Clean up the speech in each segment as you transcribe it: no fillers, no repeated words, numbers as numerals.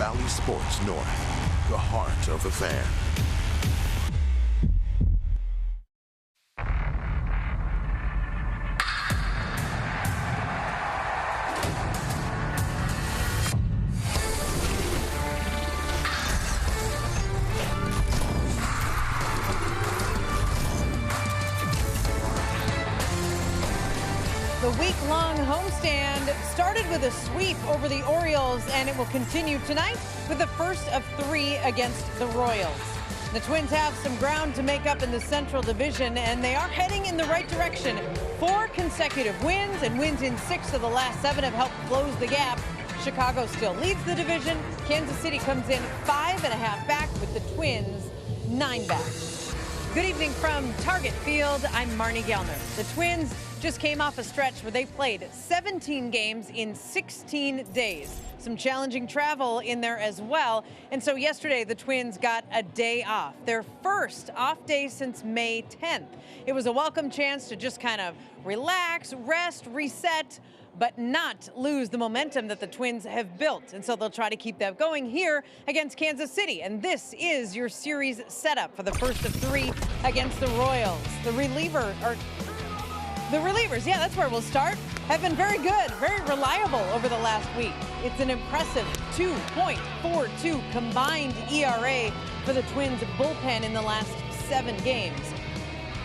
Bally Sports North, the heart of the fan. The week-long homestand started with a sweep over the Orioles, and it will continue tonight with the first of 3 against the Royals. The Twins have some ground to make up in the Central Division, and they are heading in the right direction. 4 consecutive wins, and wins in 6 of the last 7 have helped close the gap. Chicago still leads the division. Kansas City comes in 5.5 back, with the Twins 9 back. Good evening from Target Field. I'm Marnie Gellner. The Twins just came off a stretch where they played 17 games in 16 days. Some challenging travel in there as well. And so yesterday, the Twins got a day off, their first off day since May 10th. It was a welcome chance to just kind of relax, rest, reset, but not lose the momentum that the Twins have built. And so they'll try to keep that going here against Kansas City. And this is your series setup for the first of 3 against the Royals. The relievers, yeah, that's where we'll start, have been very good, very reliable over the last week. It's an impressive 2.42 combined ERA for the Twins bullpen in the last 7 games.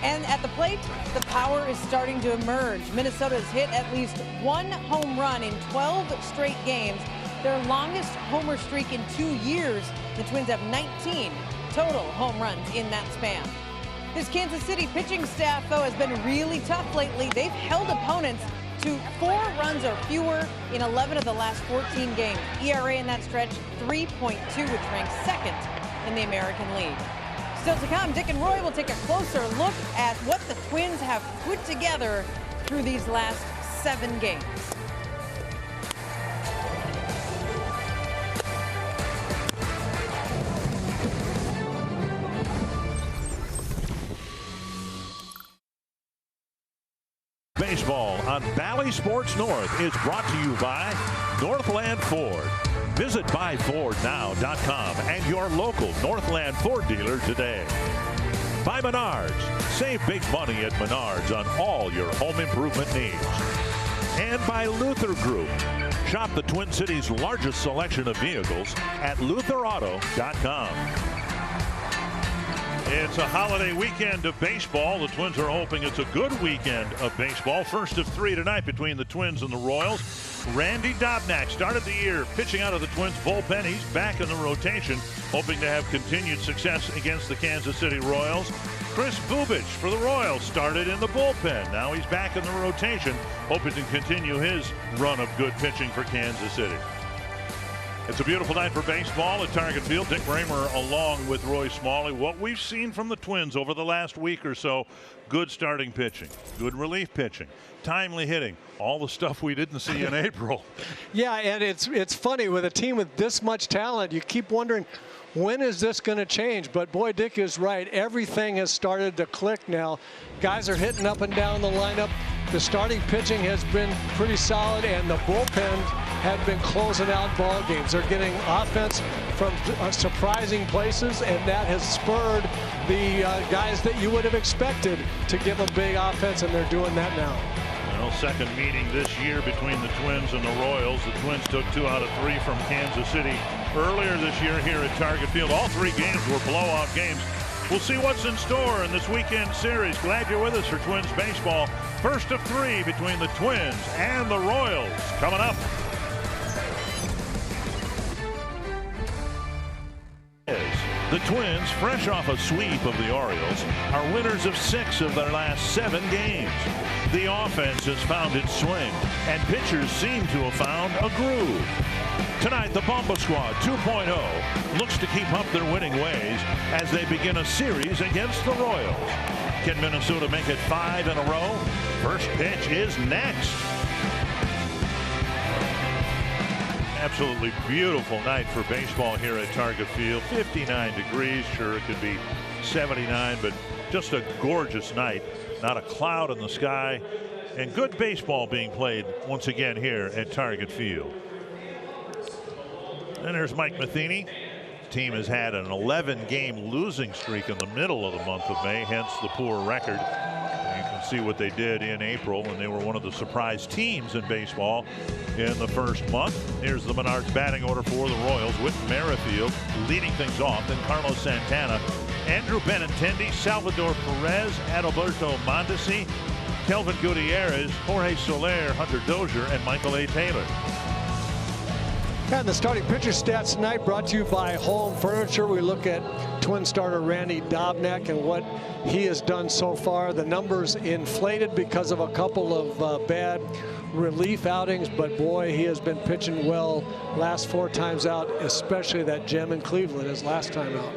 And at the plate, the power is starting to emerge. Minnesota's hit at least 1 home run in 12 straight games, their longest homer streak in 2 years. The Twins have 19 total home runs in that span. This Kansas City pitching staff, though, has been really tough lately. They've held opponents to 4 runs or fewer in 11 of the last 14 games. ERA in that stretch, 3.2, which ranks 2nd in the American League. Still to come, Dick and Roy will take a closer look at what the Twins have put together through these last 7 games. Baseball on Bally Sports North is brought to you by Northland Ford. Visit buyfordnow.com and your local Northland Ford dealer today. By Menards. Save big money at Menards on all your home improvement needs. And by Luther Group. Shop the Twin Cities' largest selection of vehicles at lutherauto.com. It's a holiday weekend of baseball. The Twins are hoping it's a good weekend of baseball. First of 3 tonight between the Twins and the Royals. Randy Dobnak started the year pitching out of the Twins bullpen. He's back in the rotation, hoping to have continued success against the Kansas City Royals. Chris Bubich for the Royals started in the bullpen. Now he's back in the rotation, hoping to continue his run of good pitching for Kansas City. It's a beautiful night for baseball at Target Field. Dick Raymer along with Roy Smalley. What we've seen from the Twins over the last week or so, good starting pitching, good relief pitching, timely hitting, all the stuff we didn't see in April. Yeah, and it's funny with a team with this much talent, you keep wondering, when is this going to change? But boy, Dick is right. Everything has started to click now. Guys are hitting up and down the lineup. The starting pitching has been pretty solid, and the bullpen have been closing out ball games. They're getting offense from surprising places, and that has spurred the guys that you would have expected to give them big offense, and they're doing that now. Well, second meeting this year between the Twins and the Royals. The Twins took 2 out of 3 from Kansas City earlier this year here at Target Field. All 3 games were blowout games. We'll see what's in store in this weekend series. Glad you're with us for Twins baseball. First of 3 between the Twins and the Royals coming up. The Twins, fresh off a sweep of the Orioles, are winners of 6 of their last 7 games. The offense has found its swing, and pitchers seem to have found a groove. Tonight, the Bomba Squad 2.0 looks to keep up their winning ways as they begin a series against the Royals. Can Minnesota make it 5 in a row? First pitch is next. Absolutely beautiful night for baseball here at Target Field. 59 degrees. Sure, it could be 79, but just a gorgeous night. Not a cloud in the sky, and good baseball being played once again here at Target Field. And there's Mike Matheny. The team has had an 11-game losing streak in the middle of the month of May, hence the poor record. And you can see what they did in April, and they were one of the surprise teams in baseball in the first month. Here's the Menards batting order for the Royals. Whit Merrifield leading things off, then Carlos Santana, Andrew Benintendi, Salvador Perez, Adalberto Mondesi, Kelvin Gutierrez, Jorge Soler, Hunter Dozier, and Michael A. Taylor. And the starting pitcher stats tonight brought to you by Home Furniture. We look at Twin starter Randy Dobnak and what he has done so far. The numbers inflated because of a couple of bad relief outings, but boy, he has been pitching well last 4 times out, especially that gem in Cleveland his last time out.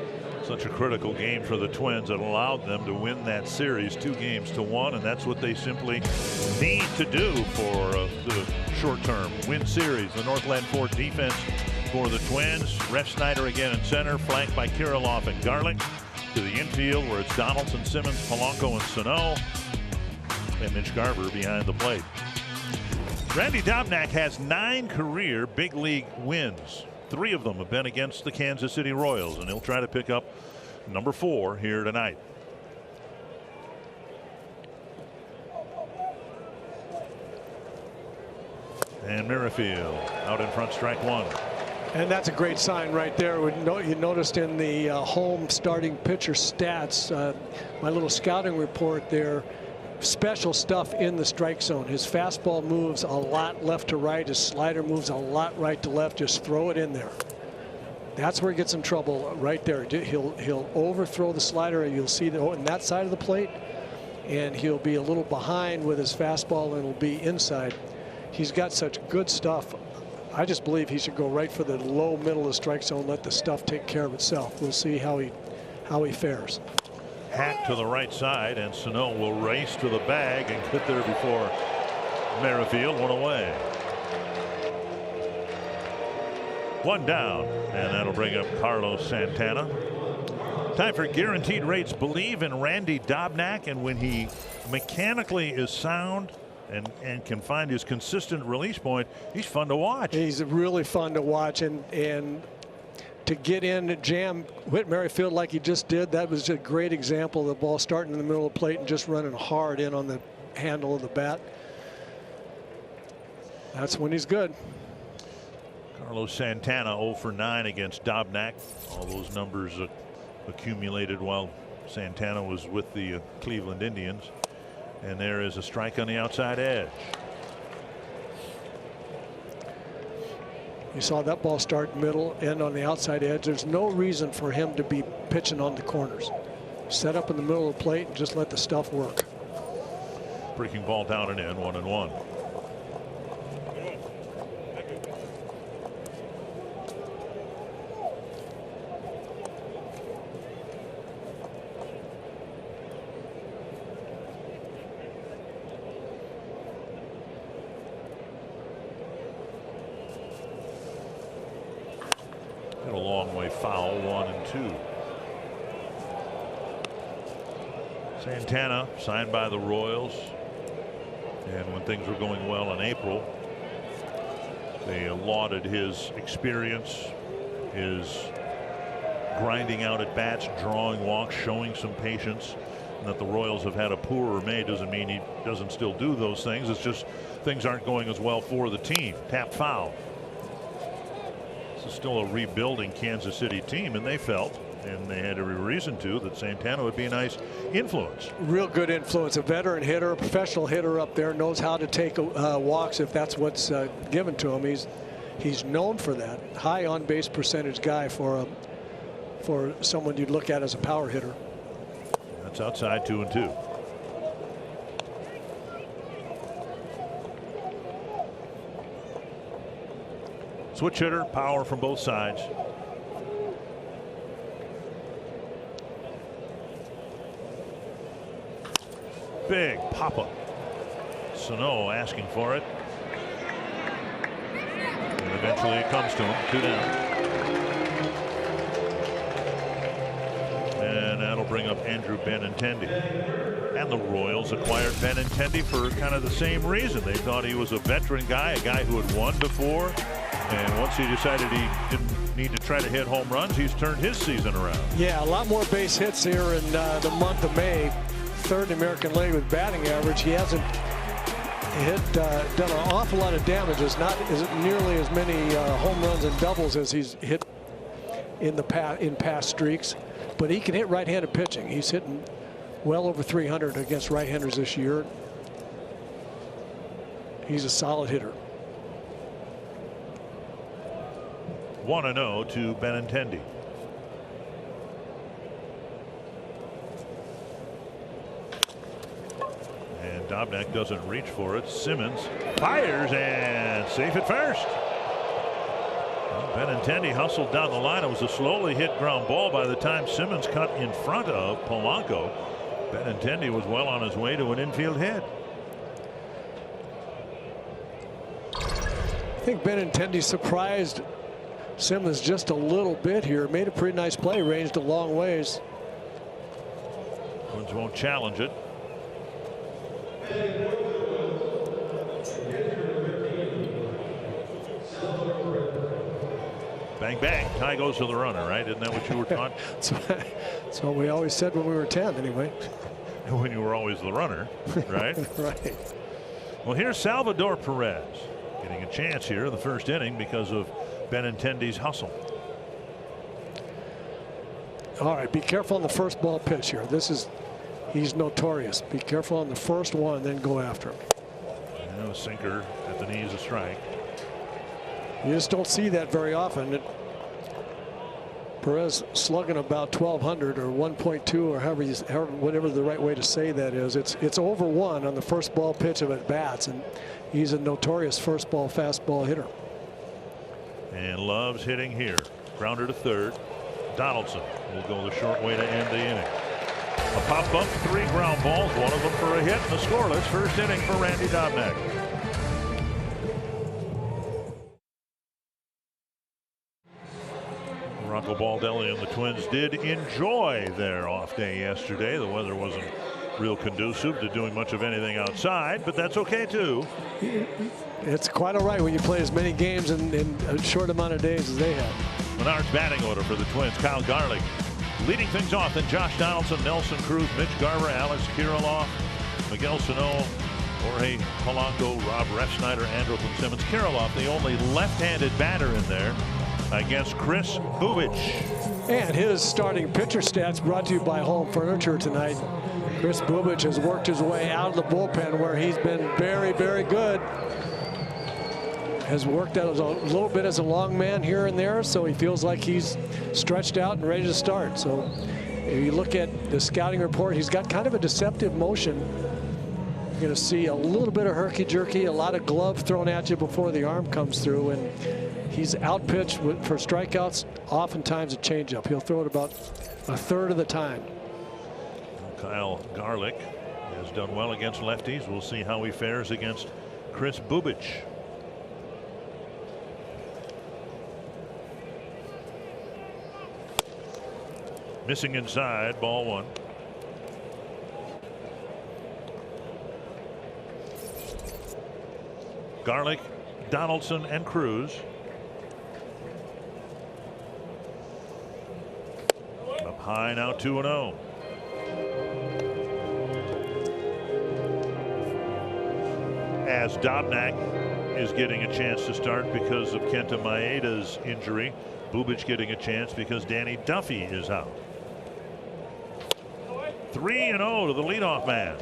Such a critical game for the Twins that allowed them to win that series 2-1, and that's what they simply need to do for the short term. Win series. The Northland Ford defense for the Twins. Refsnyder again in center, flanked by Kirilloff and Garlick. To the infield where it's Donaldson, Simmons, Polanco, and Sano, and Mitch Garver behind the plate. Randy Dobnak has 9 career big league wins. 3 of them have been against the Kansas City Royals, and he'll try to pick up number 4 here tonight. And Merrifield out in front, strike 1. And that's a great sign right there. You noticed in the home starting pitcher stats, my little scouting report there, special stuff in the strike zone. His fastball moves a lot left to right. His slider moves a lot right to left. Just throw it in there. That's where he gets in trouble right there. He'll overthrow the slider, and you'll see that on that side of the plate, and he'll be a little behind with his fastball, and it'll be inside. He's got such good stuff. I just believe he should go right for the low middle of the strike zone, let the stuff take care of itself. We'll see how he fares. Hack to the right side, and Sano will race to the bag and get there before Merrifield. 1 away. 1 down, and that'll bring up Carlos Santana. Time for Guaranteed Rates. Believe in Randy Dobnak, and when he mechanically is sound and can find his consistent release point, he's fun to watch. He's really fun to watch, and to get in, jam Whit Merrifield like he just did, that was a great example of the ball starting in the middle of the plate and just running hard in on the handle of the bat. That's when he's good. Carlos Santana 0 for 9 against Dobnak. All those numbers accumulated while Santana was with the Cleveland Indians. And there is a strike on the outside edge. You saw that ball start middle, end on the outside edge. There's no reason for him to be pitching on the corners. Set up in the middle of the plate and just let the stuff work. Breaking ball down and in, 1-1. A long way foul, 1-2. Santana signed by the Royals, and when things were going well in April, they lauded his experience, his grinding out at bats, drawing walks, showing some patience. And that the Royals have had a poorer May doesn't mean he doesn't still do those things. It's just things aren't going as well for the team. Tap foul. Still a rebuilding Kansas City team, and they felt, and they had every reason to, that Santana would be a nice influence. Real good influence. A veteran hitter, a professional hitter up there, knows how to take walks if that's what's given to him. He's known for that. High on base percentage guy for someone you'd look at as a power hitter. That's outside, 2-2. Switch hitter, power from both sides. Big pop-up. Sano asking for it. And eventually it comes to him. 2 down. And that'll bring up Andrew Benintendi. And the Royals acquired Benintendi for kind of the same reason. They thought he was a veteran guy, a guy who had won before. And once he decided he didn't need to try to hit home runs, he's turned his season around. Yeah, a lot more base hits here in the month of May. Third in the American League with batting average. He hasn't done an awful lot of damage. Isn't nearly as many home runs and doubles as he's hit in past streaks. But he can hit right-handed pitching. He's hitting well over 300 against right-handers this year. He's a solid hitter. 1-0 to Benintendi. And Dobnak doesn't reach for it. Simmons fires and safe at first. Well, Benintendi hustled down the line. It was a slowly hit ground ball by the time Simmons cut in front of Polanco. Benintendi was well on his way to an infield hit. I think Benintendi surprised Simmons just a little bit here. Made a pretty nice play, ranged a long ways. Twins won't challenge it. Bang, bang. Tie goes to the runner, right? Isn't that what you were taught? That's what we always said when we were 10, anyway. When you were always the runner, right? Right. Well, here's Salvador Perez getting a chance here in the first inning because of Benintendi's hustle. All right, be careful on the first ball pitch here. He's notorious. Be careful on the first one, then go after him. And a sinker at the knees, a strike. You just don't see that very often. Perez slugging about 1,200 or 1.2 or whatever the right way to say that is. It's over 1 on the first ball pitch of at bats, and he's a notorious first ball fastball hitter. And Love's hitting here. Grounder to third. Donaldson will go the short way to end the inning. A pop up, 3 ground balls, one of them for a hit, and a scoreless first inning for Randy Dobnak. Rocco Baldelli and the Twins did enjoy their off day yesterday. The weather wasn't real conducive to doing much of anything outside, but that's okay too. It's quite all right when you play as many games in a short amount of days as they have. Menard's batting order for the Twins. Kyle Garlick leading things off, then Josh Donaldson, Nelson Cruz, Mitch Garver, Alex Kirilloff, Miguel Sano, Jorge Polanco, Rob Refsnyder, Andrelton Simmons. Kirilloff, the only left-handed batter in there against Kris Bubic. And his starting pitcher stats brought to you by Home Furniture tonight. Kris Bubic has worked his way out of the bullpen where he's been very, very good. Has worked out a little bit as a long man here and there, so he feels like he's stretched out and ready to start. So if you look at the scouting report, he's got kind of a deceptive motion. You're going to see a little bit of herky-jerky, a lot of glove thrown at you before the arm comes through, and he's outpitched for strikeouts, oftentimes a changeup. He'll throw it about a third of the time. Kyle Garlick has done well against lefties. We'll see how he fares against Kris Bubic. Missing inside, ball 1. Garlick, Donaldson, and Cruz. Up high now, 2-0. As Dobnak is getting a chance to start because of Kenta Maeda's injury. Bubic getting a chance because Danny Duffy is out. 3-0 to the leadoff man.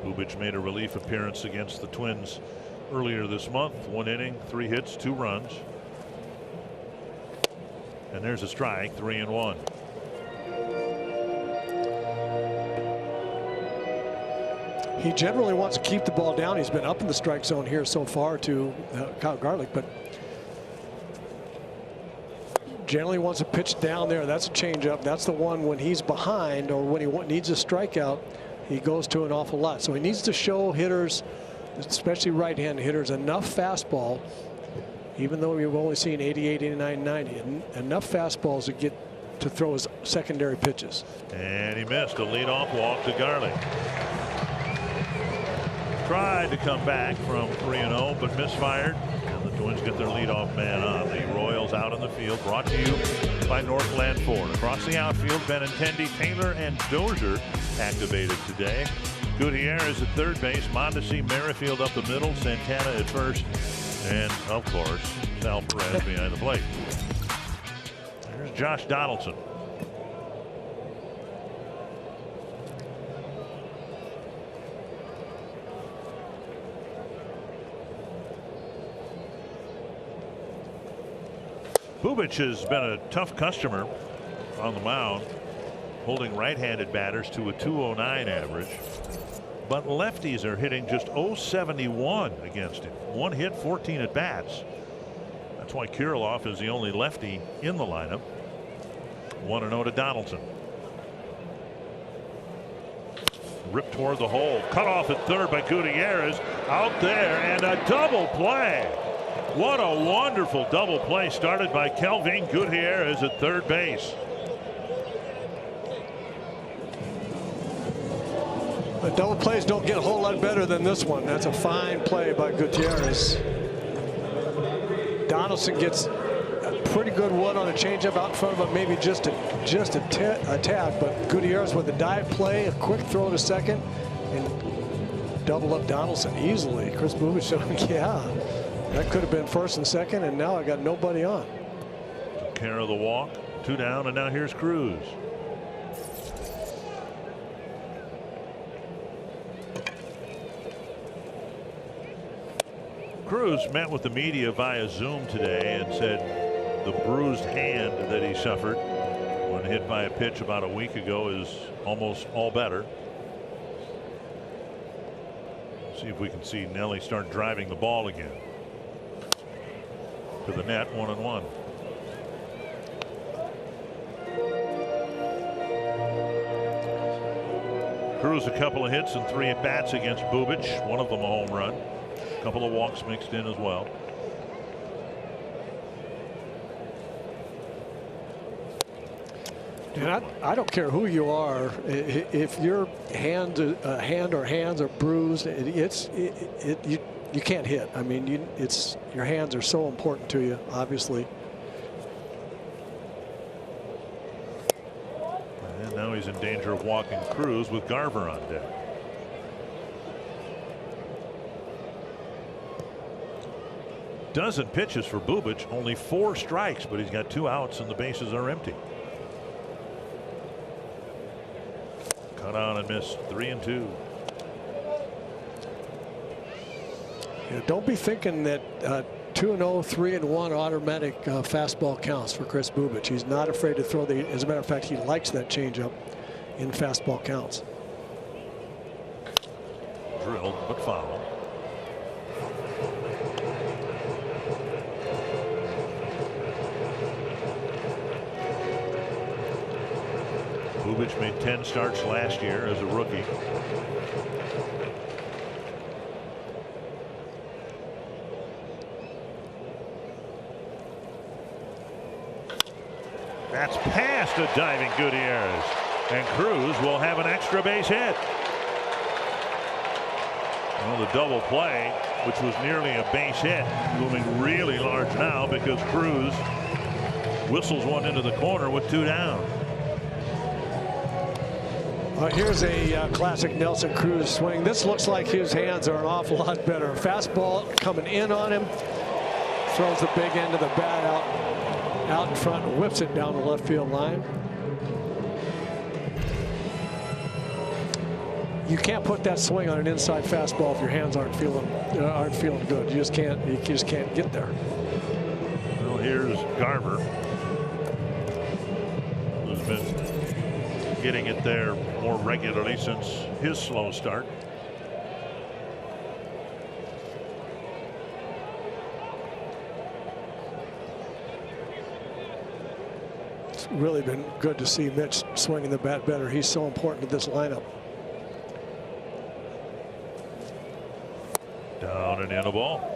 Bubic made a relief appearance against the Twins earlier this month. 1 inning, 3 hits, 2 runs. And there's a strike, 3-1. He generally wants to keep the ball down. He's been up in the strike zone here so far to Kyle Garlick, but generally wants to pitch down there. That's a changeup. That's the one when he's behind or when he needs a strikeout, he goes to an awful lot. So he needs to show hitters, especially right-handed hitters, enough fastball, even though we've only seen 88, 89, 90, enough fastballs to get to throw his secondary pitches. And he missed a leadoff walk to Garlick. Tried to come back from 3-0, but misfired. And the Twins get their leadoff man on. The Royals out in the field, brought to you by Northland Ford. Across the outfield, Benintendi, Taylor, and Dozier activated today. Gutierrez at third base, Mondesi, Merrifield up the middle, Santana at first, and of course, Sal Perez behind the plate. There's Josh Donaldson. Bubic has been a tough customer on the mound, holding right-handed batters to a .209 average. But lefties are hitting just .071 against him. 1 hit, 14 at bats. That's why Kirilloff is the only lefty in the lineup. 1-0 to Donaldson. Ripped toward the hole. Cut off at third by Gutierrez. Out there, and a double play. What a wonderful double play started by Kelvin Gutierrez at third base. The double plays don't get a whole lot better than this one. That's a fine play by Gutierrez. Donaldson gets a pretty good one on a changeup out in front of him, maybe just a tad, but Gutierrez with a dive play, a quick throw to second, and double up Donaldson easily. Chris Bubic showing, yeah, that could have been first and second, and now I got nobody on. Took care of the walk, 2 down, and now here's Cruz. Cruz met with the media via Zoom today and said the bruised hand that he suffered when hit by a pitch about a week ago is almost all better. See if we can see Nelly start driving the ball again. To the net, 1-1. Cruz a couple of hits and 3 at bats against Bubic, one of them a home run. A couple of walks mixed in as well. And I don't care who you are, if your hand or hands are bruised, you can't hit. I mean, your hands are so important to you, obviously. And now he's in danger of walking Cruz with Garver on deck. Dozen pitches for Bubic, only 4 strikes, but he's got 2 outs and the bases are empty. Cut on and missed, 3-2. Yeah, don't be thinking that 2-0, 3-1 automatic fastball counts for Chris Bubic. He's not afraid to throw as a matter of fact, he likes that changeup in fastball counts. Drilled but fouled. Bubic made 10 starts last year as a rookie. That's past a diving Gutierrez, and Cruz will have an extra base hit. Well, the double play, which was nearly a base hit, looming really large now because Cruz whistles one into the corner with 2 down. Here's a classic Nelson Cruz swing. This looks like his hands are an awful lot better. Fastball coming in on him. Throws the big end of the bat out in front and whips it down the left field line. You can't put that swing on an inside fastball if your hands aren't feeling good. You just can't get there. Well, here's Garver, who's been getting it there more regularly since his slow start. It's really been good to see Mitch swinging the bat better. He's so important to this lineup. Down and in a ball.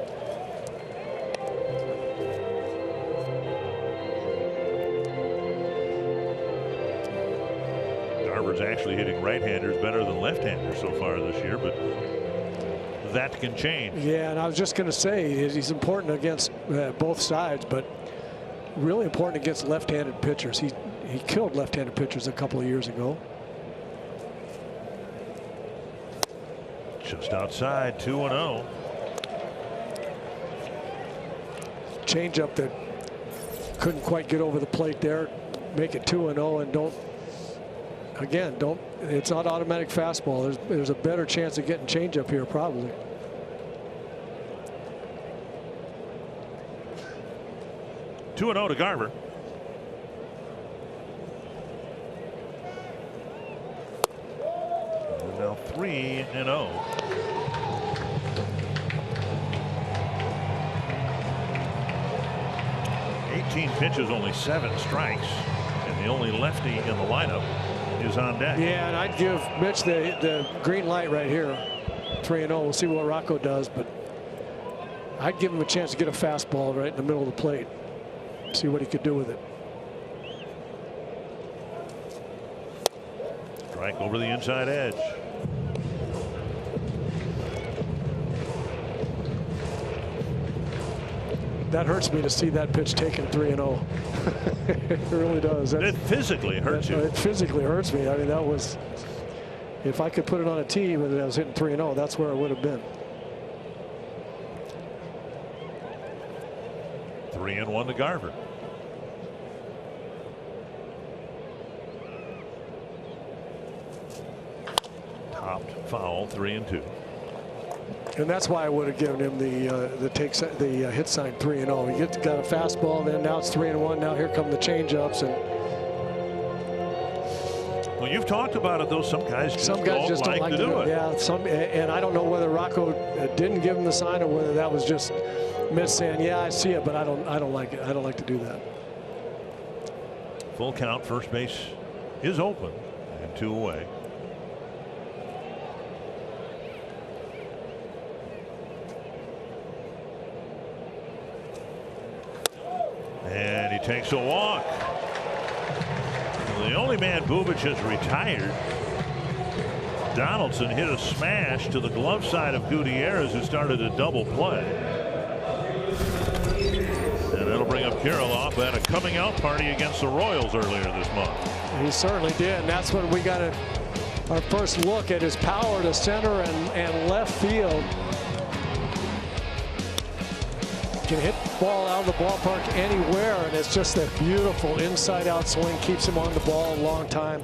Garver's actually hitting right-handers better than left-handers so far this year, but that can change. Yeah, and I was just going to say he's important against both sides, but really important against left-handed pitchers. He killed left-handed pitchers a couple of years ago. Just outside, 2-0. Changeup that couldn't quite get over the plate there. Make it 2-0, and don't. It's not automatic fastball. There's a better chance of getting changeup here probably. Two 2-0 to Garver. And now 3-0. 18 pitches, only 7 strikes, and the only lefty in the lineup is on deck. Yeah, and I'd give Mitch the green light right here. 3-0. We'll see what Rocco does, but I'd give him a chance to get a fastball right in the middle of the plate. See what he could do with it. Strike over the inside edge. That hurts me to see that pitch taken 3-0. It really does. It physically hurts you. It physically hurts me. I mean, that was, if I could put it on a team and I was hitting 3-0, that's where it would have been. 3-1 to Garver. Topped foul, 3-2. And that's why I would have given him the hit sign 3-0. He got a fastball, then now it's 3-1. Now here come the changeups, and well, you've talked about it though. Some guys just don't like to do it. Yeah, and I don't know whether Rocco didn't give him the sign or whether that was just Mitch saying, "Yeah, I see it, but I don't like it. I don't like to do that." Full count. First base is open, and 2 away. And he takes a walk. Well, the only man Bubic has retired. Donaldson hit a smash to the glove side of Gutierrez, who started a double play. And that'll bring up Kirilloff at a coming out party against the Royals earlier this month. He certainly did, and that's when we got our first look at his power to center and left field. Can hit the ball out of the ballpark anywhere, and it's just that beautiful inside-out swing, keeps him on the ball a long time.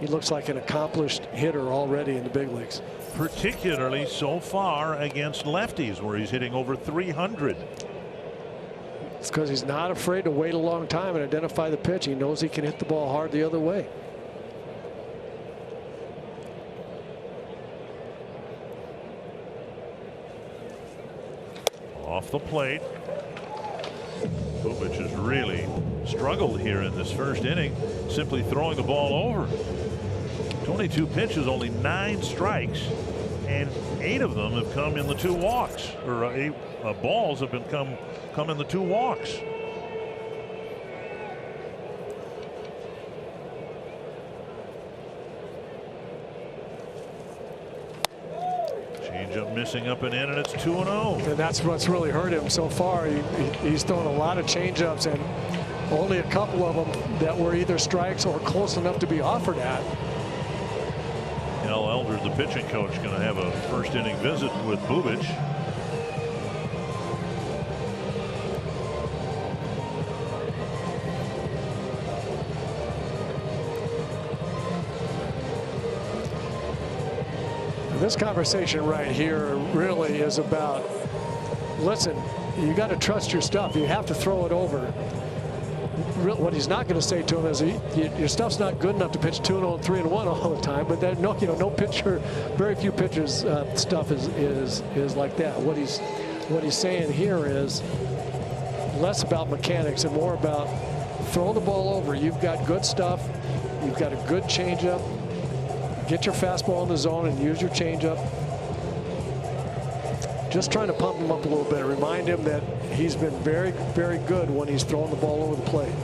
He looks like an accomplished hitter already in the big leagues. Particularly so far against lefties, where he's hitting over 300. It's because he's not afraid to wait a long time and identify the pitch. He knows he can hit the ball hard the other way. Off the plate. Bubic has really struggled here in this first inning, simply throwing the ball over. 22 pitches, only 9 strikes, and 8 of them have come in the 2 walks, or 8 balls have been come in the 2 walks. Changeup missing up and in, and it's 2-0. And that's what's really hurt him so far. He's thrown a lot of changeups, and only a couple of them that were either strikes or close enough to be offered at. Al Elder, the pitching coach, going to have a first inning visit with Bubic. This conversation right here really is about, listen, you got to trust your stuff. You have to throw it over. What he's not going to say to him is, your stuff's not good enough to pitch 2-0 and 3-1 all the time. But that, no pitcher, very few pitchers' stuff is like that. What he's saying here is less about mechanics and more about throw the ball over. You've got good stuff. You've got a good changeup. Get your fastball in the zone and use your changeup. Just trying to pump him up a little bit. Remind him that he's been very, very good when he's throwing the ball over the plate.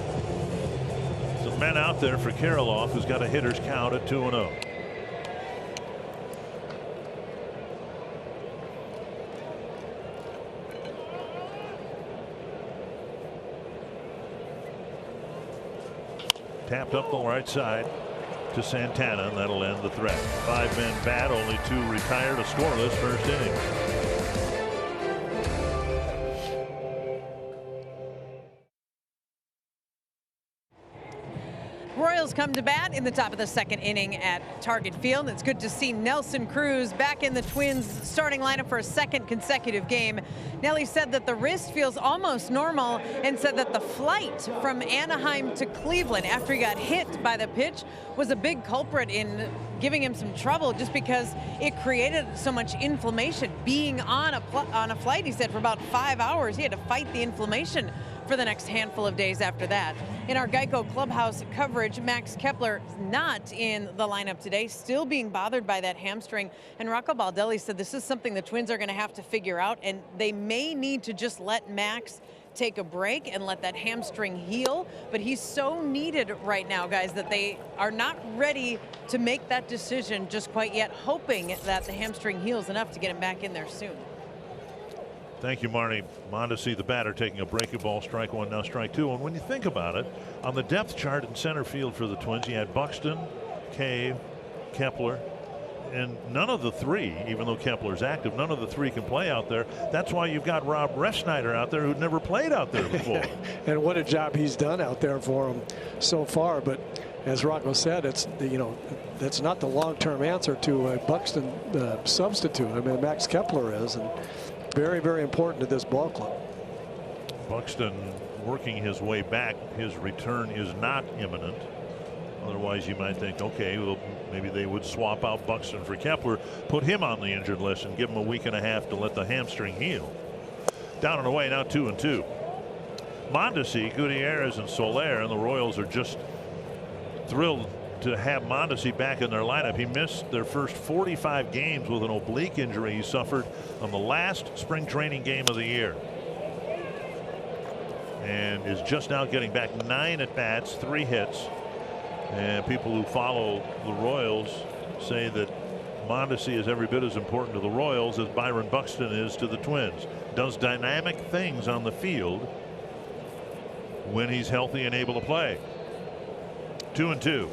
It's men out there for Kirilloff, who's got a hitter's count at 2-0. Tapped up the right side to Santana, and that'll end the threat. 5-man bat, only 2 retired, a scoreless first inning. Royals come to bat in the top of the second inning at Target Field. It's good to see Nelson Cruz back in the Twins starting lineup for a second consecutive game. Nelly said that the wrist feels almost normal and said that the flight from Anaheim to Cleveland after he got hit by the pitch was a big culprit in giving him some trouble, just because it created so much inflammation. Being on a flight, he said, for about 5 hours, he had to fight the inflammation for the next handful of days after that. In our Geico Clubhouse coverage, Max Kepler not in the lineup today, still being bothered by that hamstring. And Rocco Baldelli said this is something the Twins are going to have to figure out, and they may need to just let Max take a break and let that hamstring heal. But he's so needed right now, guys, that they are not ready to make that decision just quite yet, hoping that the hamstring heals enough to get him back in there soon. Thank you, Marnie. Mondesi, the batter, taking a breaking ball, strike one, now strike two. And when you think about it, on the depth chart in center field for the Twins, you had Buxton, Cave, Kepler, and none of the three, even though Kepler's active, none of the three can play out there. That's why you've got Rob Refsnyder out there, who'd never played out there before. And what a job he's done out there for him so far. But as Rocco said, it's, you know, that's not the long-term answer to a Buxton substitute. I mean, Max Kepler is, and very, very important to this ball club. Buxton working his way back. His return is not imminent. Otherwise, you might think, okay, well, maybe they would swap out Buxton for Kepler, put him on the injured list, and give him a week and a half to let the hamstring heal. Down and away, now 2-2. Mondesi, Gutierrez, and Soler, and the Royals are just thrilled to have Mondesi back in their lineup. He missed their first 45 games with an oblique injury he suffered on the last spring training game of the year, and is just now getting back 9 at-bats, 3 hits. And people who follow the Royals say that Mondesi is every bit as important to the Royals as Byron Buxton is to the Twins. Does dynamic things on the field when he's healthy and able to play. 2-2.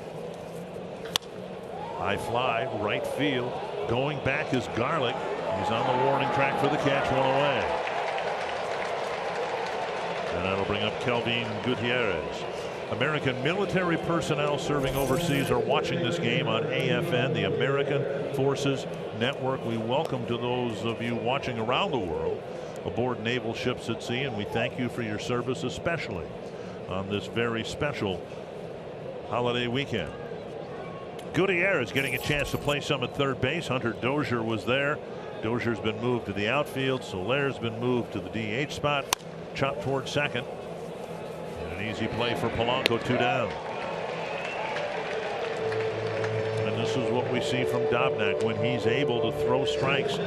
High fly, right field. Going back is Garlick. He's on the warning track for the catch, one away. And that'll bring up Kelvin Gutierrez. American military personnel serving overseas are watching this game on AFN, the American Forces Network. We welcome to those of you watching around the world aboard naval ships at sea, and we thank you for your service, especially on this very special holiday weekend. Gutierrez getting a chance to play some at third base. Hunter Dozier was there. Dozier's been moved to the outfield. Soler's been moved to the DH spot. Chopped towards second. And an easy play for Polanco, 2 down. And this is what we see from Dobnak when he's able to throw strikes.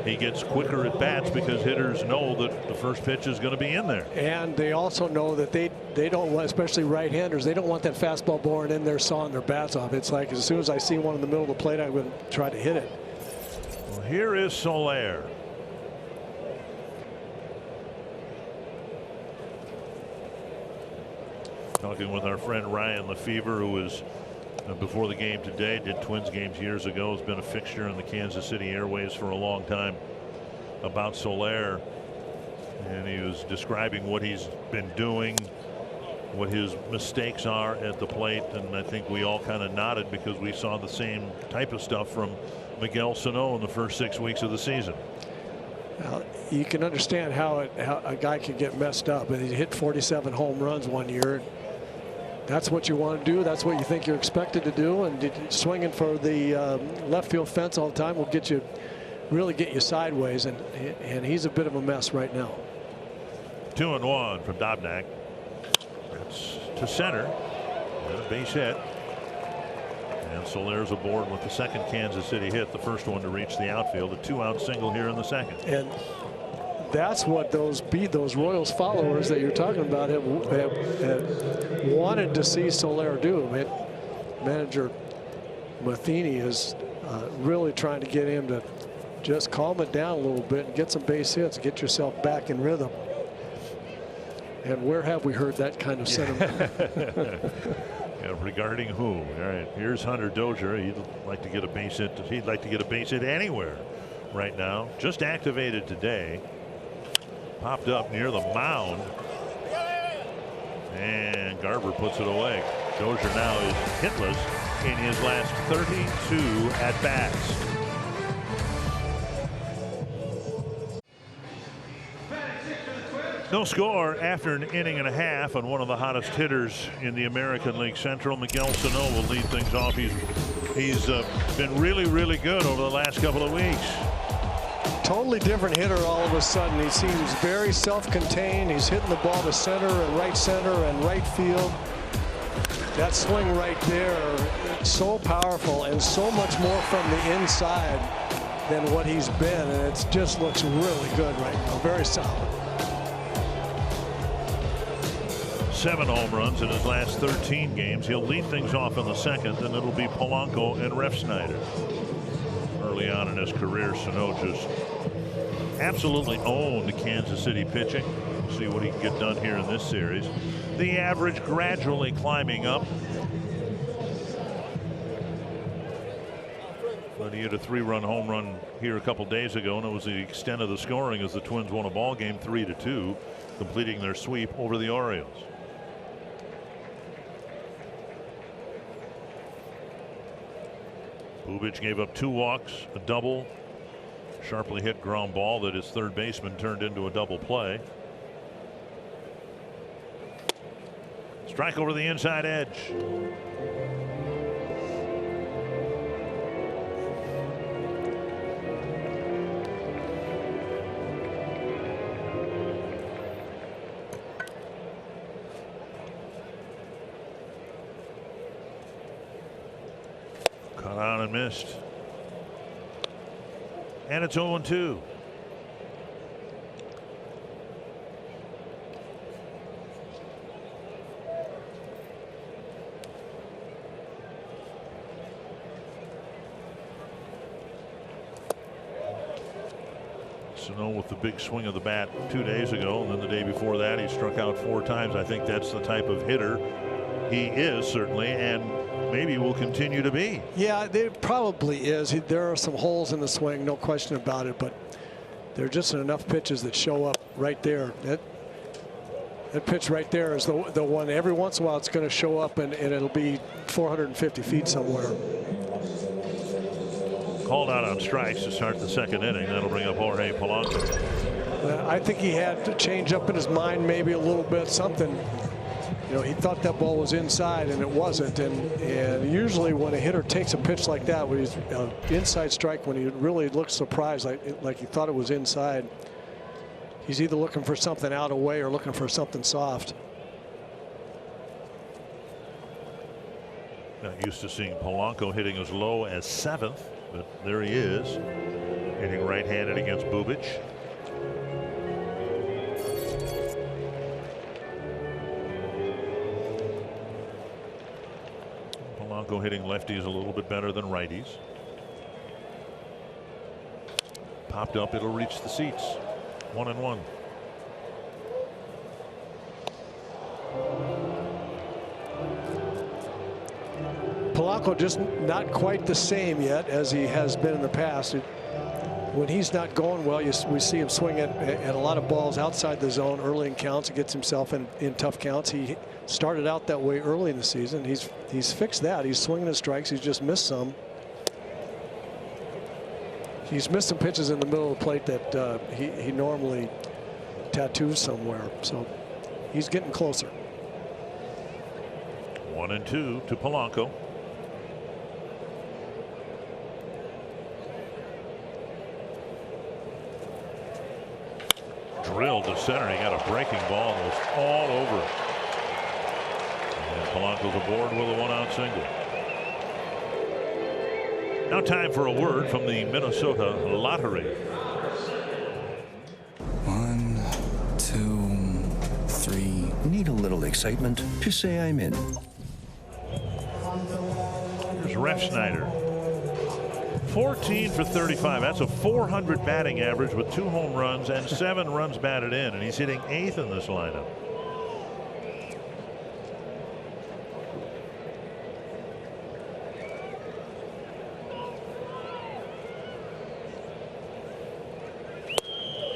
He gets quicker at bats because hitters know that the first pitch is going to be in there. And they also know that they don't want, especially right-handers, they don't want that fastball boring in there sawing their bats off. It's like as soon as I see one in the middle of the plate, I'm going to try to hit it. Well, here is Soler. Talking with our friend Ryan Lefevre, who was before the game today, did Twins games years ago, has been a fixture in the Kansas City airways for a long time, about Soler, and he was describing what he's been doing, what his mistakes are at the plate, and I think we all kind of nodded because we saw the same type of stuff from Miguel Sano in the first 6 weeks of the season. Well, you can understand how a guy can get messed up, and he hit 47 home runs one year. That's what you want to do. That's what you think you're expected to do. And swinging for the left field fence all the time will really get you sideways. And he's a bit of a mess right now. 2-1 from Dobnak. That's to center. And a base hit. And Soler's aboard with the second Kansas City hit, the first one to reach the outfield. A 2-out single here in the second. And that's what those Royals followers that you're talking about have wanted to see Soler do. Manager Matheny is really trying to get him to just calm it down a little bit and get some base hits, get yourself back in rhythm. And where have we heard that kind of sentiment? Yeah, regarding who? All right, here's Hunter Dozier. He'd like to get a base hit. He'd like to get a base hit anywhere right now. Just activated today. Popped up near the mound. And Garver puts it away. Dozier now is hitless in his last 32 at bats. No score after an inning and a half on one of the hottest hitters in the American League Central. Miguel Sano will lead things off. He's been really good over the last couple of weeks. Totally different hitter all of a sudden. He seems very self-contained. He's hitting the ball to center and right field. That swing right there, so powerful and so much more from the inside than what he's been. And it just looks really good right now. Very solid. 7 home runs in his last 13 games. He'll lead things off in the second, and it'll be Polanco and Refsnyder. Early on in his career, Sano just absolutely owned Kansas City pitching. We'll see what he can get done here in this series. The average gradually climbing up. But he had a 3-run home run here a couple days ago, and it was the extent of the scoring as the Twins won a ball game 3-2, completing their sweep over the Orioles. Bubic gave up 2 walks, a double, sharply hit ground ball that his third baseman turned into a double play. Strike over the inside edge. Cut on and missed. And it's 0-2. Sano with the big swing of the bat 2 days ago, and then the day before that he struck out 4 times. I think that's the type of hitter he is, certainly, and maybe will continue to be. Yeah, there probably is. There are some holes in the swing, no question about it, but there are just enough pitches that show up right there. That pitch right there is the one. Every once in a while it's going to show up, and it'll be 450 feet somewhere. Called out on strikes to start the second inning. That'll bring up Jorge Polanco. I think he had to change up in his mind maybe a little bit, something. You know, he thought that ball was inside and it wasn't, and usually when a hitter takes a pitch like that, when he's inside strike, when he really looks surprised like he thought it was inside, he's either looking for something out of way or looking for something soft. Not used to seeing Polanco hitting as low as 7th, but there he is, hitting right-handed against Bubic. Polanco hitting lefties a little bit better than righties. Popped up, it'll reach the seats. 1-1. Polanco just not quite the same yet as he has been in the past. When he's not going well, we see him swing at a lot of balls outside the zone early in counts. He gets himself in tough counts. He started out that way early in the season. He's fixed that. He's swinging his strikes. He's just missed some. He's missed some pitches in the middle of the plate that he normally tattoos somewhere. So he's getting closer. 1-2 to Polanco. Drilled to center. He got a breaking ball that was all over it. And Polanco's aboard with a 1-out single. Now time for a word from the Minnesota Lottery. little excitement to say I'm in. Here's Refsnyder. 14 for 35. That's a 400 batting average with 2 home runs and 7 runs batted in, and he's hitting 8th in this lineup.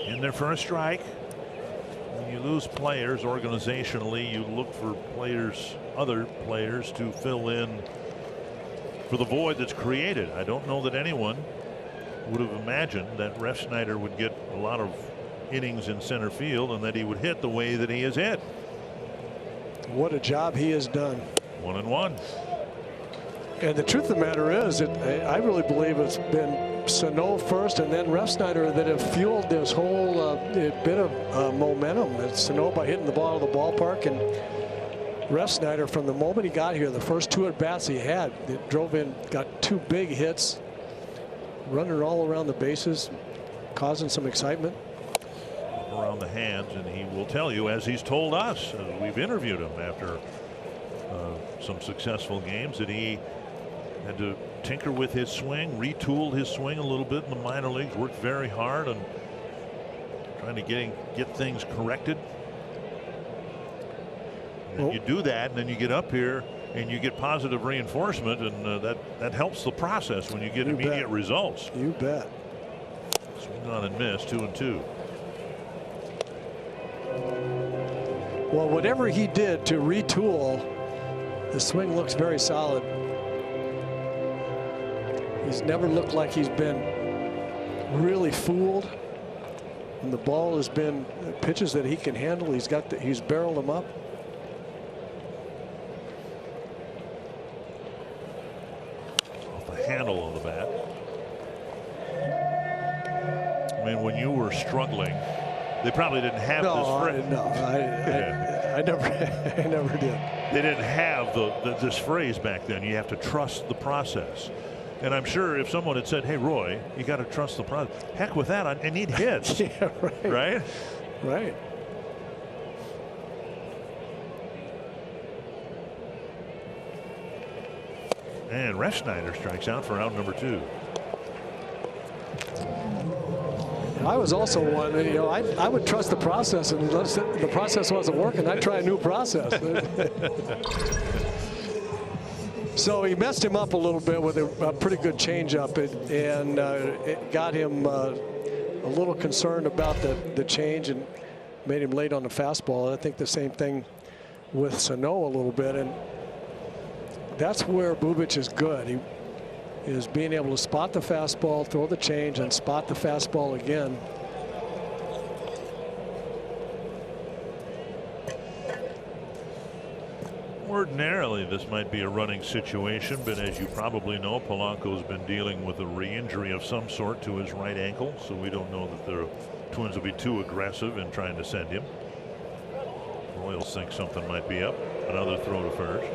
In there for a strike. When you lose players organizationally, you look for players, other players, to fill in for the void that's created. I don't know that anyone would have imagined that Refsnyder would get a lot of innings in center field and that he would hit the way that he has hit. What a job he has done. 1-1. And the truth of the matter is, I really believe it's been Sano first and then Refsnyder that have fueled this whole bit of momentum. It's Sano by hitting the ball out of the ballpark, and Refsnyder, from the moment he got here, the first 2 at-bats he had, it drove in, got 2 big hits, running all around the bases, causing some excitement. Around the hands, and he will tell you, as he's told us, we've interviewed him after some successful games, that he had to tinker with his swing, retooled his swing a little bit in the minor leagues, worked very hard on trying to get things corrected. And you do that, and then you get up here and you get positive reinforcement, and that helps the process when you get immediate results. You bet. Swing on and miss, 2-2. Well, whatever he did to retool, the swing looks very solid. He's never looked like he's been really fooled. And the ball has been pitches that he can handle. He's barreled them up. Off the handle of the bat. I mean, when you were struggling, they probably didn't have this phrase. I never did. They didn't have this phrase back then. You have to trust the process. And I'm sure if someone had said, hey, Roy, you got to trust the process. Heck with that. I need hits. Yeah, right. Right? Right. And Refsnyder strikes out for out number 2. I was also one, I would trust the process, and if the process wasn't working, I'd try a new process. So he messed him up a little bit with a pretty good changeup, and it got him a little concerned about the change and made him late on the fastball. And I think the same thing with Sano a little bit, and that's where Bubic is good. He is being able to spot the fastball, throw the change, and spot the fastball again. Ordinarily, this might be a running situation, but as you probably know, Polanco's been dealing with a re-injury of some sort to his right ankle, so we don't know that the Twins will be too aggressive in trying to send him. Royals think something might be up. Another throw to first.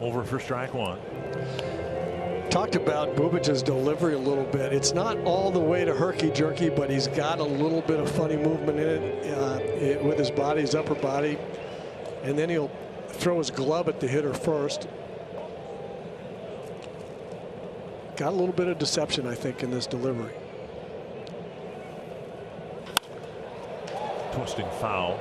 Over for strike 1. Talked about Bubic's delivery a little bit. It's not all the way to herky-jerky, but he's got a little bit of funny movement in it with his body, his upper body. And then he'll throw his glove at the hitter first. Got a little bit of deception, I think, in this delivery. Twisting foul.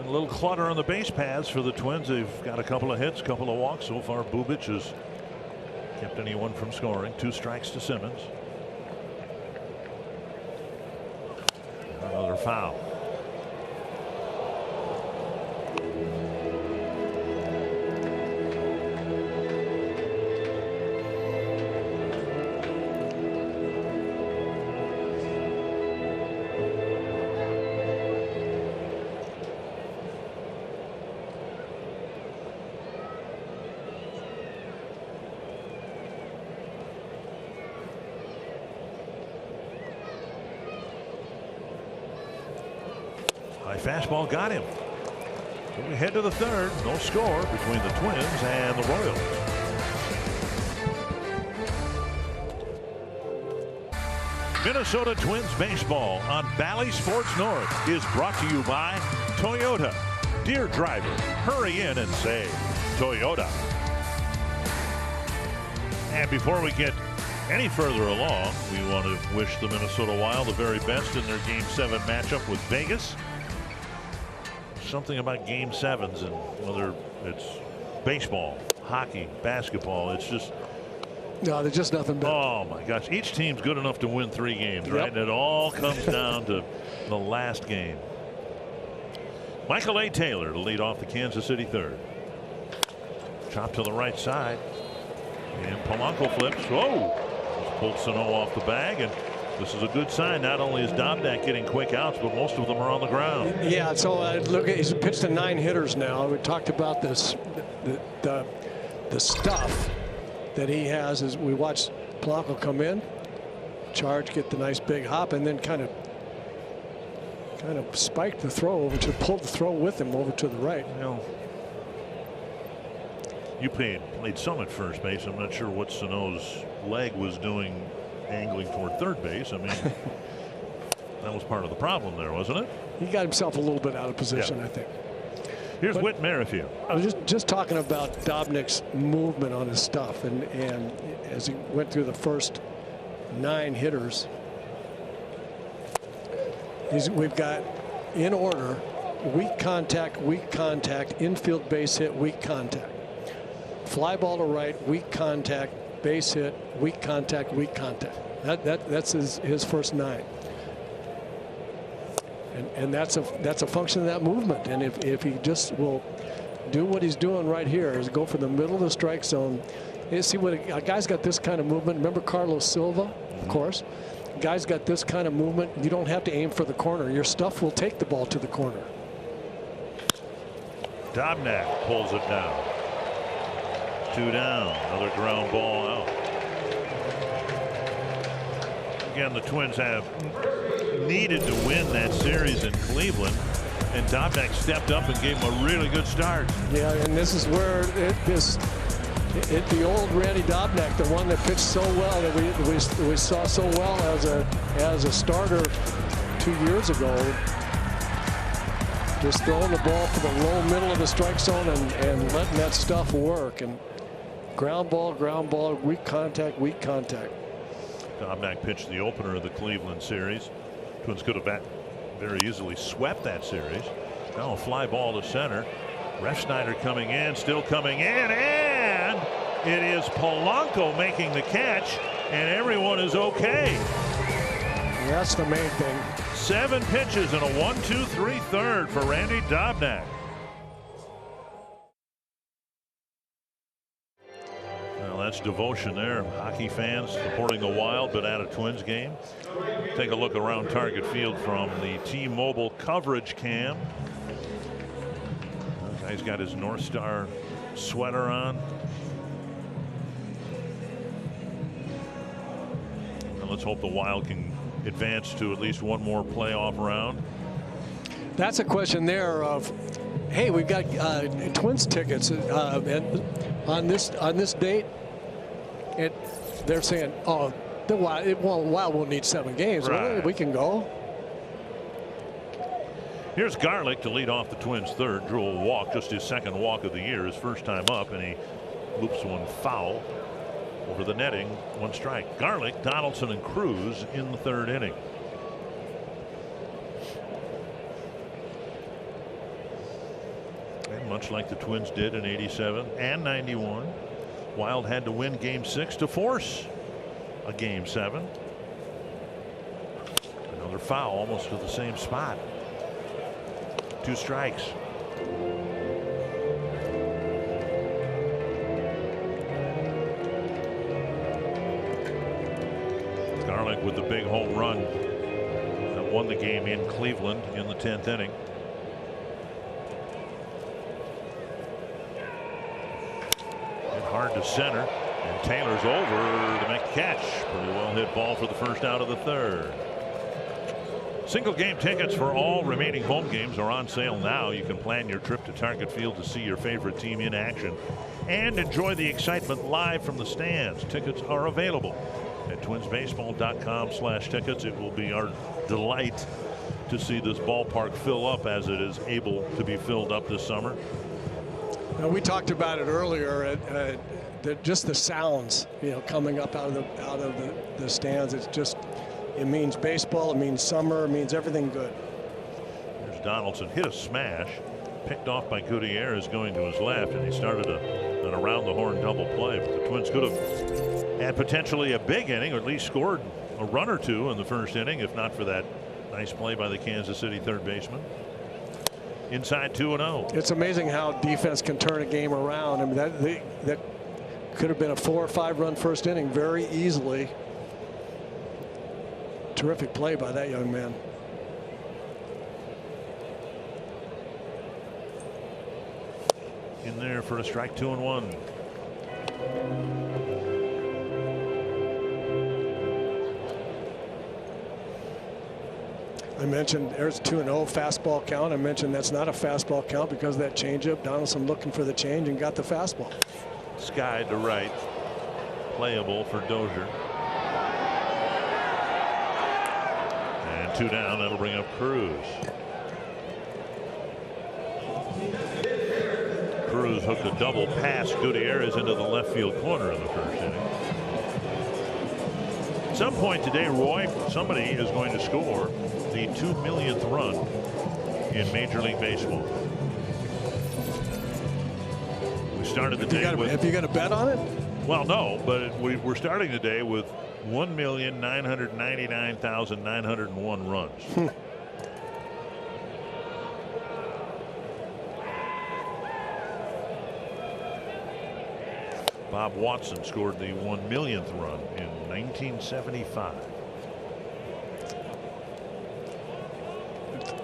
A little clutter on the base paths for the Twins. They've got a couple of hits, couple of walks so far. Bubic has kept anyone from scoring. 2 strikes to Simmons. Another foul. High fastball got him. So we head to the third. No score between the Twins and the Royals. Minnesota Twins baseball on Bally Sports North is brought to you by Toyota. Dear driver, hurry in and save. Toyota. And before we get any further along, we want to wish the Minnesota Wild the very best in their Game 7 matchup with Vegas. Something about Game 7s, and whether it's baseball, hockey, basketball, it's just... No, there's just nothing better. Oh, my gosh. Each team's good enough to win 3 games, right? And it all comes down to the last game. Michael A. Taylor to lead off the Kansas City third. Chop to the right side. And Polanco flips. Whoa! Just pulled Sano off the bag, and this is a good sign. Not only is Dobnak getting quick outs, but most of them are on the ground. Yeah, so look, he's pitched to 9 hitters now. We talked about this, the stuff that he has as we watch Polanco come in, charge, get the nice big hop, and then kind of spiked the throw over to pull the throw with him over to the right. Well, you played some at first base. I'm not sure what Sano's leg was doing angling toward third base. I mean, that was part of the problem there, wasn't it? He got himself a little bit out of position, I think. Here's Whit Merrifield. I was just talking about Dobnak's movement on his stuff, and as he went through the first 9 hitters, we've got in order: weak contact, infield base hit, weak contact, fly ball to right, weak contact, base hit, weak contact, weak contact. That's his first 9. And that's a function of that movement. And if he just will do what he's doing right here, is go for the middle of the strike zone. You see what a guy's got this kind of movement. Remember Carlos Silva, of course. A guy's got this kind of movement. You don't have to aim for the corner. Your stuff will take the ball to the corner. Dobnak pulls it down. 2 down. Another ground ball out. Again, the Twins have needed to win that series in Cleveland, and Dobnak stepped up and gave him a really good start. Yeah, and this is where the old Randy Dobnak, the one that pitched so well, that we saw so well as a starter 2 years ago, just throwing the ball to the low middle of the strike zone and letting that stuff work. And ground ball, weak contact, weak contact. Dobnak pitched the opener of the Cleveland series. Twins could have very easily swept that series. Now a fly ball to center. Refsnyder coming in, still coming in, and it is Polanco making the catch, and everyone is okay. That's the main thing. 7 pitches and a 1-2-3 third for Randy Dobnak. That's devotion there. Hockey fans supporting the Wild, but at a Twins game. Take a look around Target Field from the T-Mobile coverage cam. The guy's got his North Star sweater on. And let's hope the Wild can advance to at least one more playoff round. That's a question there of, hey, we've got Twins tickets on this date. They're saying, oh, the Wild will need 7 games. Right. Well, we can go. Here's Garlick to lead off the Twins third. Drew a walk, just his 2nd walk of the year, his first time up, and he loops one foul over the netting. 1 strike. Garlick, Donaldson, and Cruz in the 3rd inning. And much like the Twins did in '87 and '91. Wild had to win Game 6 to force a Game 7. Another foul almost to the same spot. 2 strikes. Garlick with the big home run that won the game in Cleveland in the 10th inning. Hard to center, and Taylor's over to make the catch. Pretty well hit ball for the first out of the 3rd. Single game tickets for all remaining home games are on sale now. You can plan your trip to Target Field to see your favorite team in action and enjoy the excitement live from the stands. Tickets are available at twinsbaseball.com/tickets. It will be our delight to see this ballpark fill up as it is able to be filled up this summer. Now, we talked about it earlier. Just the sounds, coming up out of the stands. It's just, it means baseball. It means summer. It means everything good. Here's Donaldson, hit a smash, picked off by Gutierrez going to his left, and he started an around the horn double play. But the Twins could have had potentially a big inning, or at least scored a run or two in the first inning, if not for that nice play by the Kansas City third baseman. Inside 2-0. It's amazing how defense can turn a game around. I mean, that could have been a 4 or 5 run first inning very easily. Terrific play by that young man. In there for a strike, 2-1. I mentioned there's 2-0 fastball count. I mentioned that's not a fastball count because of that changeup. Donaldson looking for the change and got the fastball. Sky to right. Playable for Dozier. And 2 down. That'll bring up Cruz. Cruz hooked a double past Gutierrez into the left field corner in the first inning. At some point today, Roy, somebody is going to score the 2 millionth run in Major League Baseball. We started the day with. Have you got a bet on it? Well, no, but we're starting the day with 1,999,901 runs. Bob Watson scored the 1 millionth run in 1975.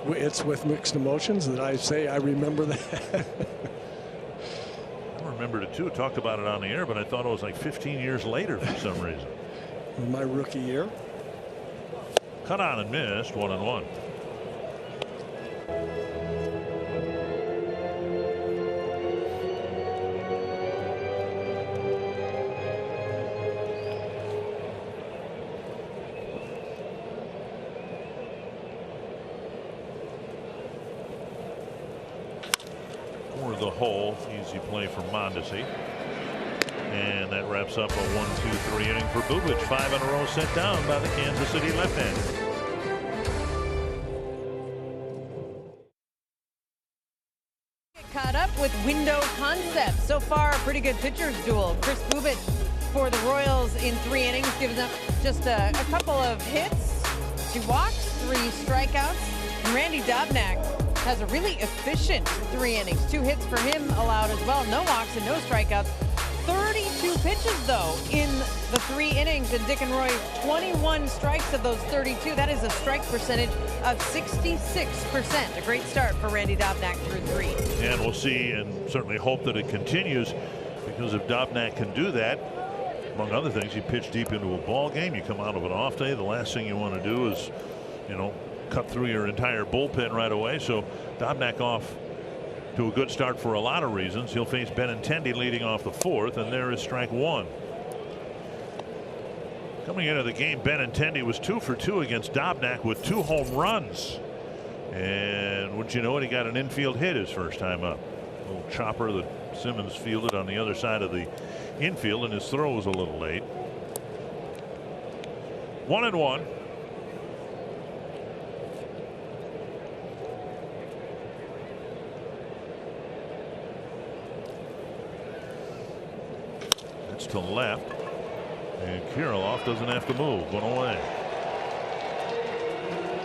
It's with mixed emotions that I say I remember that. I remembered it too. Talked about it on the air, but I thought it was like 15 years later for some reason. My rookie year. Cut on and missed, 1-1. The hole, easy play for Mondesi, and that wraps up a 1-2-3 inning for Bubic. 5 in a row set down by the Kansas City left-hander. Caught up with window concepts. So far, a pretty good pitcher's duel. Chris Bubic for the Royals in 3 innings, giving up just a couple of hits, 2 walks, 3 strikeouts. And Randy Dobnak has a really efficient 3 innings. 2 hits for him allowed as well. No walks and no strikeouts. 32 pitches, though, in the 3 innings. And Dick and Roy, 21 strikes of those 32. That is a strike percentage of 66%. A great start for Randy Dobnak through 3. And we'll see and certainly hope that it continues, because if Dobnak can do that, among other things, you pitch deep into a ball game. You come out of an off day. The last thing you want to do is, cut through your entire bullpen right away. So Dobnak off to a good start for a lot of reasons. He'll face Benintendi leading off the 4th, and there is strike 1. Coming into the game, Benintendi was 2 for 2 against Dobnak with 2 home runs. And wouldn't you know it, he got an infield hit his first time up. A little chopper that Simmons fielded on the other side of the infield, and his throw was a little late. 1-1. To left, and Kirilloff doesn't have to move. 1 away,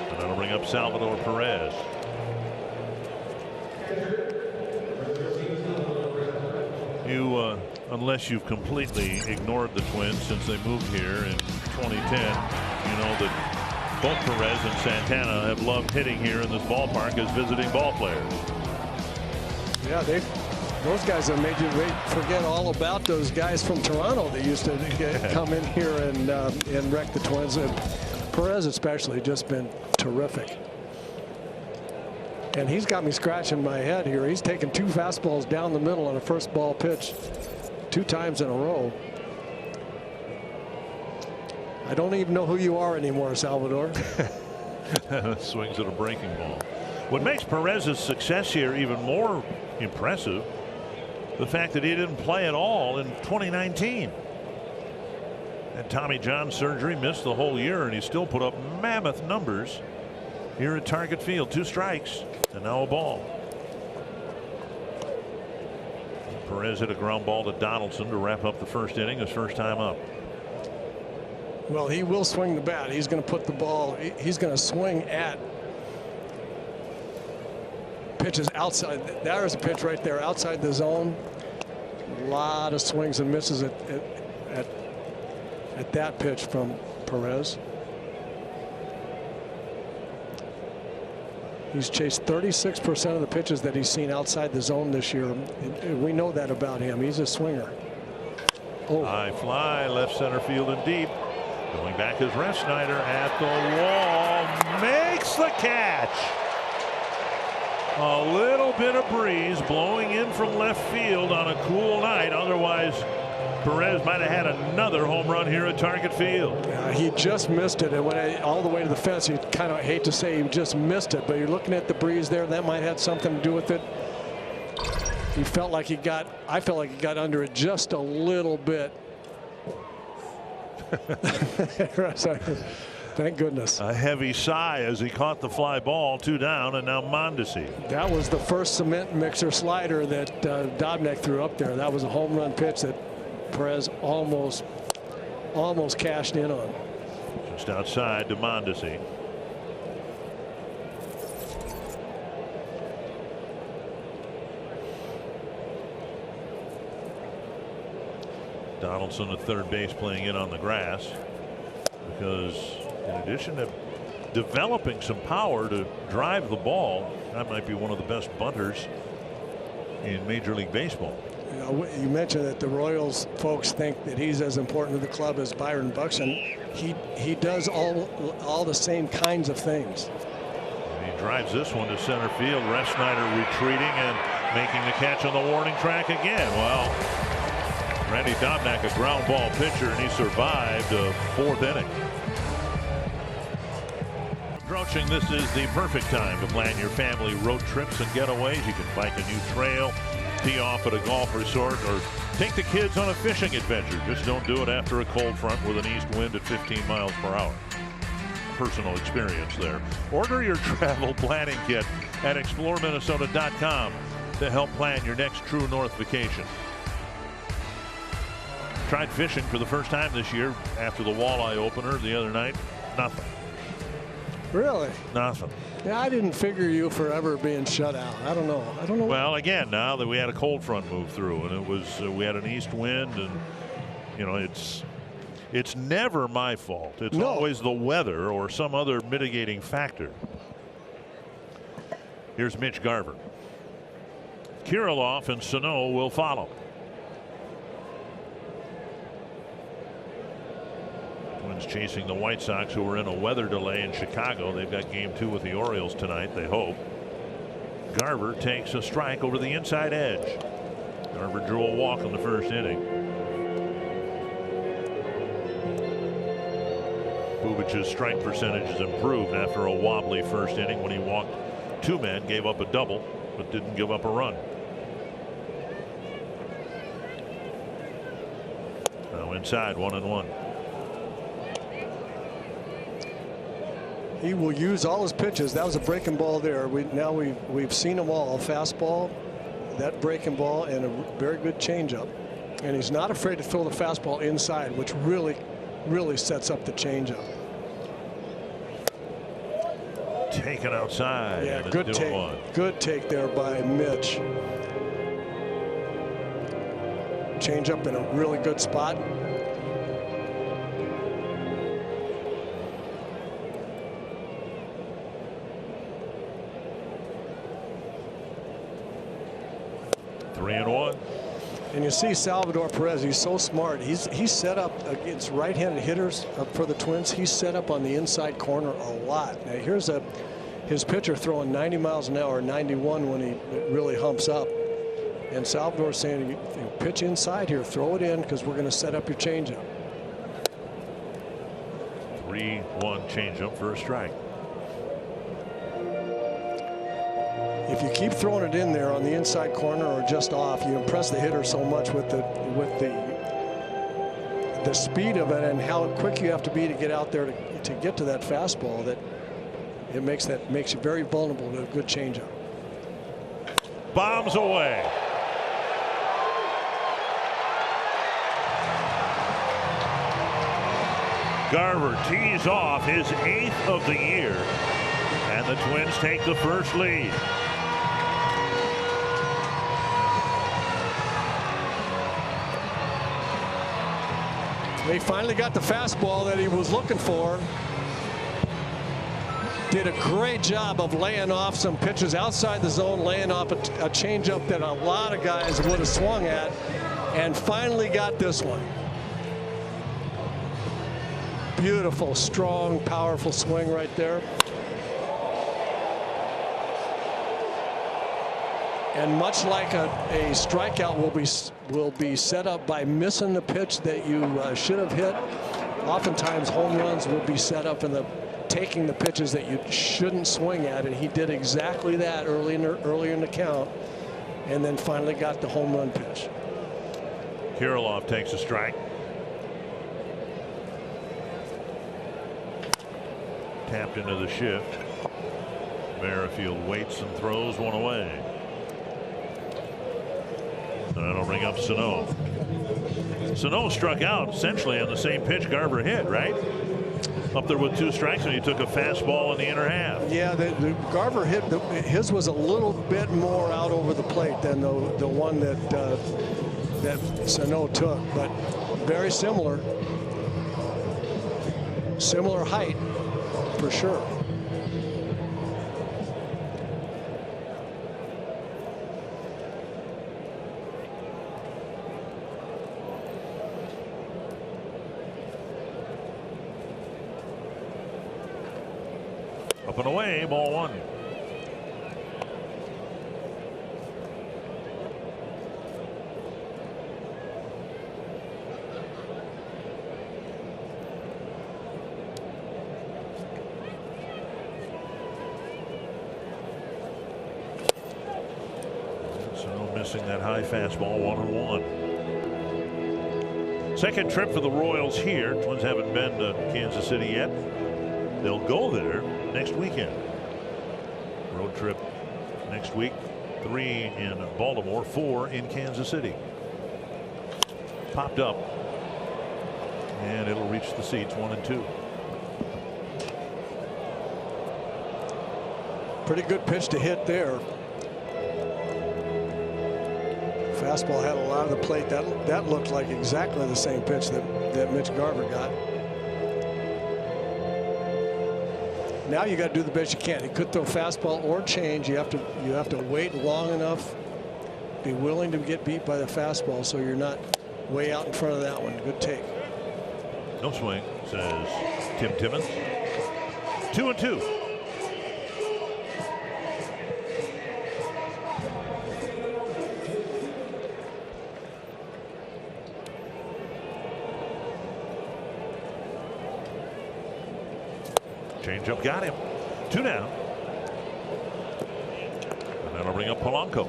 and that'll bring up Salvador Perez. Unless you've completely ignored the Twins since they moved here in 2010, you know that both Perez and Santana have loved hitting here in this ballpark as visiting ball players. Yeah, those guys have made you forget all about those guys from Toronto that used to come in here and wreck the Twins. And Perez especially just been terrific. And he's got me scratching my head here. He's taken 2 fastballs down the middle on a first ball pitch 2 times in a row. I don't even know who you are anymore, Salvador. Swings at a breaking ball. What makes Perez's success here even more impressive, the fact that he didn't play at all in 2019. And Tommy John surgery, missed the whole year, and he still put up mammoth numbers here at Target Field. 2 strikes and now a ball. Perez hit a ground ball to Donaldson to wrap up the first inning, his first time up. Well, he will swing the bat. He's going to put the ball, he's going to swing at pitches outside. There's a pitch right there outside the zone. A lot of swings and misses at that pitch from Perez. He's chased 36% of the pitches that he's seen outside the zone this year. We know that about him. He's a swinger. Oh. High fly, left center field and deep. Going back is Refsnyder at the wall. Makes the catch. A little bit of breeze blowing in from left field on a cool night. Otherwise, Perez might have had another home run here at Target Field. He just missed it, and went all the way to the fence. You kind of hate to say he just missed it, but you're looking at the breeze there. That might have something to do with it. He felt like I felt like he got under it just a little bit. Thank goodness. A heavy sigh as he caught the fly ball. 2 down, and now Mondesi. That was the first cement mixer slider that Dobnak threw up there. That was a home run pitch that Perez almost cashed in on. Just outside to Mondesi. Donaldson at third base, playing in on the grass, because in addition to developing some power to drive the ball, that might be one of the best bunters in Major League Baseball. You mentioned that the Royals folks think that he's as important to the club as Byron Buxton. He does all the same kinds of things. And he drives this one to center field. Refsnyder retreating and making the catch on the warning track again. Well, Randy Dobnak, a ground ball pitcher, and he survived a 4th inning. Approaching, this is the perfect time to plan your family road trips and getaways. You can bike a new trail, tee off at a golf resort, or take the kids on a fishing adventure. Just don't do it after a cold front with an east wind at 15 miles per hour. Personal experience there. Order your travel planning kit at exploreminnesota.com to help plan your next true north vacation. Tried fishing for the first time this year after the walleye opener the other night. Nothing. Really? Nothing. Yeah, I didn't figure you forever being shut out. I don't know. Well, again, now that we had a cold front move through, and it was we had an east wind, and you know it's never my fault. It's always the weather or some other mitigating factor. Here's Mitch Garver. Kirilloff and Sano will follow. Twins chasing the White Sox, who were in a weather delay in Chicago. They've got game 2 with the Orioles tonight, they hope. Garver takes a strike over the inside edge. Garver drew a walk in the first inning. Bubic's strike percentage has improved after a wobbly first inning when he walked 2 men, gave up a double, but didn't give up a run. Now inside, 1-1. He will use all his pitches. That was a breaking ball there. We've seen them all. Fastball, that breaking ball, and a very good changeup. And he's not afraid to throw the fastball inside, which really sets up the changeup. Taken outside. Yeah, good take. Good take there by Mitch. Changeup in a really good spot. And you see Salvador Perez, he's so smart. He's set up against right-handed hitters for the Twins. He's set up on the inside corner a lot. Now here's his pitcher throwing 90 miles an hour, 91 when he really humps up. And Salvador's saying, you pitch inside here, throw it in because we're going to set up your changeup. 3-1 changeup for a strike. If you keep throwing it in there on the inside corner or just off, you impress the hitter so much with the speed of it and how quick you have to be to get out there to get to that fastball that it makes you very vulnerable to a good changeup. Bombs away. Garver tees off his 8th of the year, and the Twins take the first lead. They finally got the fastball that he was looking for. Did a great job of laying off some pitches outside the zone, laying off a changeup that a lot of guys would have swung at, and finally got this one. Beautiful, strong, powerful swing right there. And much like a strikeout will be set up by missing the pitch that you should have hit, oftentimes home runs will be set up in taking the pitches that you shouldn't swing at, and he did exactly that earlier in the count, and then finally got the home run pitch. Kirilloff takes a strike. Tapped into the shift. Merrifield waits and throws one away. And that'll bring up Sano. Sano struck out essentially on the same pitch Garver hit, right? Up there with 2 strikes, and he took a fastball in the inner half. Yeah, the Garver hit, his was a little bit more out over the plate than the one that Sano took, but very similar height for sure. Up and away, ball 1. So missing that high fastball, 1-1. Second trip for the Royals here. Twins haven't been to Kansas City yet. They'll go there next weekend. Road trip next week. 3 in Baltimore, 4 in Kansas City. Popped up, and it'll reach the seats 1-2. Pretty good pitch to hit there. Fastball had a lot of the plate. That looked like exactly the same pitch that Mitch Garver got. Now you got to do the best you can. He could throw fastball or change. You have to wait long enough, be willing to get beat by the fastball so you're not way out in front of that one. Good take. No swing, says Tim Timmons. 2-2. Changeup got him. 2 down. And that'll bring up Polanco.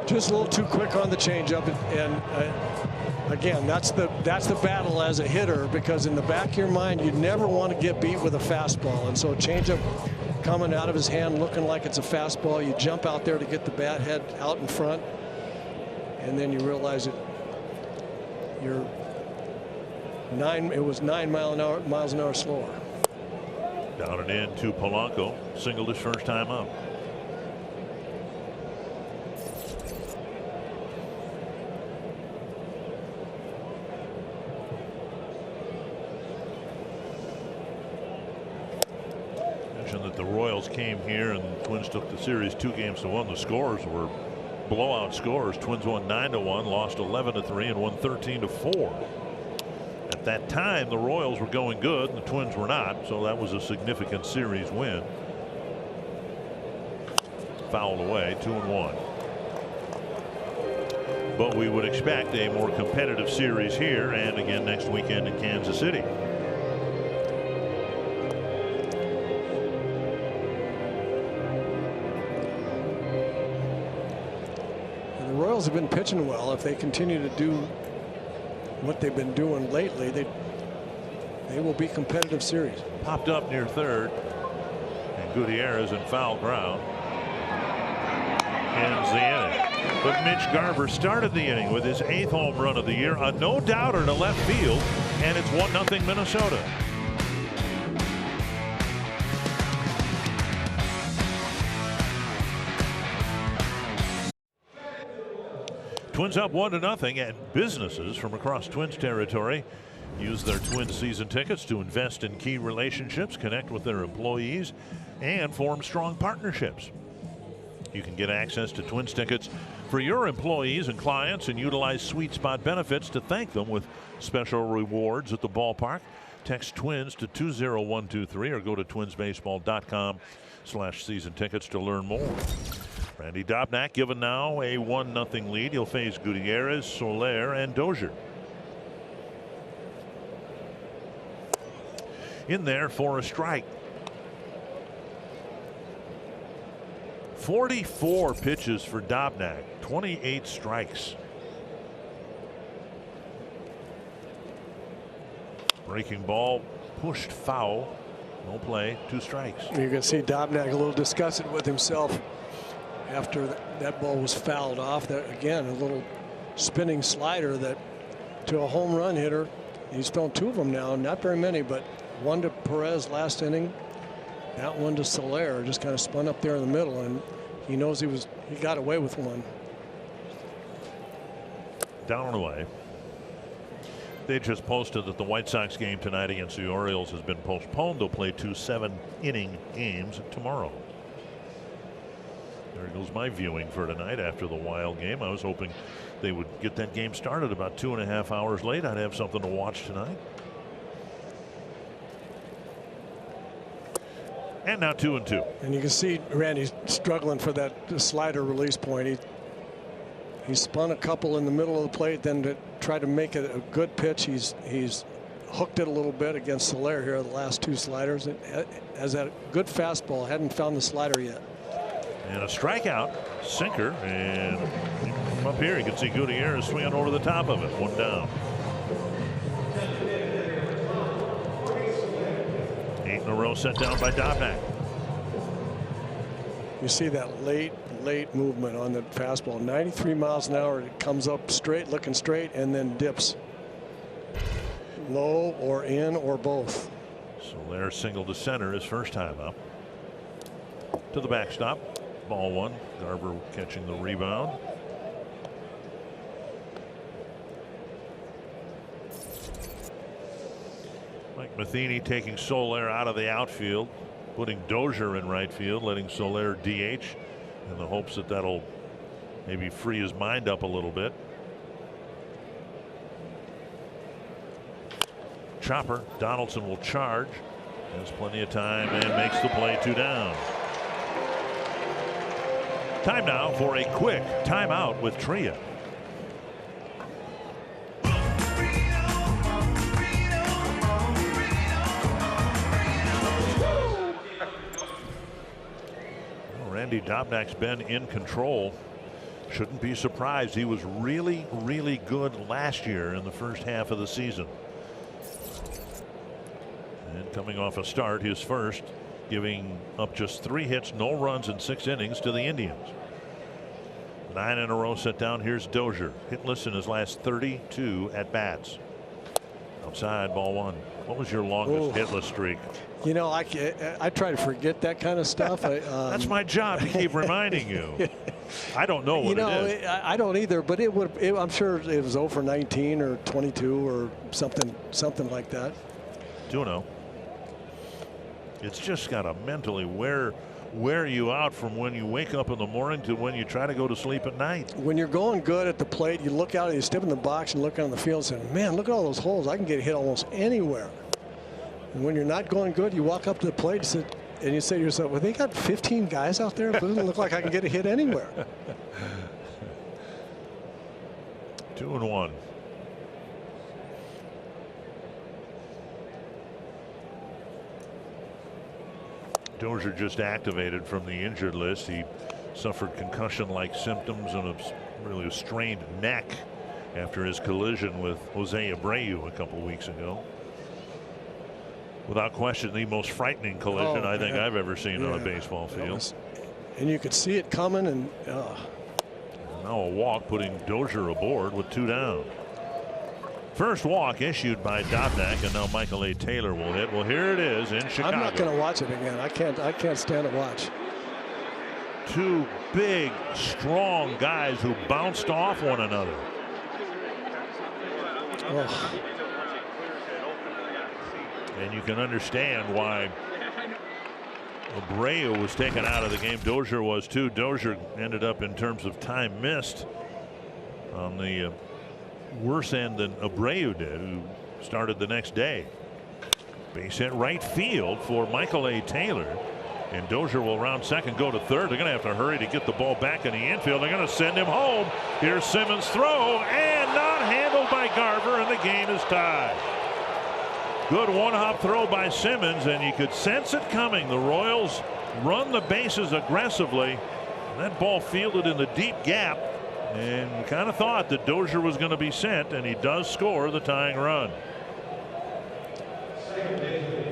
Just a little too quick on the changeup, and again, that's the battle as a hitter, because in the back of your mind, you never want to get beat with a fastball, and so changeup coming out of his hand looking like it's a fastball, you jump out there to get the bat head out in front. And then you realize it was 9 miles an hour slower. Down and in to Polanco. Singled his first time up. mention that the Royals came here and the Twins took the series 2-1. The scores were blowout scores. Twins won 9-1, lost 11-3, and won 13-4. At that time, the Royals were going good, and the Twins were not, so that was a significant series win. Fouled away, 2-1. But we would expect a more competitive series here and again next weekend in Kansas City. The Royals have been pitching well. If they continue to do what they've been doing lately, they will be competitive series. Popped up near third, and Gutierrez in foul ground ends the inning. But Mitch Garver started the inning with his 8th home run of the year, a no-doubter to left field, and it's 1-0 Minnesota. Twins up 1-0, and businesses from across Twins territory use their Twins season tickets to invest in key relationships, connect with their employees, and form strong partnerships. You can get access to Twins tickets for your employees and clients and utilize Sweet Spot benefits to thank them with special rewards at the ballpark. Text Twins to 20123 or go to twinsbaseball.com/season tickets to learn more. Randy Dobnak given now a 1-0 lead. He'll face Gutierrez, Soler, and Dozier. In there for a strike. 44 pitches for Dobnak, 28 strikes. Breaking ball pushed foul. No play, 2 strikes. You can see Dobnak a little disgusted with himself after that ball was fouled off. That again, a little spinning slider that to a home run hitter. He's thrown 2 of them now, not very many, but one to Perez last inning. That one to Soler, just kind of spun up there in the middle, and he knows he got away with one. Down and away. They just posted that the White Sox game tonight against the Orioles has been postponed. They'll play 2 7-inning games tomorrow. There goes my viewing for tonight after the Wild game. I was hoping they would get that game started about 2.5 hours late. I'd have something to watch tonight. And now 2-2. And you can see Randy's struggling for that slider release point. He spun a couple in the middle of the plate, then to try to make it a good pitch, he's hooked it a little bit against Soler here. The last 2 sliders. It has that good fastball. Hadn't found the slider yet. And a strikeout, sinker, and from up here you can see Gutierrez swinging over the top of it. 1 down. 8 in a row set down by Dobnak. You see that late movement on the fastball. 93 miles an hour. It comes up straight, looking straight, and then dips low or in or both. Soler single to center his first time up. To the backstop. Ball 1. Garver catching the rebound. Mike Matheny taking Soler out of the outfield, putting Dozier in right field, letting Soler DH in the hopes that that'll maybe free his mind up a little bit. Chopper. Donaldson will charge. Has plenty of time and makes the play. 2 down. Time now for a quick timeout with Tria. Randy Dobnak's been in control. Shouldn't be surprised. He was really good last year in the first half of the season. And coming off a start, his first, giving up just 3 hits, no runs in 6 innings to the Indians. 9 in a row set down. Here's Dozier, hitless in his last 32 at bats. Outside, ball 1. What was your longest hitless streak? You know, I try to forget that kind of stuff. That's my job to keep reminding you. I don't know what it is. I don't either, but I'm sure it was over 19 or 22 or something like that. 2-0. It's just got to mentally wear you out from when you wake up in the morning to when you try to go to sleep at night. When you're going good at the plate, you look out and you step in the box and look on the field and say, man, look at all those holes. I can get a hit almost anywhere. And when you're not going good, you walk up to the plate and you say to yourself, well, they got 15 guys out there. It doesn't look like I can get a hit anywhere. 2-1. Dozier just activated from the injured list. He suffered concussion-like symptoms and a strained neck after his collision with Jose Abreu a couple weeks ago. Without question, the most frightening collision I think I've ever seen on a baseball field. And you could see it coming. And now a walk, putting Dozier aboard with 2 down. First walk issued by Dobnak, and now Michael A. Taylor will hit. Well, here it is in Chicago. I'm not going to watch it again. I can't stand to watch. 2 big, strong guys who bounced off one another. Oh. And you can understand why Abreu was taken out of the game. Dozier was too. Dozier ended up, in terms of time missed, on the worse end than Abreu did, who started the next day. Base hit right field for Michael A. Taylor. And Dozier will round second, go to third. They're going to have to hurry to get the ball back in the infield. They're going to send him home. Here's Simmons' throw, and not handled by Garver, and the game is tied. Good one-hop throw by Simmons, and you could sense it coming. The Royals run the bases aggressively. That ball fielded in the deep gap, and kind of thought that Dozier was going to be sent, and he does score the tying run.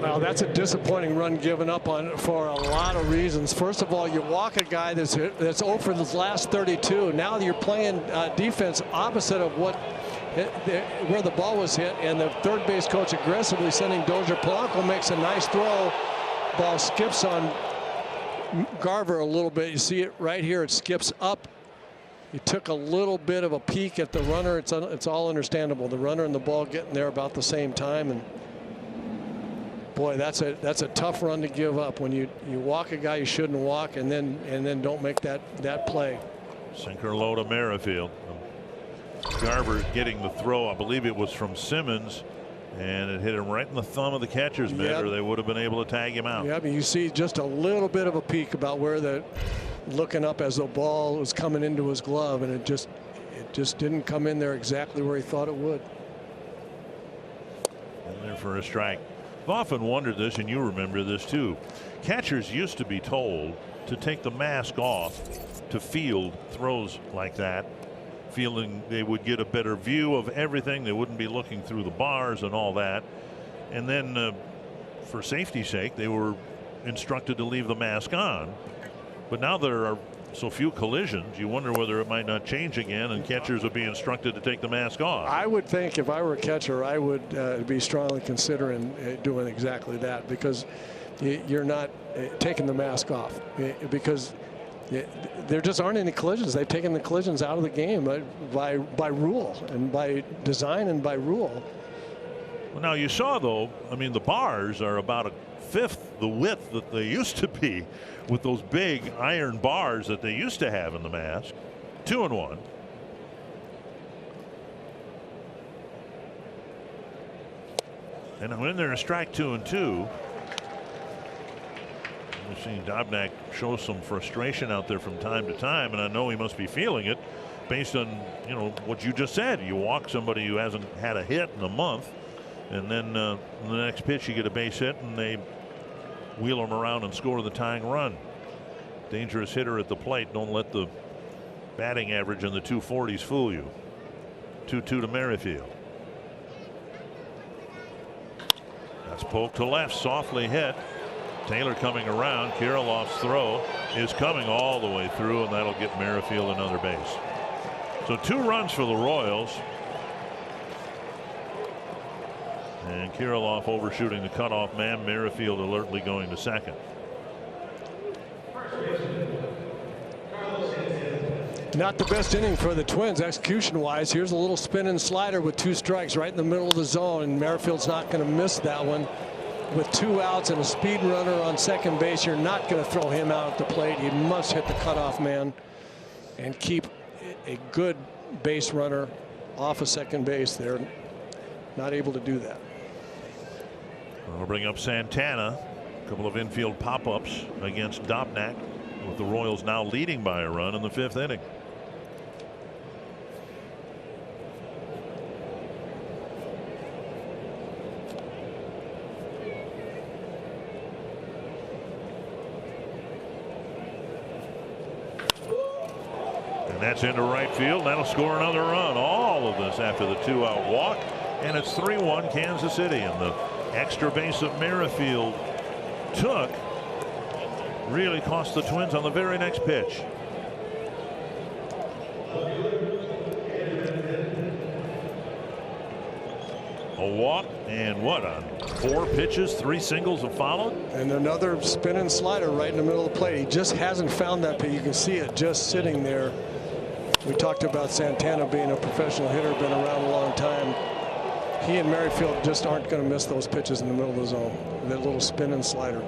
Well, that's a disappointing run given up on for a lot of reasons. First of all, you walk a guy that's 0 for the last 32. Now you're playing defense opposite of where the ball was hit, and the third base coach aggressively sending Dozier. Polanco makes a nice throw. Ball skips on Garver a little bit. You see it right here. It skips up. He took a little bit of a peek at the runner. It's all understandable. The runner and the ball getting there about the same time, and boy, that's a tough run to give up when you walk a guy you shouldn't walk, and then don't make that play. Sinker low to Merrifield. Garver getting the throw, I believe it was from Simmons, and it hit him right in the thumb of the catcher's mitt, or they would have been able to tag him out. Yeah, but you see just a little bit of a peek about where looking up as the ball was coming into his glove, and it just didn't come in there exactly where he thought it would. And there for a strike. I've often wondered this, and you remember this too. Catchers used to be told to take the mask off to field throws like that, feeling they would get a better view of everything. They wouldn't be looking through the bars and all that. And then for safety's sake, they were instructed to leave the mask on. But now there are so few collisions, you wonder whether it might not change again, and catchers would be instructed to take the mask off. I would think if I were a catcher, I would be strongly considering doing exactly that, because you're not taking the mask off, because there just aren't any collisions. They've taken the collisions out of the game by rule, and by design, and by rule. Well, now you saw, though, I mean, the bars are about a fifth the width that they used to be, with those big iron bars that they used to have in the mask. 2-1. And when they're a strike, 2-2. We've seen Dobnak show some frustration out there from time to time, and I know he must be feeling it based on, what you just said. You walk somebody who hasn't had a hit in a month, and then the next pitch you get a base hit, and they wheel him around and score the tying run. Dangerous hitter at the plate. Don't let the batting average in the 240s fool you. 2-2 to Merrifield. That's poked to left, softly hit. Taylor coming around. Kirilov's throw is coming all the way through, and that'll get Merrifield another base. So 2 runs for the Royals. And Kirilov overshooting the cutoff man. Merrifield alertly going to second. Not the best inning for the Twins execution wise. Here's a little spinning slider with 2 strikes right in the middle of the zone, and Merrifield's not going to miss that one. with 2 outs and a speed runner on second base, you're not going to throw him out at the plate. You must hit the cutoff man and keep a good base runner off of second base. They're not able to do that. We'll bring up Santana. A couple of infield pop-ups against Dobnak, with the Royals now leading by a run in the 5th inning. And that's into right field. That'll score another run. All of this after the 2-out walk. And it's 3-1 Kansas City. And the extra base of Merrifield took really cost the Twins on the very next pitch. A walk, and what, on 4 pitches, 3 singles have followed. And another spinning slider right in the middle of the plate. He just hasn't found that pitch. You can see it just sitting there. We talked about Santana being a professional hitter, been around a long time. He and Merrifield just aren't going to miss those pitches in the middle of the zone. That little spinning slider.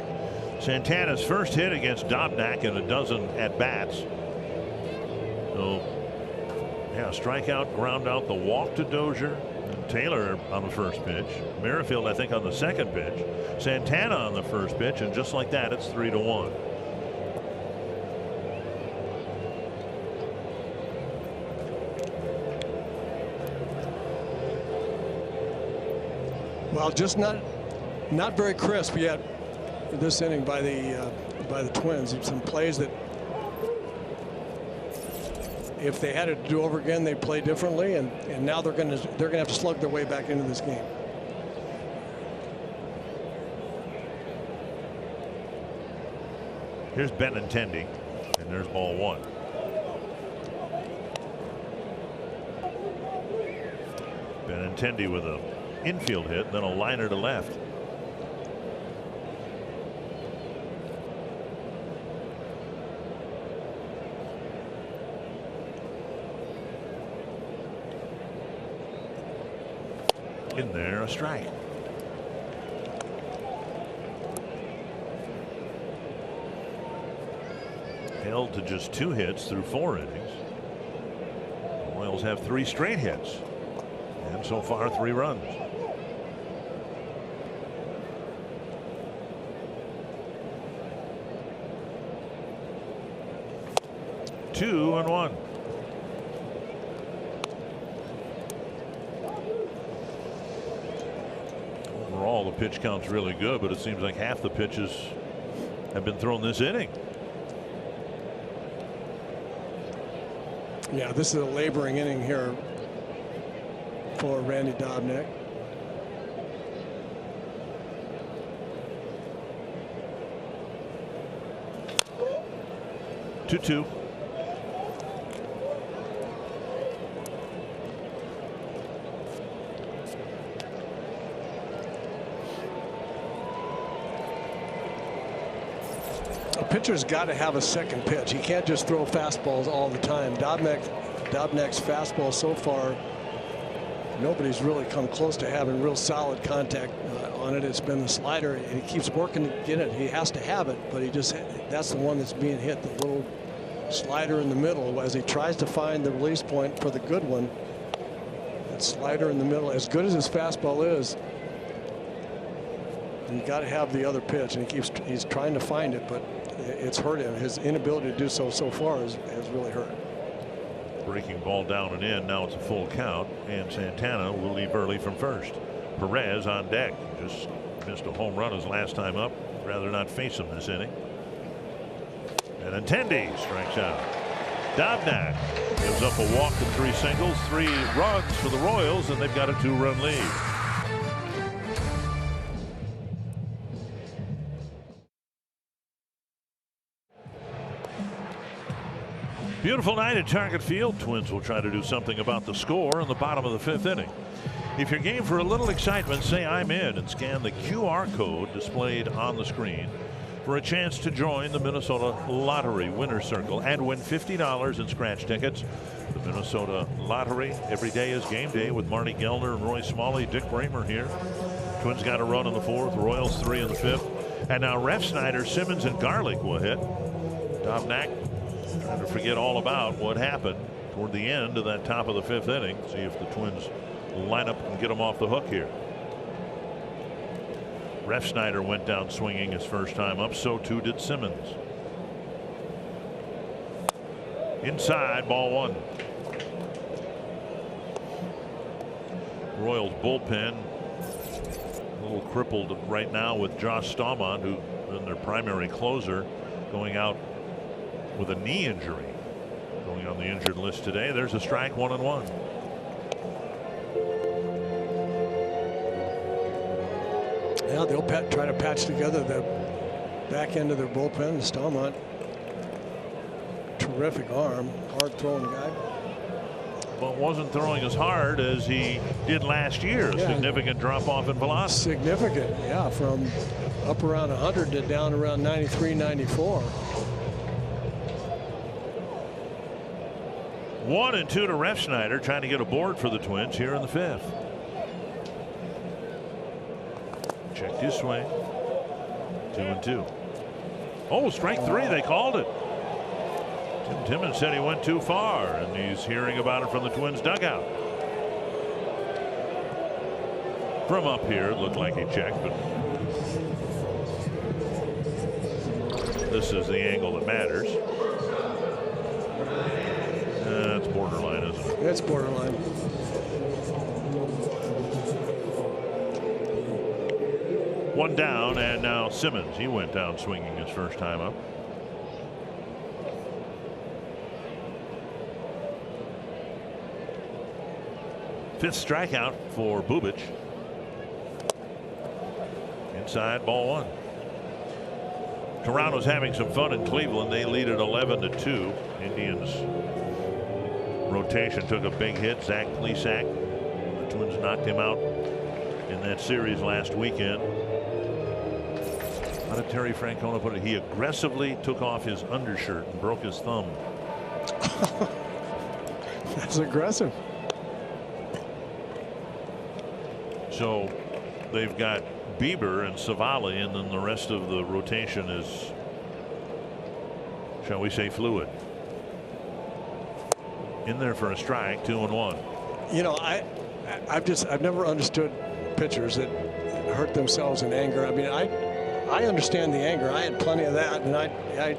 Santana's first hit against Dobnak in a dozen at bats. So, yeah, strikeout, ground out, the walk to Dozier. And Taylor on the first pitch. Merrifield, I think, on the second pitch. Santana on the first pitch, and just like that, it's 3-1. Well, just not very crisp yet this inning by the Twins. Some plays that, if they had it to do over again, they'd play differently, and now they're gonna have to slug their way back into this game. Here's Benintendi, and there's ball 1. Benintendi with a infield hit, then a liner to left. In there, a strike. Held to just 2 hits through 4 innings. The Royals have 3 straight hits, and so far 3 runs. Two and 1. Overall, the pitch count's really good, but it seems like half the pitches have been thrown this inning. Yeah, this is a laboring inning here for Randy Dobnak. Two. A pitcher's got to have a second pitch. He can't just throw fastballs all the time. Dobnak's fastball so far, nobody's really come close to having real solid contact on it. It's been the slider, and he keeps working to get it. He has to have it, but that's the one that's being hit, the little slider in the middle, as he tries to find the release point for the good one. That slider in the middle, as good as his fastball is, you got to have the other pitch, and he's trying to find it, but it's hurt him. His inability to do so far has really hurt. Breaking ball down and in. Now it's a full count, and Santana will leave early from first. Perez on deck. Just missed a home run his last time up. Rather not face him this inning. And Benintendi strikes out. Dobnak gives up a walk and 3 singles, 3 runs for the Royals, and they've got a 2-run lead. Beautiful night at Target Field. Twins will try to do something about the score in the bottom of the 5th inning. If you're game for a little excitement, say I'm in and scan the QR code displayed on the screen for a chance to join the Minnesota Lottery Winner's Circle and win $50 in scratch tickets. The Minnesota Lottery, every day is game day with Marty Gellner and Roy Smalley. Dick Bramer here. Twins got a run in the 4th, Royals 3 in the 5th. And now Refsnyder, Simmons, and Garlick will hit. Dobnak trying to forget all about what happened toward the end of that top of the 5th inning. See if the Twins line up and get them off the hook here. Refsnyder went down swinging his first time up. So too did Simmons. Inside, ball 1. Royals bullpen a little crippled right now with Josh Staumont, who is their primary closer, going out with a knee injury. Going on the injured list today. There's a strike, 1-1. Yeah, they'll try to patch together the back end of their bullpen. Staumont, terrific arm, hard throwing guy. But wasn't throwing as hard as he did last year. A significant drop off in velocity. Significant, yeah, from up around 100 to down around 93, 94. 1-2 to Refsnyder, trying to get a board for the Twins here in the 5th. Checked his swing. 2-2. Oh, strike 3. They called it. Tim Timmons said he went too far, and he's hearing about it from the Twins dugout. From up here, it looked like he checked, but this is the angle that matters. That's borderline, isn't it? It's borderline. One down, and now Simmons. He went down swinging his first time up. Fifth strikeout for Bubic. Inside, ball 1. Toronto's having some fun in Cleveland. They lead at 11-2. Indians rotation took a big hit. Zach Plesac. The Twins knocked him out in that series last weekend. How did Terry Francona put it? He aggressively took off his undershirt and broke his thumb. That's aggressive. So they've got Bieber and Savali, and then the rest of the rotation is, shall we say, fluid. In there for a strike, 2-1. You know, I've never understood pitchers that hurt themselves in anger. I mean, I understand the anger. I had plenty of that, and I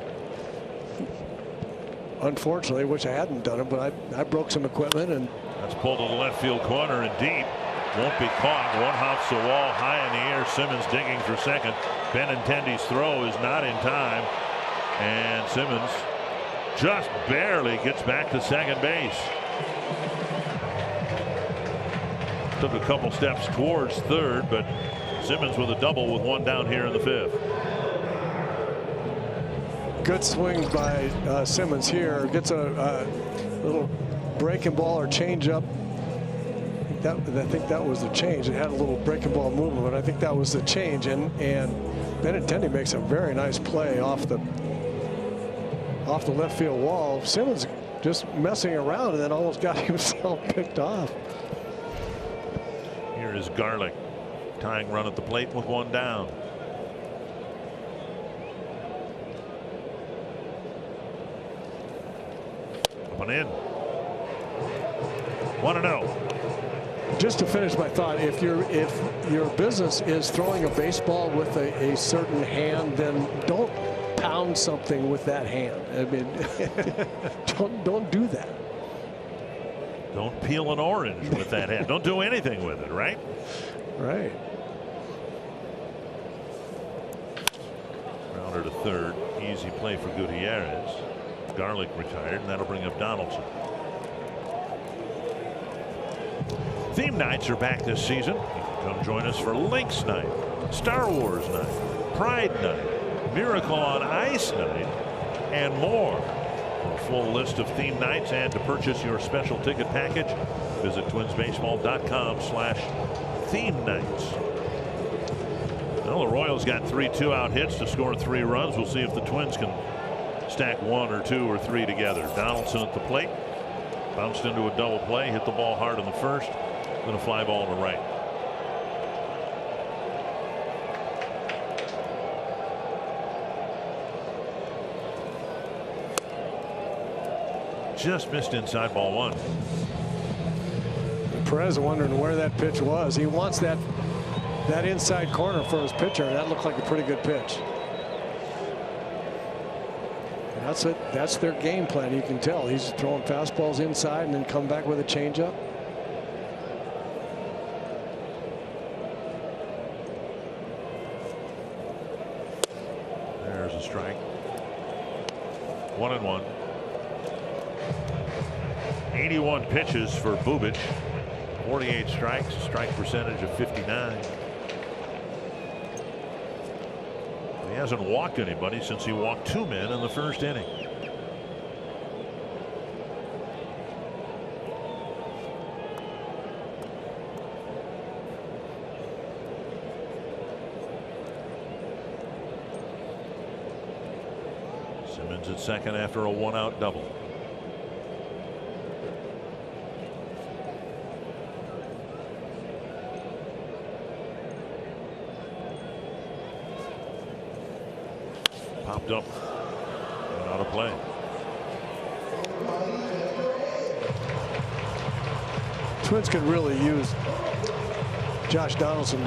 unfortunately wish I hadn't done it, but I broke some equipment, and that's pulled to the left field corner and deep. Won't be caught. One hops the wall high in the air. Simmons digging for second. Benintendi's throw is not in time, and Simmons just barely gets back to second base. Took a couple steps towards third, but Simmons with a double with one down here in the 5th. Good swing by Simmons here. Gets a little breaking ball or change up. I think that was the change. It had a little breaking ball movement, but I think that was the change. And Benintendi makes a very nice play off the left field wall. Simmons just messing around and then almost got himself picked off. Here is Garlick, tying run at the plate with one down. Up and in. 1-0. Just to finish my thought, if your business is throwing a baseball with a certain hand, then don't pound something with that hand. I mean, don't do that. Don't peel an orange with that hand. Don't do anything with it, right? Right. Rounder to third. Easy play for Gutierrez. Garlick retired, and that'll bring up Donaldson. Theme nights are back this season. You can come join us for Lynx Night, Star Wars Night, Pride Night, Miracle on Ice Night, and more. For a full list of theme nights and to purchase your special ticket package, visit twinsbaseball.com/theme nights. Well, the Royals got 3 2-out hits to score 3 runs. We'll see if the Twins can stack 1 or 2 or 3 together. Donaldson at the plate. Bounced into a double play, hit the ball hard in the first, then a fly ball to right. just missed inside ball one. Perez wondering where that pitch was. He wants that inside corner for his pitcher, and that looked like a pretty good pitch. That's it. That's their game plan. You can tell he's throwing fastballs inside and then come back with a changeup. There's a strike. 1-1. 81 pitches for Bubic. 48 strikes. Strike percentage of 59. He hasn't walked anybody since he walked 2 men in the first inning. Simmons at second after a 1-out double. Popped up and out of play. Twins could really use Josh Donaldson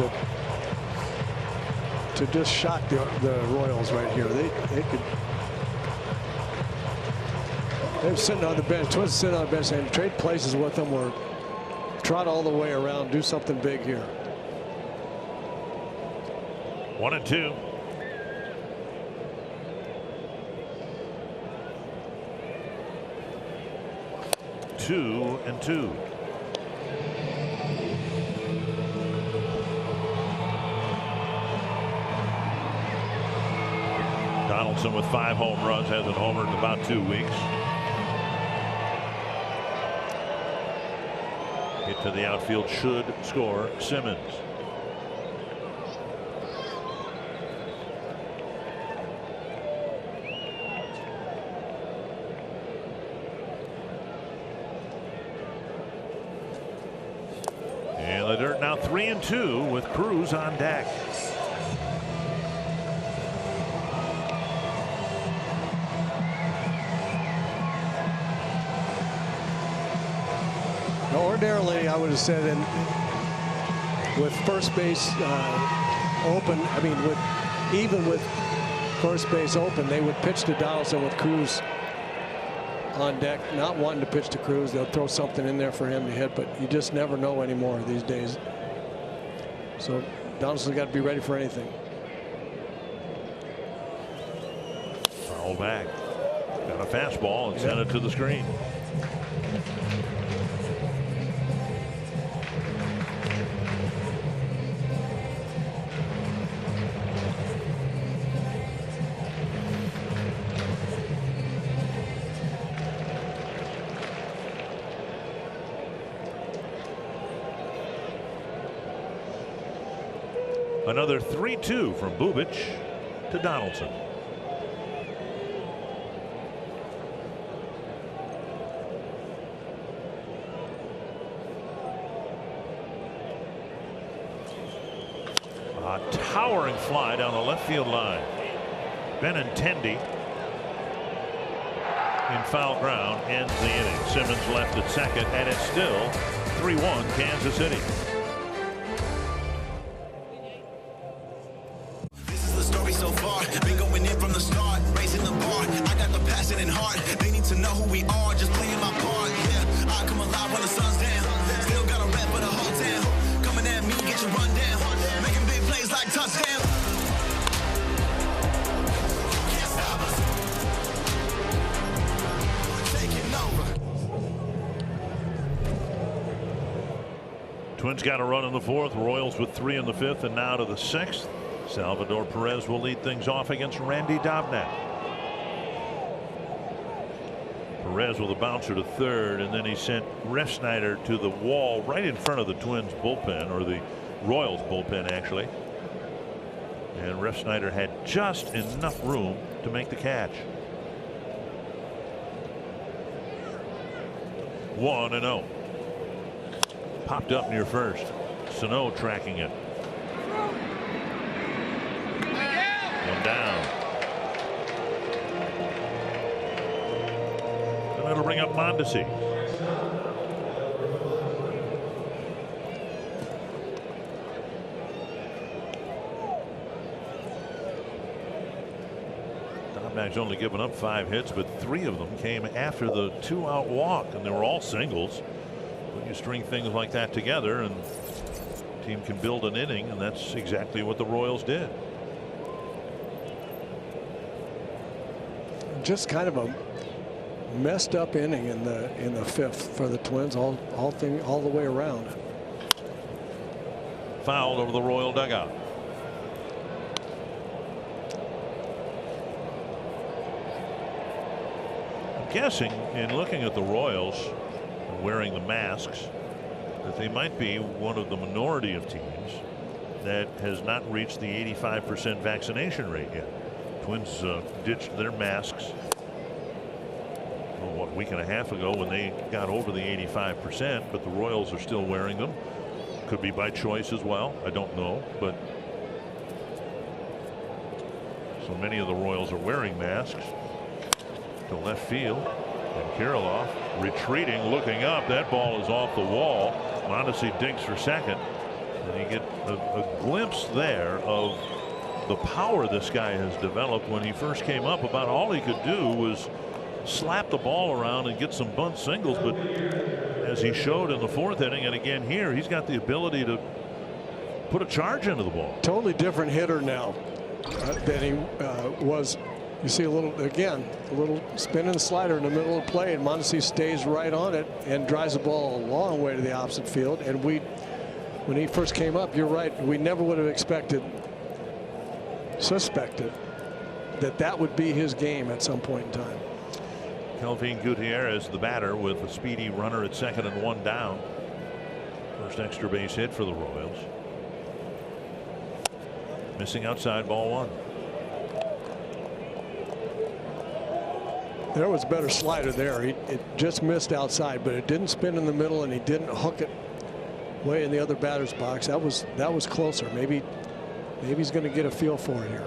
to just shock the Royals right here. They could. They're sitting on the bench. Twins sitting on the bench saying trade places with them or trot all the way around, do something big here. 1-2. 2-2. Donaldson with 5 home runs, hasn't homered in about 2 weeks. Hit to the outfield should score Simmons. And the dirt now 3-2 with Cruz on deck. Ordinarily, I would have said, with first base open, I mean, even with first base open, they would pitch to Donaldson with Cruz on deck, not wanting to pitch to Cruz. They'll throw something in there for him to hit, but you just never know anymore these days. So Donaldson's got to be ready for anything. Foul back. Got a fastball and sent it to the screen. Another 3-2 from Bubic to Donaldson. A towering fly down the left field line. Benintendi in foul ground ends the inning. Simmons left at second, and it's still 3-1 Kansas City. Twins got a run in the fourth. Royals with 3 in the fifth, and now to the sixth. Salvador Perez will lead things off against Randy Dobnak. Perez with a bouncer to third, and then he sent Refsnyder to the wall right in front of the Twins bullpen, or the Royals bullpen actually. And Refsnyder had just enough room to make the catch. 1-0. Popped up near first. Sano tracking it. One down. And it'll bring up Mondesi. Dobnak's only given up 5 hits, but 3 of them came after the 2-out walk, and they were all singles. When you string things like that together, and the team can build an inning, and that's exactly what the Royals did. Just kind of a messed up inning in the 5th for the Twins, all the way around. Fouled over the Royal dugout. I'm guessing, in looking at the Royals and wearing the masks, that they might be one of the minority of teams that has not reached the 85% vaccination rate yet. Twins ditched their masks a week and a half ago when they got over the 85%, but the Royals are still wearing them. Could be by choice as well. I don't know, but so many of the Royals are wearing masks. To left field, and Kirilloff retreating, looking up. That ball is off the wall. Mondesi digs for second, and you get a glimpse there of the power this guy has developed. When he first came up, about all he could do was slap the ball around and get some bunt singles, but as he showed in the 4th inning and again here, he's got the ability to put a charge into the ball. Totally different hitter now than he was. You see a little spin and slider in the middle of the play, and Mondesi stays right on it and drives the ball a long way to the opposite field. And when he first came up, you're right, we never would have suspected that would be his game at some point in time. Kelvin Gutierrez, the batter, with a speedy runner at second and 1 down. First extra base hit for the Royals. Missing outside, ball 1. There was a better slider there. It just missed outside, but it didn't spin in the middle, and he didn't hook it way in the other batter's box. That was closer. Maybe he's going to get a feel for it here.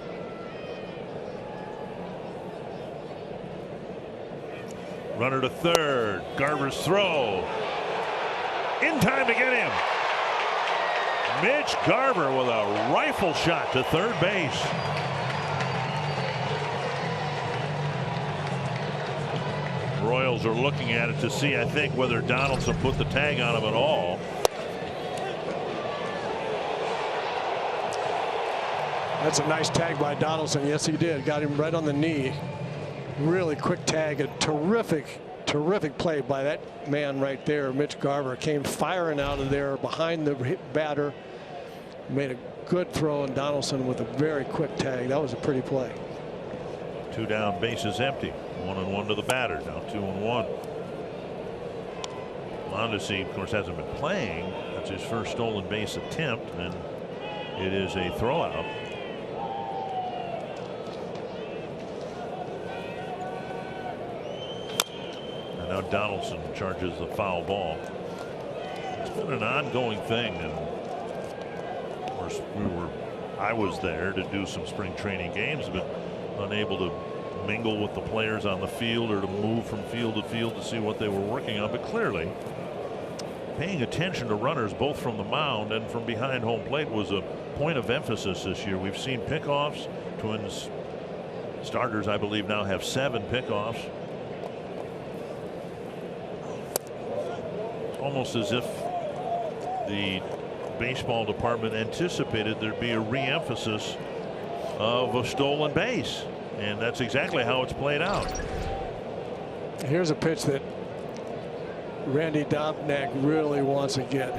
Runner to third. Garver's throw. In time to get him. Mitch Garver with a rifle shot to third base. Royals are looking at it to see, I think, whether Donaldson put the tag on him at all. That's a nice tag by Donaldson. Yes, he did. Got him right on the knee. Really quick tag. A terrific play by that man right there. Mitch Garver came firing out of there behind the batter. Made a good throw, and Donaldson with a very quick tag. That was a pretty play. 2 down, bases empty. 1-1 to the batter. Now 2-1. Mondesi, of course, hasn't been playing. That's his first stolen base attempt, and it is a throwout. And now Donaldson charges the foul ball. It's been an ongoing thing, and of course I was there to do some spring training games, but unable to mingle with the players on the field or to move from field to field to see what they were working on. But clearly paying attention to runners both from the mound and from behind home plate was a point of emphasis this year. We've seen pickoffs. Twins starters, I believe, now have 7 pickoffs. It's almost as if the baseball department anticipated there'd be a re-emphasis of a stolen base, and that's exactly how it's played out. Here's a pitch that Randy Dobnak really wants to get.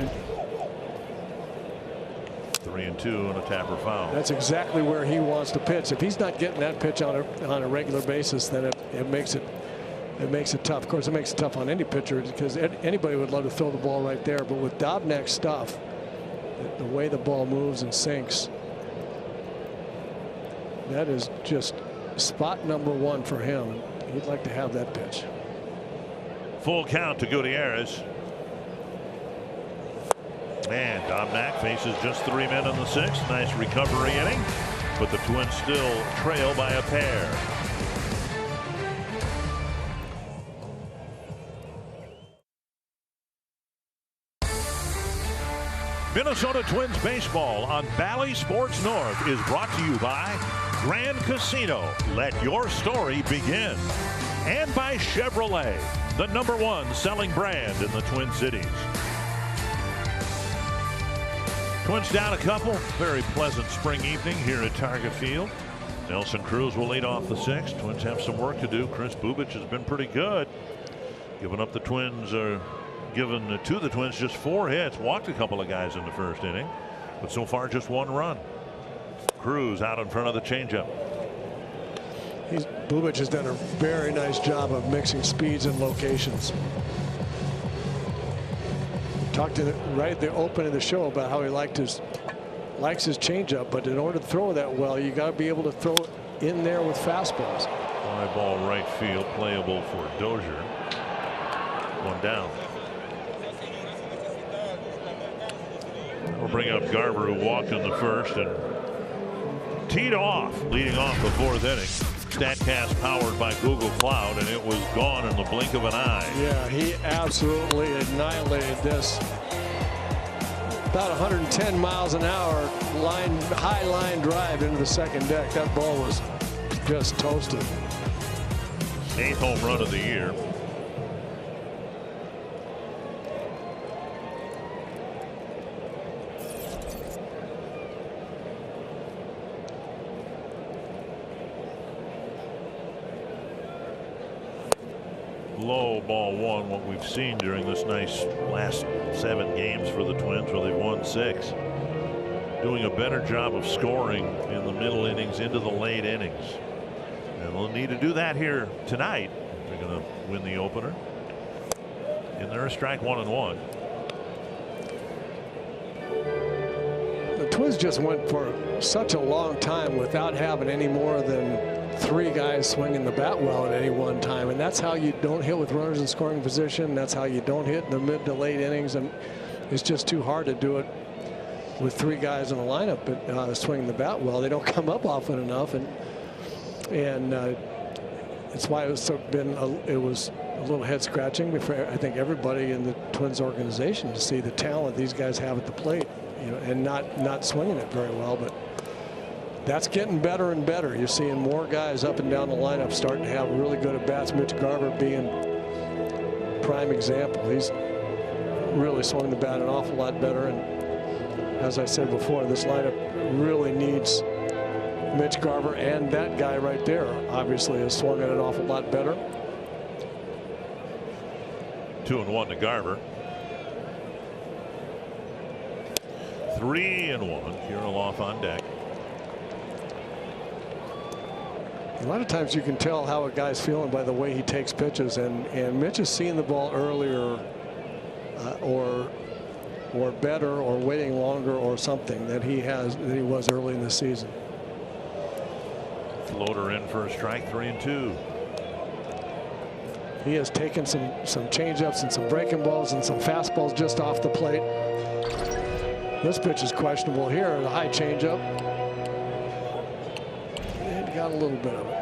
3-2 and a tapper foul. That's exactly where he wants to pitch. If he's not getting that pitch on a regular basis, then it makes it tough. Of course, it makes it tough on any pitcher because anybody would love to throw the ball right there. But with Dobnak's stuff, the way the ball moves and sinks, that is just spot number 1 for him. He'd like to have that pitch. Full count to Gutierrez. And Dobnak faces just 3 men in the 6th. Nice recovery inning, but the Twins still trail by a pair. Minnesota Twins baseball on Bally Sports North is brought to you by Grand Casino. Let your story begin. And by Chevrolet, the #1 selling brand in the Twin Cities. Twins down a couple. Very pleasant spring evening here at Target Field. Nelson Cruz will lead off the 6th. Twins have some work to do. Chris Bubic has been pretty good. Given to the Twins just 4 hits. Walked a couple of guys in the first inning. But so far just 1 run. Cruz out in front of the changeup. Bubic has done a very nice job of mixing speeds and locations. Talked to right at the open of the show about how he likes his changeup, but in order to throw that well, you got to be able to throw it in there with fastballs. Fly ball right field, playable for Dozier. 1 down. We'll bring up Garver, who walked in the first and teed off, leading off the 4th inning. StatCast powered by Google Cloud, and it was gone in the blink of an eye. Yeah, he absolutely annihilated this. About 110 miles an hour high line drive into the second deck. That ball was just toasted. 8th home run of the year. Low ball 1, what we've seen during this nice last 7 games for the Twins, where they've won 6. Doing a better job of scoring in the middle innings into the late innings. And they'll need to do that here tonight if they're going to win the opener. And they're a strike 1-1. The Twins just went for such a long time without having any more than 3 guys swinging the bat well at any one time, and that's how you don't hit with runners in scoring position. That's how you don't hit in the mid to late innings, and it's just too hard to do it with 3 guys in the lineup swinging the bat well. They don't come up often enough, and it's why it was a little head scratching for I think everybody in the Twins organization to see the talent these guys have at the plate, and not swinging it very well, but. That's getting better and better. You're seeing more guys up and down the lineup starting to have really good at bats. Mitch Garver being prime example. He's really swung the bat an awful lot better. And as I said before, this lineup really needs Mitch Garver, and that guy right there obviously has swung it an awful lot better. 2-1 to Garver. 3-1. Kirilloff on deck. A lot of times you can tell how a guy's feeling by the way he takes pitches, and Mitch is seeing the ball earlier or better or waiting longer or something than he was early in the season. Floater in for a strike, 3-2. He has taken some changeups and some breaking balls and some fastballs just off the plate. This pitch is questionable here, the high changeup. Got a little bit of it.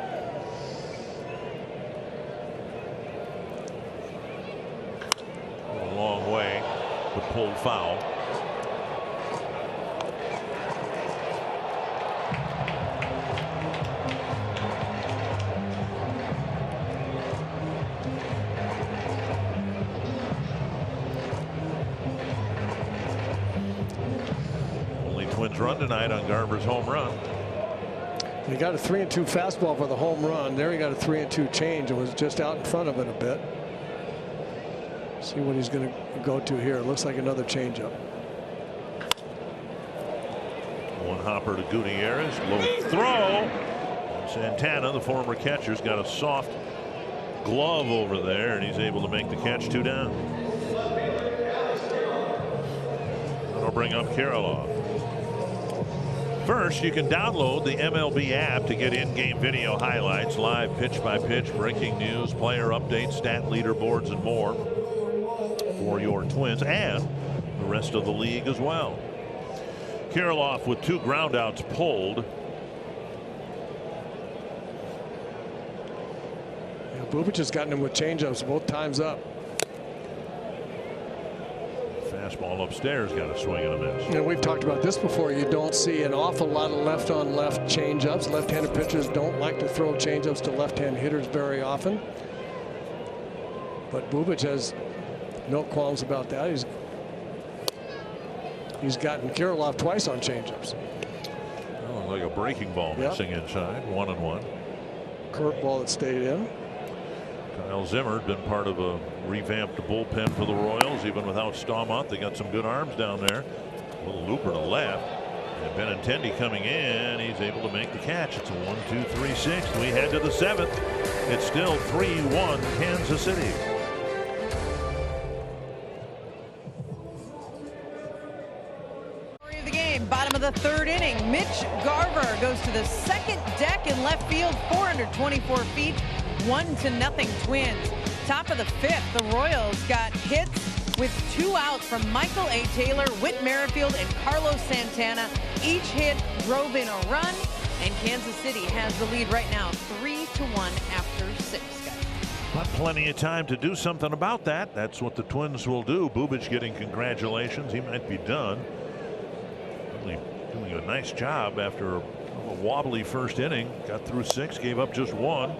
A long way, but pulled foul. Only Twins run tonight on Garver's home run. He got a 3-2 fastball for the home run. There he got a 3-2 change and was just out in front of it a bit. See what he's going to go to here. Looks like another changeup. One hopper to Gutierrez. Low throw. Santana, the former catcher's got a soft glove over there, and he's able to make the catch. 2 down. That'll bring up Kirilloff. First, you can download the MLB app to get in-game video highlights, live pitch-by-pitch, breaking news, player updates, stat leaderboards, and more for your Twins and the rest of the league as well. Kirilloff with 2 groundouts pulled. Yeah, Bubic has gotten him with changeups both times up. Fastball upstairs, got a swing and a miss. And we've talked about this before. You don't see an awful lot of left-on-left changeups. Left-handed pitchers don't like to throw changeups to left-hand hitters very often. But Bubic has no qualms about that. He's gotten Kirilloff twice on changeups. Oh, like a breaking ball missing inside. 1-1. Curveball that stayed in. Kyle Zimmer had been part of a revamped bullpen for the Royals, even without Staumont. They got some good arms down there. A little looper to left. And Benintendi coming in. He's able to make the catch. It's a 1-2-3-6. We head to the 7th. It's still 3-1 Kansas City. Story of the game, bottom of the 3rd inning. Mitch Garver goes to the second deck in left field, 424 feet. 1-0 Twins. Top of the 5th, the Royals got hits with 2 outs from Michael A. Taylor, Whit Merrifield, and Carlos Santana. Each hit drove in a run, and Kansas City has the lead right now, 3-1 after 6. But plenty of time to do something about that. That's what the Twins will do. Bubic getting congratulations. He might be done. Really doing a nice job after a wobbly first inning. Got through 6, gave up just 1.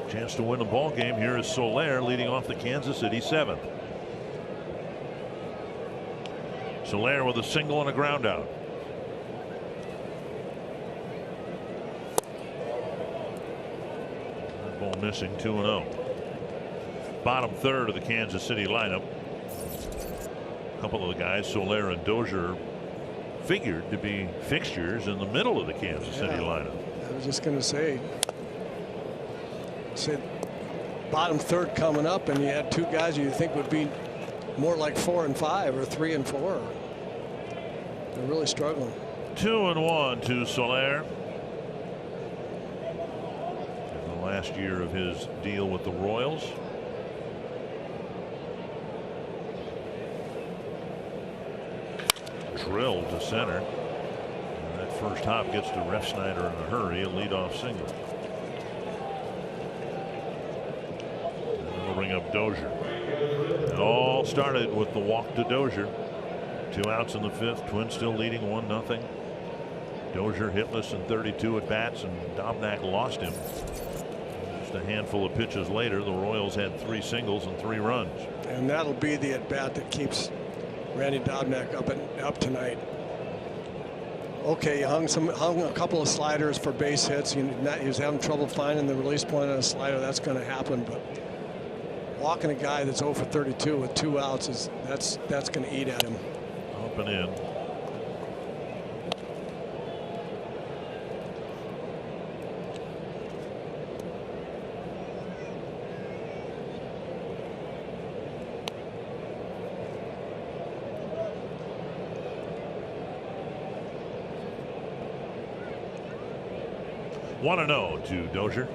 Chance to win the ball game. Here is Soler leading off the Kansas City 7th. Soler with a single and a ground out. That ball missing. 2-0. Bottom 3rd of the Kansas City lineup. A couple of the guys, Soler and Dozier, figured to be fixtures in the middle of the Kansas City lineup. I was just going to say bottom 3rd coming up, and you had 2 guys you think would be more like 4 and 5 or 3 and 4. They're really struggling. 2-1 to Soler. In the last year of his deal with the Royals. Drilled to center. And that first hop gets to Refsnyder in a hurry. A leadoff single. Bring up Dozier. It all started with the walk to Dozier. 2 outs in the 5th. Twins still leading 1-0. Dozier hitless in 32 at bats, and Dobnak lost him. Just a handful of pitches later, the Royals had 3 singles and 3 runs. And that'll be the at bat that keeps Randy Dobnak up tonight. Okay, he hung a couple of sliders for base hits. He was having trouble finding the release point on a slider. That's going to happen, but walking a guy that's 0 for 32 with 2 outs that's going to eat at him. Up and in. One and 0 to Dozier.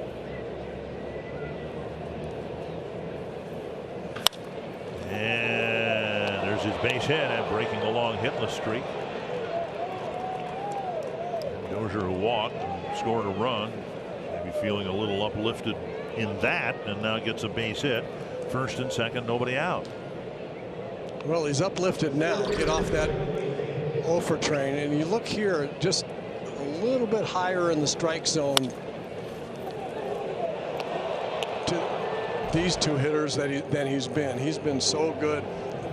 And there's his base hit and breaking a long hitless streak. And Dozier, who walked and scored a run, maybe feeling a little uplifted in that, and now gets a base hit. 1st and 2nd, nobody out. Well, he's uplifted now. Get off that 0 for train, and you look here, just a little bit higher in the strike zone to these 2 hitters than he's been. He's been so good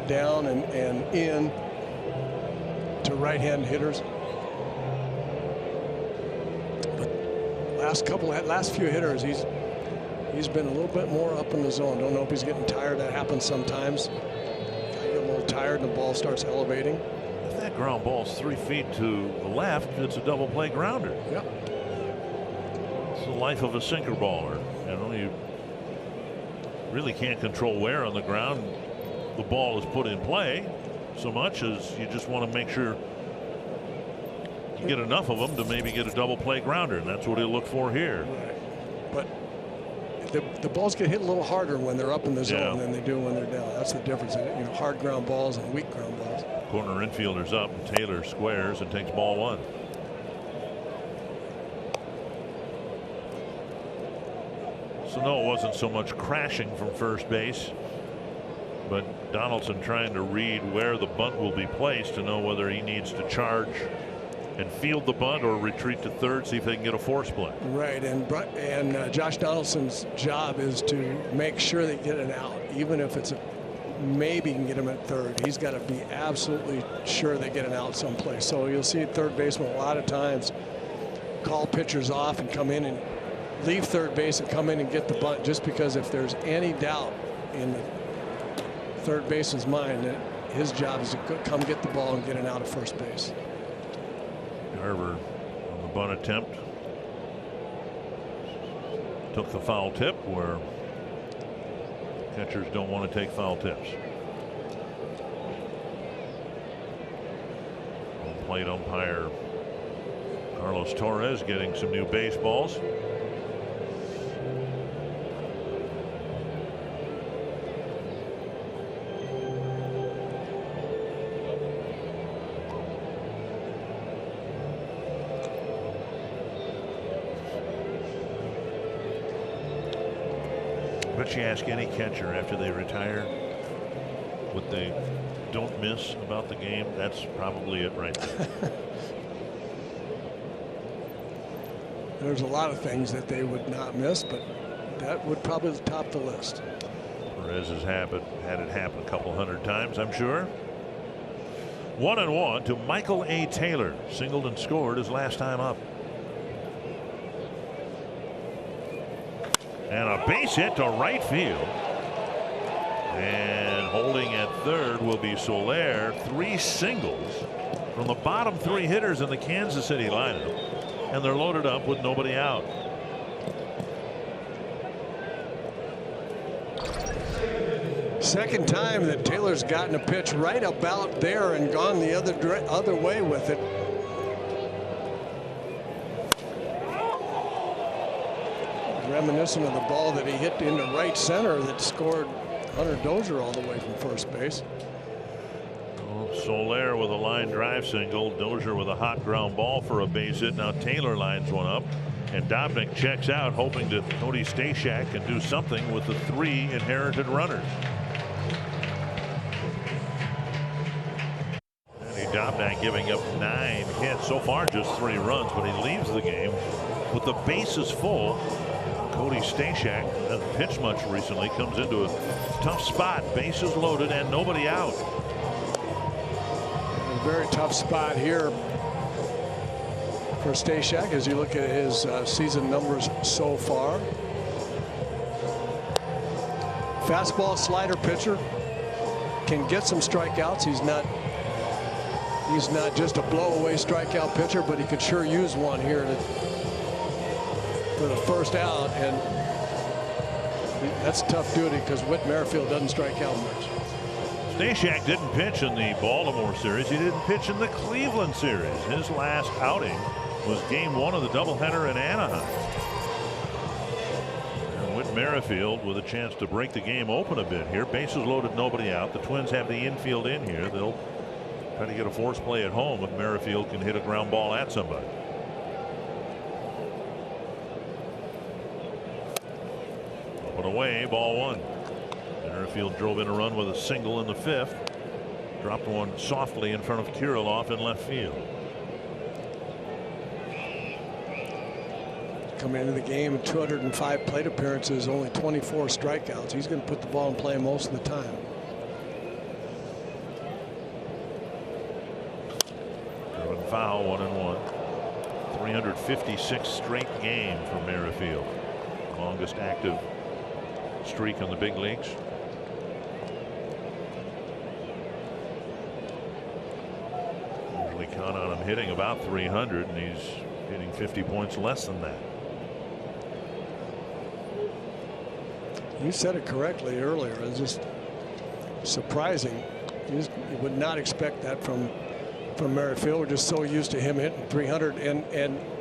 down and in to right-hand hitters. But last few hitters, he's been a little bit more up in the zone. Don't know if he's getting tired. That happens sometimes. I get a little tired and the ball starts elevating. If that ground ball's 3 feet to the left, it's a double play grounder. Yep. It's the life of a sinker baller. You know, you really can't control where on the ground the ball is put in play so much as you just want to make sure you get enough of them to maybe get a double play grounder, and that's what he'll look for here. Right. But the balls get hit a little harder when they're up in the zone than they do when they're down. That's the difference. You know, hard ground balls and weak ground balls. Corner infielders up, and Taylor squares and takes ball 1. So no, it wasn't so much crashing from first base. but Donaldson trying to read where the bunt will be placed to know whether he needs to charge and field the bunt or retreat to third, see if they can get a force play. Right, and Josh Donaldson's job is to make sure they get an out, even if it's maybe can get him at third. He's got to be absolutely sure they get an out someplace. So you'll see third baseman a lot of times call pitchers off and come in and leave third base and come in and get the bunt, just because if there's any doubt in the third baseman's mind, that his job is to come get the ball and get an out of first base. Garver on the bunt attempt took the foul tip, where catchers don't want to take foul tips. Home plate umpire Carlos Torres getting some new baseballs. But you ask any catcher after they retire what they don't miss about the game, that's probably it right there. There's a lot of things that they would not miss, but that would probably top the list. Perez has had it happen a couple hundred times, I'm sure. 1-1 to Michael A. Taylor. Singled and scored his last time up. And a base hit to right field. And holding at third will be Soler. 3 singles from the bottom 3 hitters in the Kansas City lineup. And they're loaded up with nobody out. Second time that Taylor's gotten a pitch right about there and gone the other way with it. Reminiscent of the ball that he hit into right center that scored Hunter Dozier all the way from first base. Soler with a line drive single, Dozier with a hot ground ball for a base hit. Now Taylor lines one up, and Dobnak checks out, hoping that Cody Stashak can do something with the 3 inherited runners. And Dobnak giving up 9 hits so far, just 3 runs, but he leaves the game with the bases full. Cody Stashak hasn't pitched much recently, comes into a tough spot, bases loaded and nobody out. A very tough spot here for Stashak as you look at his season numbers so far. Fastball slider pitcher, can get some strikeouts. He's not just a blow away strikeout pitcher, but he could sure use one here for the first out, and that's tough duty because Whit Merrifield doesn't strike out much. Stashak didn't pitch in the Baltimore series. He didn't pitch in the Cleveland series. His last outing was game 1 of the doubleheader in Anaheim. And Whit Merrifield with a chance to break the game open a bit here. Bases loaded, nobody out. The Twins have the infield in here. They'll try to get a force play at home if Merrifield can hit a ground ball at somebody. Up and away, ball 1. Merrifield drove in a run with a single in the 5th. Dropped one softly in front of Kirilloff in left field. Coming into the game, 205 plate appearances, only 24 strikeouts. He's going to put the ball in play most of the time. Driven foul, 1-1. 356 straight game for Merrifield. Longest active streak in the big leagues. Usually count on him hitting about 300, and he's hitting 50 points less than that. You said it correctly earlier. It's just surprising. You would not expect that from Merrifield. We're just so used to him hitting 300, and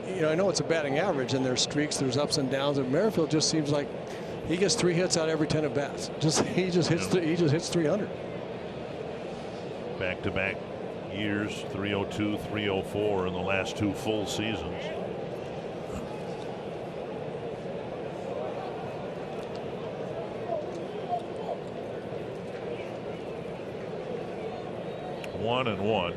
you know, I know it's a batting average and there's streaks, there's ups and downs, and Merrifield just seems like he gets 3 hits out every 10 at bats. He just hits 300. Back-to-back years, 302, 304 in the last 2 full seasons. 1-1.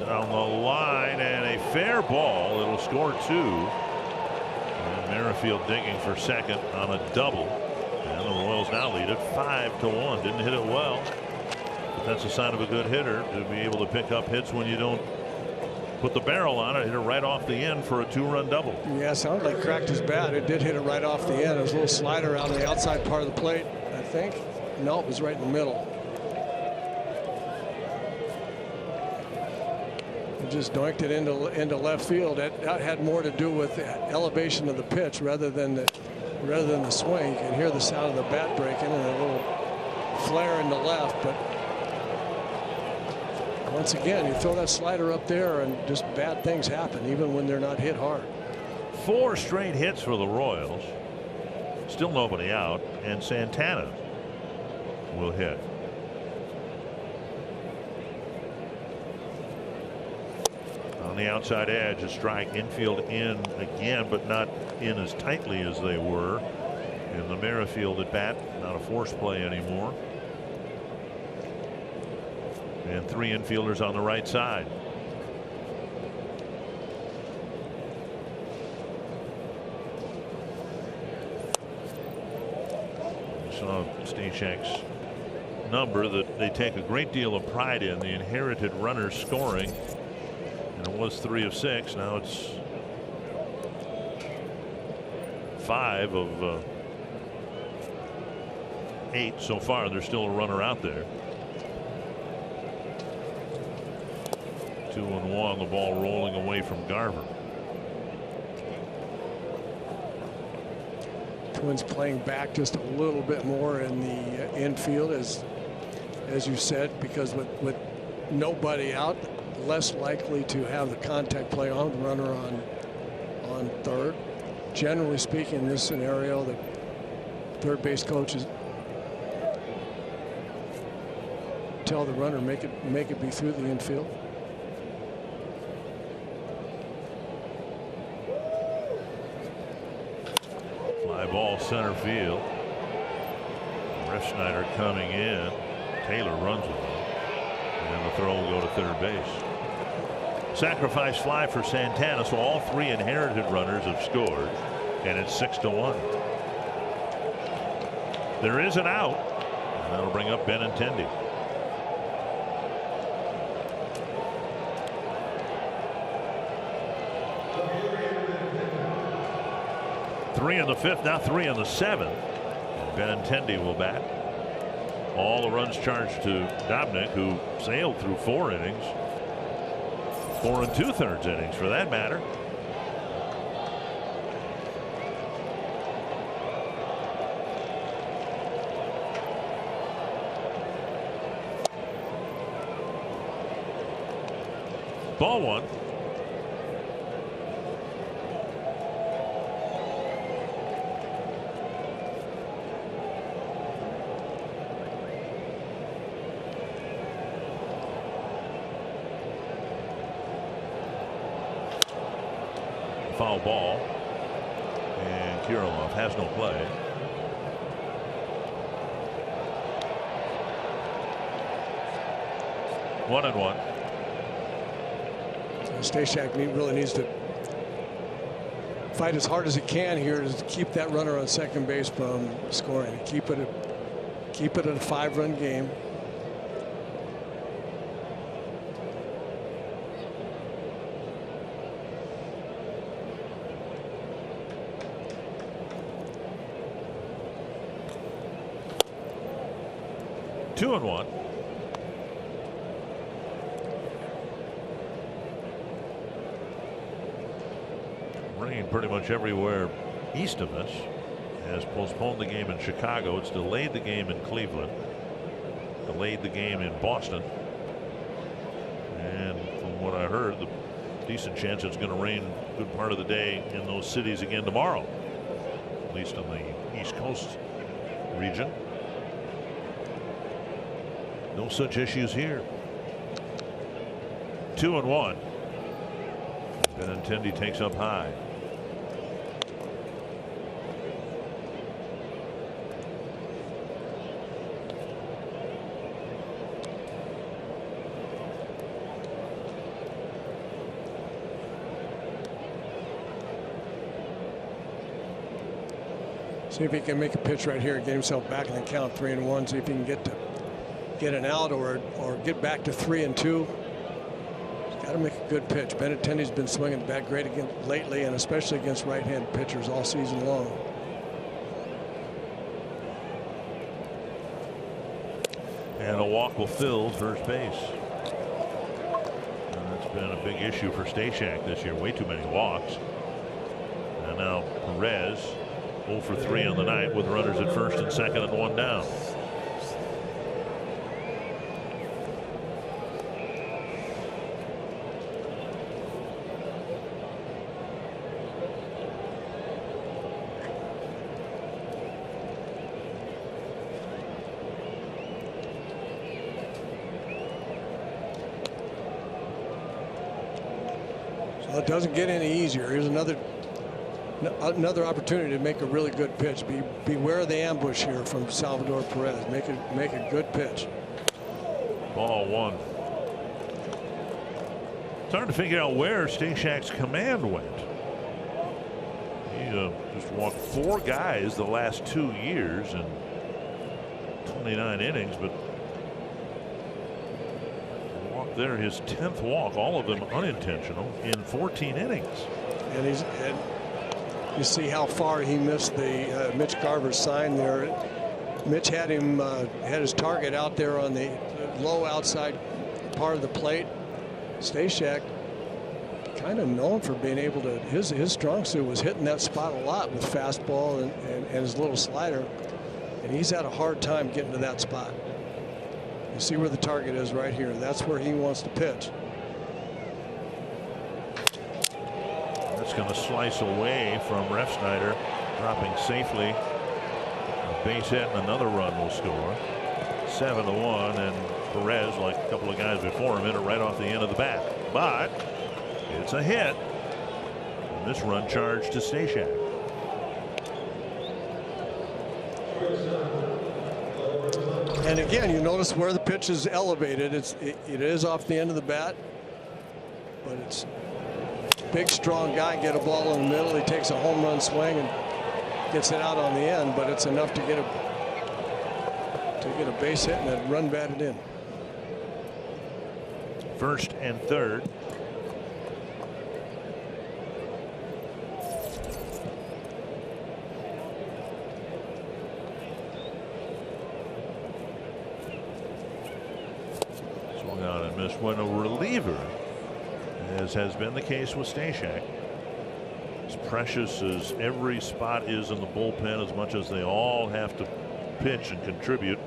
Down the line and a fair ball. It'll score 2. And Merrifield digging for second on a double. And the Royals now lead it 5-1. Didn't hit it well, but that's a sign of a good hitter to be able to pick up hits when you don't put the barrel on it. Hit it right off the end for a 2-run double. Yeah, sounded like cracked his bat. It did hit it right off the end. It was a little slider out on the outside part of the plate, I think. No, it was right in the middle. It just doinked it into left field. That had more to do with the elevation of the pitch rather than the swing. You can hear the sound of the bat breaking and a little flare in the left, but once again, you throw that slider up there and just bad things happen, even when they're not hit hard. 4 straight hits for the Royals. Still nobody out, and Santana will hit. On the outside edge, a strike. Infield in again, but not in as tightly as they were in the Merrifield at bat. Not a force play anymore. And 3 infielders on the right side. You saw Stashak's number that they take a great deal of pride in, the inherited runners scoring. And it was 3 of 6. Now it's 5 of 8 so far. There's still a runner out there. 2-1. The ball rolling away from Garver. Twins playing back just a little bit more in the infield, as you said, because with nobody out, less likely to have the contact play on the runner on third. Generally speaking, in this scenario, the third base coaches tell the runner make it be through the infield. Fly ball center field. Refsnyder coming in. Taylor runs with him. And the throw will go to third base. Sacrifice fly for Santana, so all 3 inherited runners have scored, and it's 6-1. There is an out, and that'll bring up Benintendi. Three in the 5th, now 3 in the 7th. Benintendi will bat. All the runs charged to Dobnak, who sailed through 4 innings. 4 2/3 innings for that matter. Ball 1. Foul ball, and Kirilloff has no play. One and 1. Stashak really needs to fight as hard as he can here to keep that runner on second base from scoring. Keep it at a 5-run game. Two and 1. Rain pretty much everywhere east of us. Has postponed the game in Chicago. It's delayed the game in Cleveland. Delayed the game in Boston. And from what I heard, the decent chance it's going to rain a good part of the day in those cities again tomorrow. At least on the East Coast region. No such issues here. 2 and 1. Benintendi takes up high. See if he can make a pitch right here, get himself back in the count 3-1. See if he can get an out or get back to 3-2. He's got to make a good pitch. Benintendi's been swinging the bat great lately, and especially against right-handed pitchers all season long. And a walk will fill first base. And that's been a big issue for Stashak this year. Way too many walks. And now Perez 0 for 3 on the night with runners at first and second and 1 down. So it doesn't get any easier. Here's another opportunity to make a really good pitch. Beware of the ambush here from Salvador Perez. Make a good pitch. Ball 1. It's hard to figure out where Stashak's command went. He just walked 4 guys the last 2 years in 29 innings, but walked there his 10th walk, all of them unintentional, in 14 innings. And you see how far he missed the Mitch Garver's sign there. Mitch had him had his target out there on the low outside part of the plate. Stashak kind of known for being able to, his strong suit was hitting that spot a lot with fastball and his little slider, and he's had a hard time getting to that spot. You see where the target is right here. That's where he wants to pitch. That's going to slice away from Refsnyder, dropping safely. A base hit and another run will score. 7-1, and Perez, like a couple of guys before him, hit it right off the end of the bat. But it's a hit. And this run charge to Stashak. And again, you notice where the pitch is elevated. It is off the end of the bat, but it's big, strong guy, get a ball in the middle. He takes a home run swing and gets it out on the end, but it's enough to get a base hit and a run batted in. First and third. Swung out and missed when a reliever, as has been the case with Stashak, as precious as every spot is in the bullpen, as much as they all have to pitch and contribute,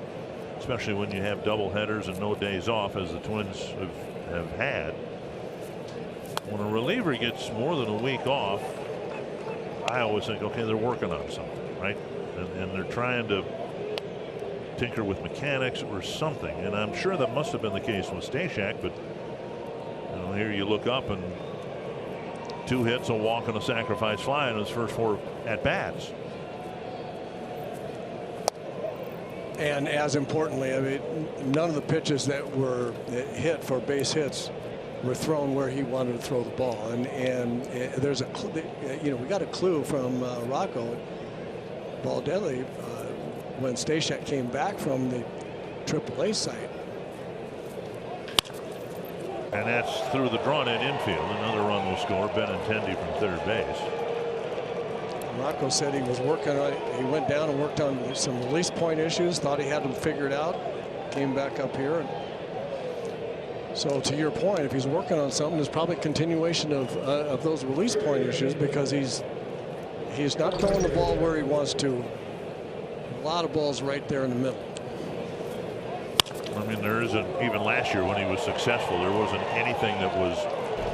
especially when you have double headers and no days off, as the Twins have had. When a reliever gets more than a week off, I always think, okay, they're working on something, right? And they're trying to tinker with mechanics or something. And I'm sure that must have been the case with Stashak, but you know, here you look up and 2 hits, a walk, and a sacrifice fly in his first 4 at bats. And as importantly, I mean, none of the pitches that were hit for base hits were thrown where he wanted to throw the ball. And there's a, we got a clue from Rocco Baldelli when Stashak came back from the AAA site. And that's through the drawn-in infield. Another run will score. Benintendi from third base. Rocco said he was working on it. He went down and worked on some release point issues, thought he had them figured out, came back up here. And so to your point, if he's working on something, there's probably a continuation of those release point issues, because he's not throwing the ball where he wants to. A lot of balls right there in the middle. I mean, there isn't, even last year when he was successful, there wasn't anything that was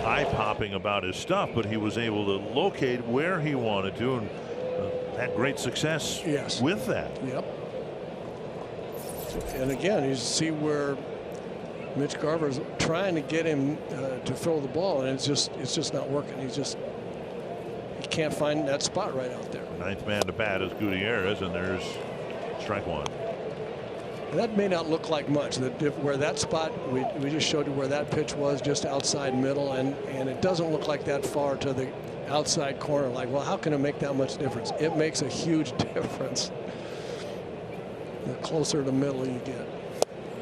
eye-popping about his stuff, but he was able to locate where he wanted to and had great success with that. Yep. And again, you see where Mitch Garver's trying to get him to throw the ball, and it's just not working. He can't find that spot right out there. Ninth man to bat is Gutierrez, and there's strike one. And that may not look like much. Where that spot, we just showed you where that pitch was, just outside middle, and it doesn't look like that far to the outside corner. Like, well, how can it make that much difference? It makes a huge difference. The closer to middle you get.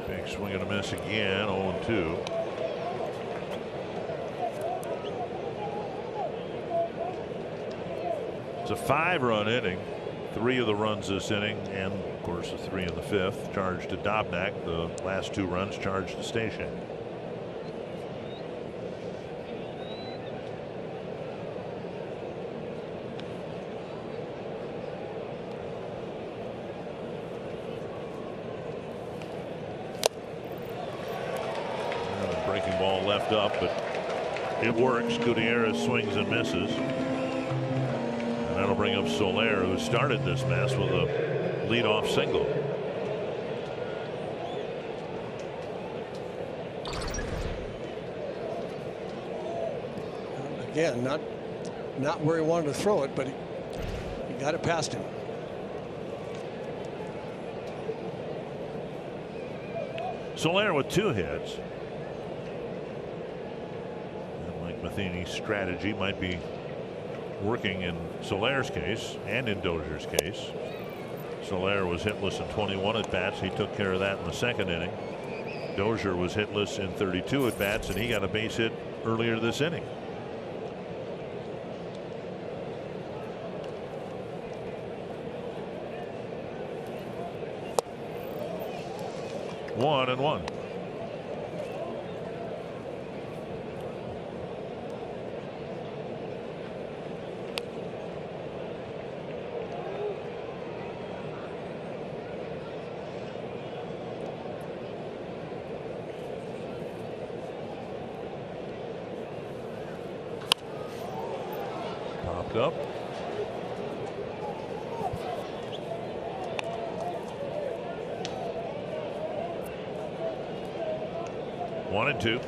Big swing and a miss again, 0-2. It's a 5-run inning. 3 of the runs this inning, and of course the 3 in the 5th charged to Dobnak. The last 2 runs charged to Station. Breaking ball left up, but it works. Gutierrez swings and misses. And that'll bring up Soler, who started this mess with a leadoff single. Again, not where he wanted to throw it, but he got it past him. Soler with 2 hits. Matheny's strategy might be working in Soler's case and in Dozier's case. Soler was hitless in 21 at bats. He took care of that in the 2nd inning. Dozier was hitless in 32 at bats, and he got a base hit earlier this inning. One and one. Up. One and two.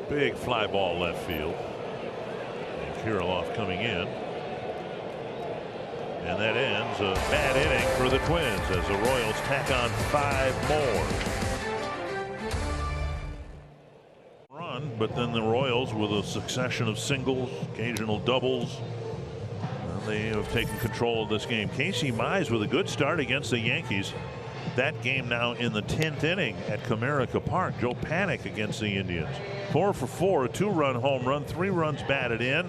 Big fly ball left field. And Kirilloff coming in. And that ends a bad inning for the Twins as the Royals tack on 5 more. Run, but then the Royals with a succession of singles, occasional doubles. They have taken control of this game. Casey Mize with a good start against the Yankees. That game now in the 10th inning at Comerica Park. Joe Panik against the Indians. 4 for 4, a 2-run home run, 3 runs batted in,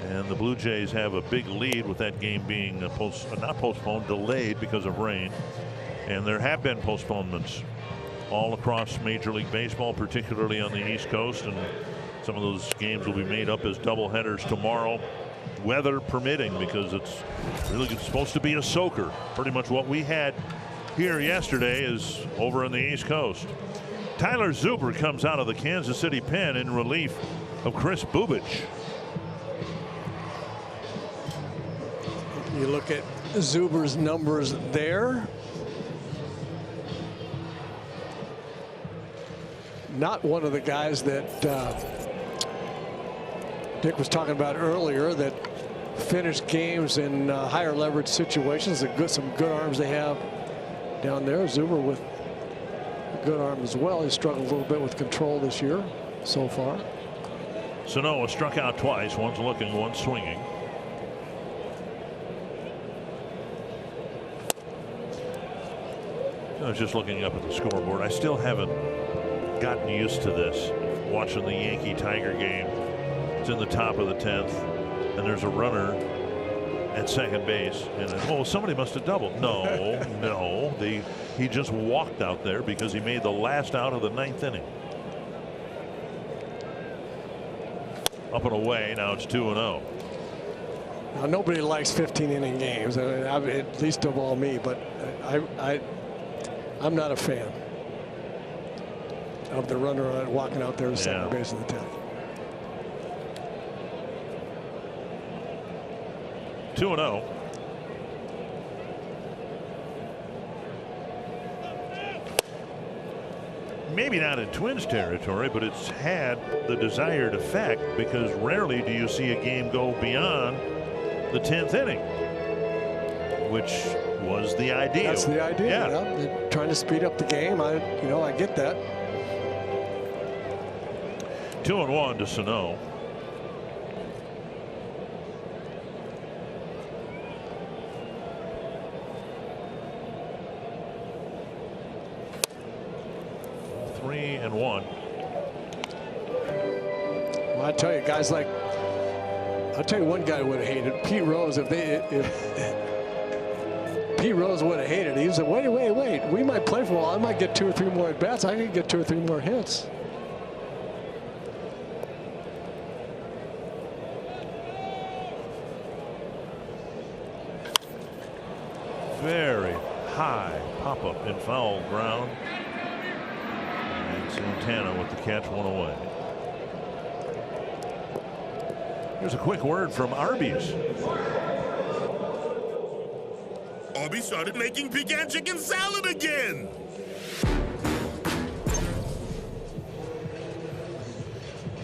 and the Blue Jays have a big lead with that game being not postponed, delayed because of rain. And there have been postponements all across Major League Baseball, particularly on the East Coast, and some of those games will be made up as doubleheaders tomorrow, weather permitting, because it's really supposed to be a soaker. Pretty much what we had here yesterday is over on the East Coast. Tyler Zuber comes out of the Kansas City pen in relief of Chris Bubic. You look at Zuber's numbers there. Not one of the guys that Dick was talking about earlier that finished games in higher leverage situations. Some good arms they have down there. Zuber with a good arm as well. He struggled a little bit with control this year so far. Sanoa struck out twice. One's looking, one's swinging. I was just looking up at the scoreboard. I still haven't gotten used to this. Watching the Yankee Tiger game. It's in the top of the 10th, and there's a runner at second base, and oh, somebody must have doubled. No, no, he just walked out there because he made the last out of the 9th inning. Up and away. Now it's 2-0. Now nobody likes 15-inning games, at least of all me. But I'm not a fan of the runner walking out there to second base of the 10th. 2-0. Maybe not in Twins territory, but it's had the desired effect, because rarely do you see a game go beyond the 10th inning, which was the idea. That's the idea. Yeah. They're trying to speed up the game. I get that. 2-1 to Sano. And 1. Well, I tell you, guys like, I'll tell you one guy would have hated Pete Rose. If Pete Rose would have hated it, he said, wait, we might play for a while. I might get 2 or 3 more at bats. I could get 2 or 3 more hits. Very high pop up in foul ground. Santana with the catch, 1 away. Here's a quick word from Arby's. Arby's started making pecan chicken salad again.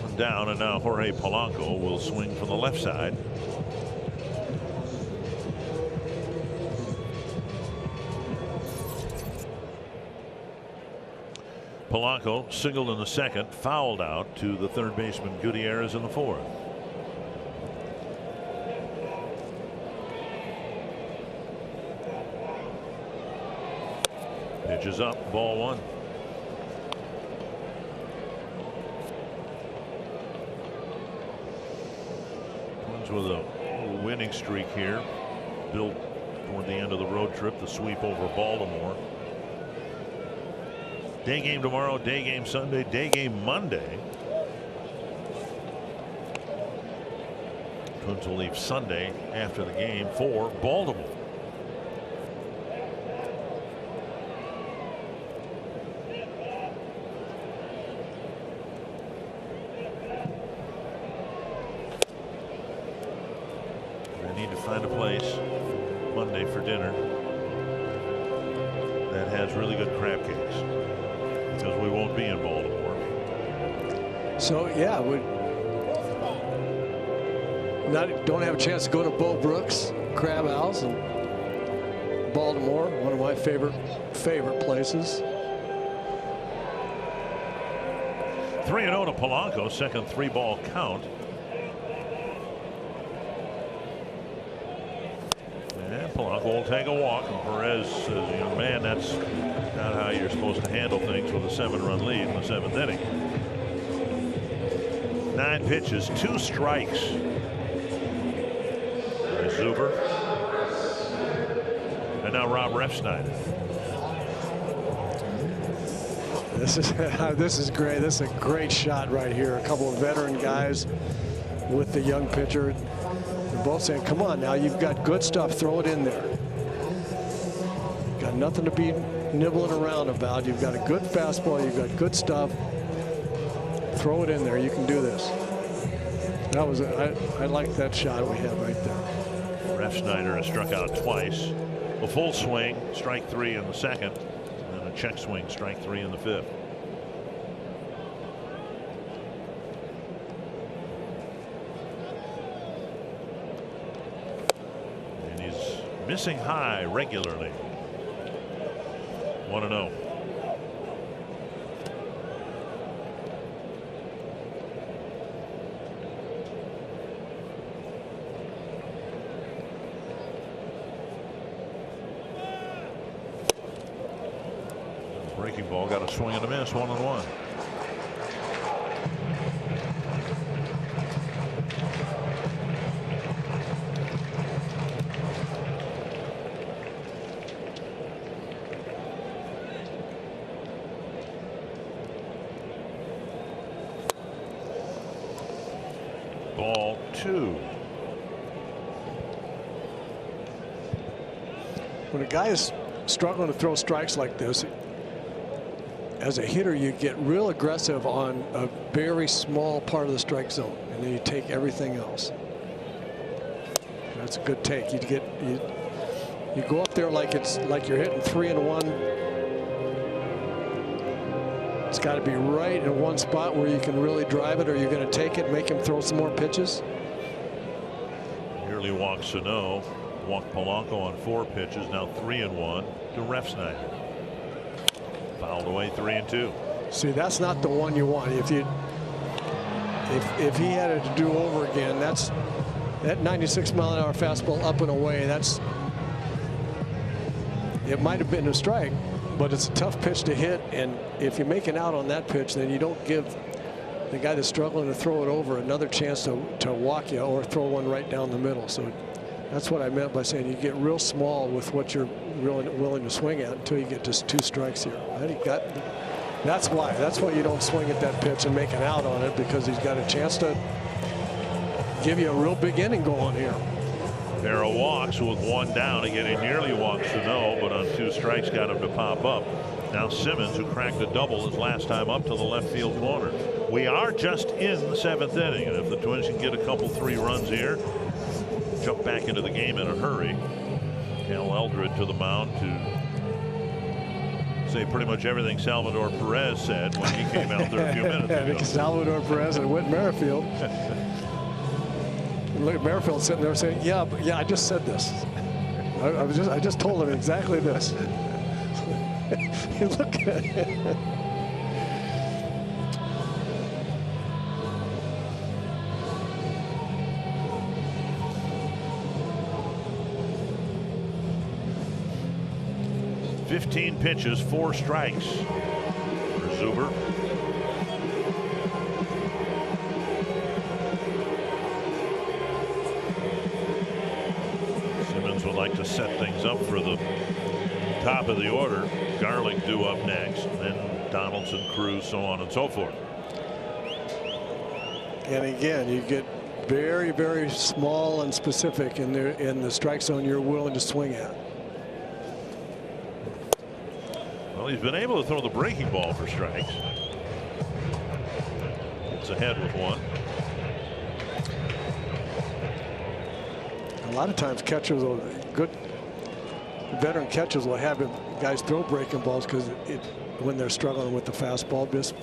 One down, and now Jorge Polanco will swing from the left side. Polanco singled in the second, fouled out to the third baseman Gutierrez in the fourth. Pitch is up, ball 1. Twins with a winning streak here, built toward the end of the road trip, the sweep over Baltimore. Day game tomorrow, day game Sunday, day game Monday. Twins will leave Sunday after the game for Baltimore. They need to find a place Monday for dinner that has really good crab cakes, because we won't be in Baltimore. So yeah, we don't have a chance to go to Bo Brooks Crab House in Baltimore, one of my favorite places. 3-0 to Polanco, second 3-ball count. And Polanco will take a walk, and Perez says, young man, that's not how you're supposed to handle things with a 7-run lead in the 7th inning. 9 pitches, 2 strikes. There's Zuber. And now Rob Refsnyder. This is great. This is a great shot right here. A couple of veteran guys with the young pitcher. They're both saying, come on now, you've got good stuff, throw it in there. Got nothing to be nibbling around about. You've got a good fastball, you've got good stuff. Throw it in there, you can do this. That was I like that shot we had right there. Refsnyder has struck out twice. A full swing, strike 3 in the second, and a check swing, strike 3 in the 5th. And he's missing high regularly. 1-0. Breaking ball, got a swing and a miss, 1-1. Ball 2. When a guy is struggling to throw strikes like this, as a hitter, you get real aggressive on a very small part of the strike zone, and then you take everything else. That's a good take. You go up there like you're hitting 3-1. It's got to be right in one spot where you can really drive it, or you're going to take it, make him throw some more pitches. Nearly walked Sano, walked Polanco on 4 pitches. Now 3-1 to Refsnyder. Fouled away 3-2. See, that's not the one you want. If he had it to do over again, that 96-mile-an-hour fastball up and away. It might have been a strike, but it's a tough pitch to hit. And if you make an out on that pitch, then you don't give the guy that's struggling to throw it over another chance to walk you or throw one right down the middle. So that's what I meant by saying you get real small with what you're really willing to swing at until you get just 2 strikes here. That's why you don't swing at that pitch and make an out on it, because he's got a chance to give you a real big inning going here. Pair of walks with 1 down. Again, he nearly walked Sano, but on 2 strikes got him to pop up. Now Simmons, who cracked a double his last time up to the left field corner. We are just in the 7th inning, and if the Twins can get a couple 3 runs here, jump back into the game in a hurry. Cal Eldred to the mound to say pretty much everything Salvador Perez said when he came out there a few minutes ago. Salvador Perez and Whit Merrifield. Look at Merrifield sitting there saying, yeah, I just said this. I just told him exactly this. Look at it. "15 pitches, 4 strikes for Zuber. Simmons would like to set things up for the top of the order. Garlick due up next, then Donaldson, Cruz, so on and so forth. And again, you get very, very small and specific in the strike zone you're willing to swing at. Well, he's been able to throw the breaking ball for strikes. It's ahead with 1. A lot of times catchers, good veteran catchers, will have guys throw breaking balls when they're struggling with the fastball, just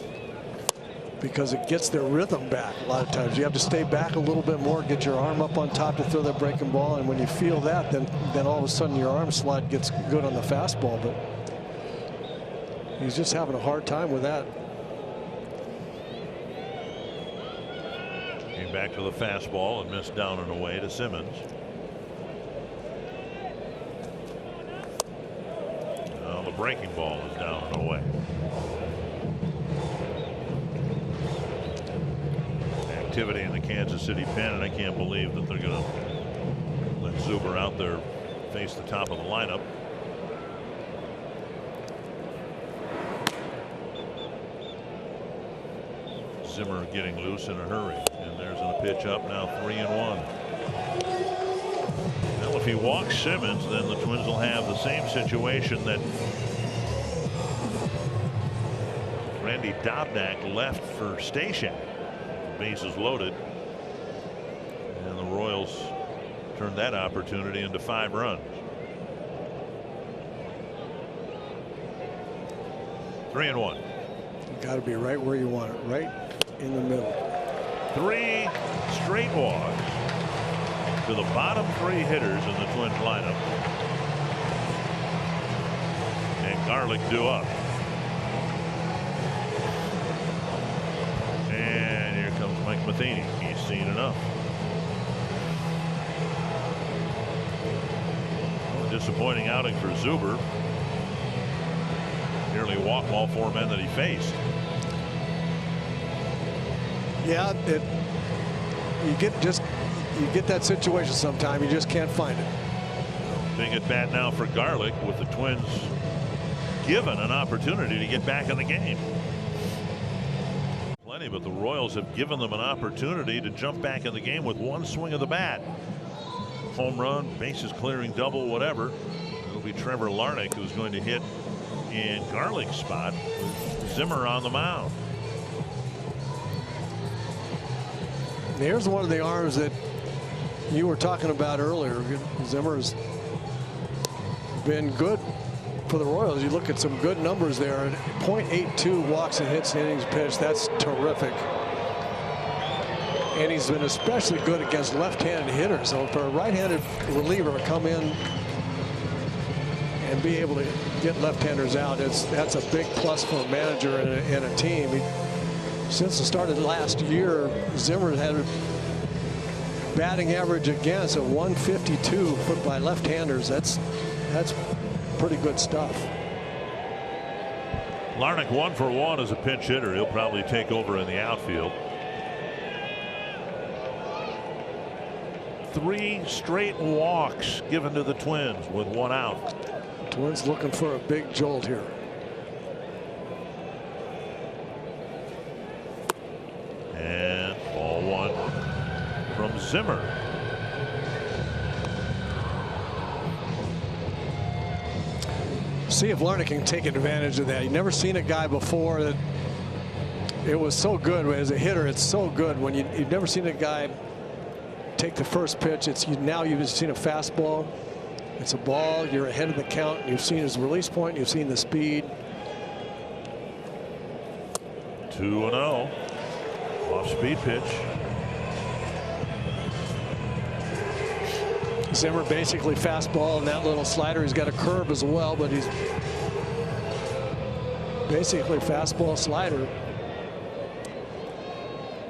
because it gets their rhythm back. A lot of times you have to stay back a little bit more, get your arm up on top to throw that breaking ball, and when you feel that, then all of a sudden your arm slide gets good on the fastball. But he's just having a hard time with that. Came back to the fastball and missed down and away to Simmons. Now the breaking ball is down and away. Activity in the Kansas City pen, and I can't believe that they're going to let Zuber out there face the top of the lineup. Zimmer getting loose in a hurry, and there's a pitch up now. 3-1. Well, if he walks Simmons, then the Twins will have the same situation that Randy Dobnak left for Stashak. Bases loaded, and the Royals turned that opportunity into 5 runs. 3-1. You got to be right where you want it, right in the middle. 3 straight walks to the bottom 3 hitters in the Twins lineup, and Garlick due up. And here comes Mike Matheny. He's seen enough. Well, a disappointing outing for Zuber. Nearly walked all 4 men that he faced. Yeah, you get that situation sometime. You just can't find it. Big at bat now for Garlick, with the Twins given an opportunity to get back in the game. Plenty, but the Royals have given them an opportunity to jump back in the game with 1 swing of the bat. Home run, bases clearing double, whatever. It'll be Trevor Larnach who's going to hit in Garlick's spot with Zimmer on the mound. Here's one of the arms that you were talking about earlier. Zimmer's been good for the Royals. You look at some good numbers there. .82 walks and hits in innings pitched. That's terrific. And he's been especially good against left-handed hitters. So for a right-handed reliever to come in and be able to get left-handers out, that's a big plus for a manager and a team. Since the start of last year, Zimmer had a batting average against of 152 put by left-handers. That's pretty good stuff. Larnach 1 for 1 as a pinch hitter. He'll probably take over in the outfield. 3 straight walks given to the Twins with 1 out. Twins looking for a big jolt here. And ball 1 from Zimmer. See if Larnach can take advantage of that. You've never seen a guy before that it was so good as a hitter. It's so good when you've never seen a guy take the first pitch. Now you've seen a fastball. It's a ball. You're ahead of the count. You've seen his release point. You've seen the speed. 2-0. Off-speed pitch. Zimmer basically fastball and that little slider. He's got a curve as well, but he's basically fastball slider.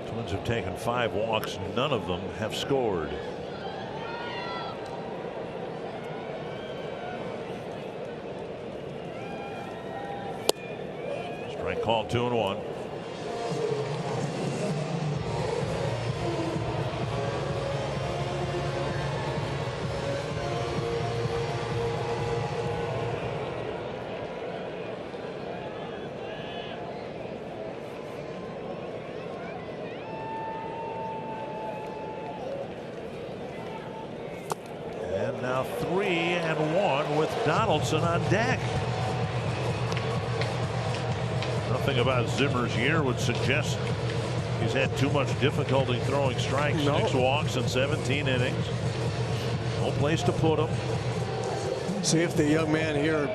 Twins have taken 5 walks. None of them have scored. Strike call, 2-1. Now 3-1 with Donaldson on deck. Nothing about Zimmer's year would suggest he's had too much difficulty throwing strikes. No. 6 walks in 17 innings. No place to put him. See if the young man here,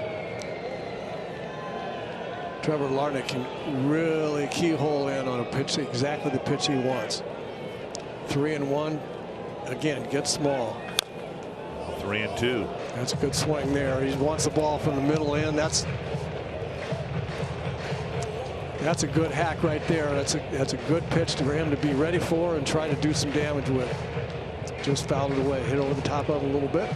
Trevor Larnach, can really keyhole in on a pitch, exactly the pitch he wants. 3-1. Again, get small. 3-2. That's a good swing there. He wants the ball from the middle in. That's a good hack right there. That's a good pitch for him to be ready for and try to do some damage with. Just fouled it away. Hit over the top of it a little bit.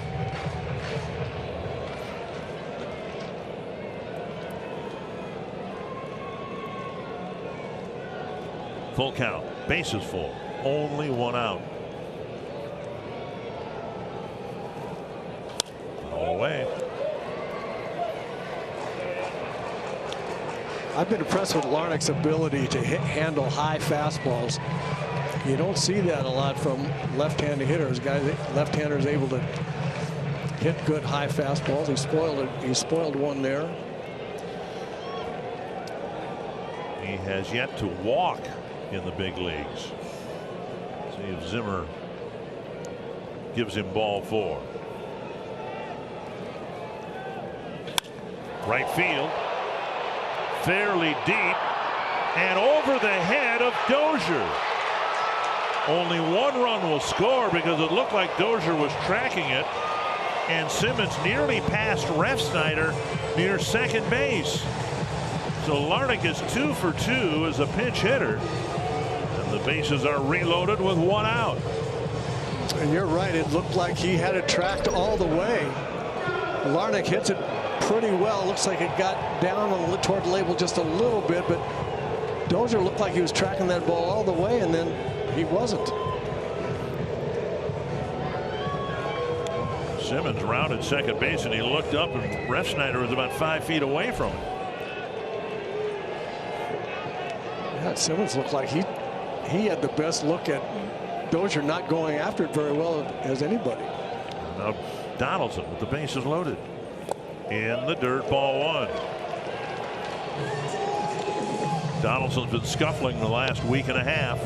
Full count. Bases full. Only 1 out. Away. I've been impressed with Larnach's ability to handle high fastballs. You don't see that a lot from left-handed hitters. Left-handers able to hit good high fastballs. He spoiled one there. He has yet to walk in the big leagues. See if Zimmer gives him ball 4. Right field, fairly deep, and over the head of Dozier. Only 1 run will score because it looked like Dozier was tracking it, and Simmons nearly passed Refsnyder near second base. So Larnach is 2 for 2 as a pinch hitter, and the bases are reloaded with 1 out. And you're right, it looked like he had it tracked all the way. Larnach hits it pretty well. Looks like it got down toward the label just a little bit, but Dozier looked like he was tracking that ball all the way, and then he wasn't. Simmons rounded second base, and he looked up, and Refsnyder was about 5 feet away from him. Yeah, Simmons looked like he had the best look at Dozier not going after it very well as anybody. Now Donaldson with the bases loaded. In the dirt, ball 1. Donaldson's been scuffling the last week and a half.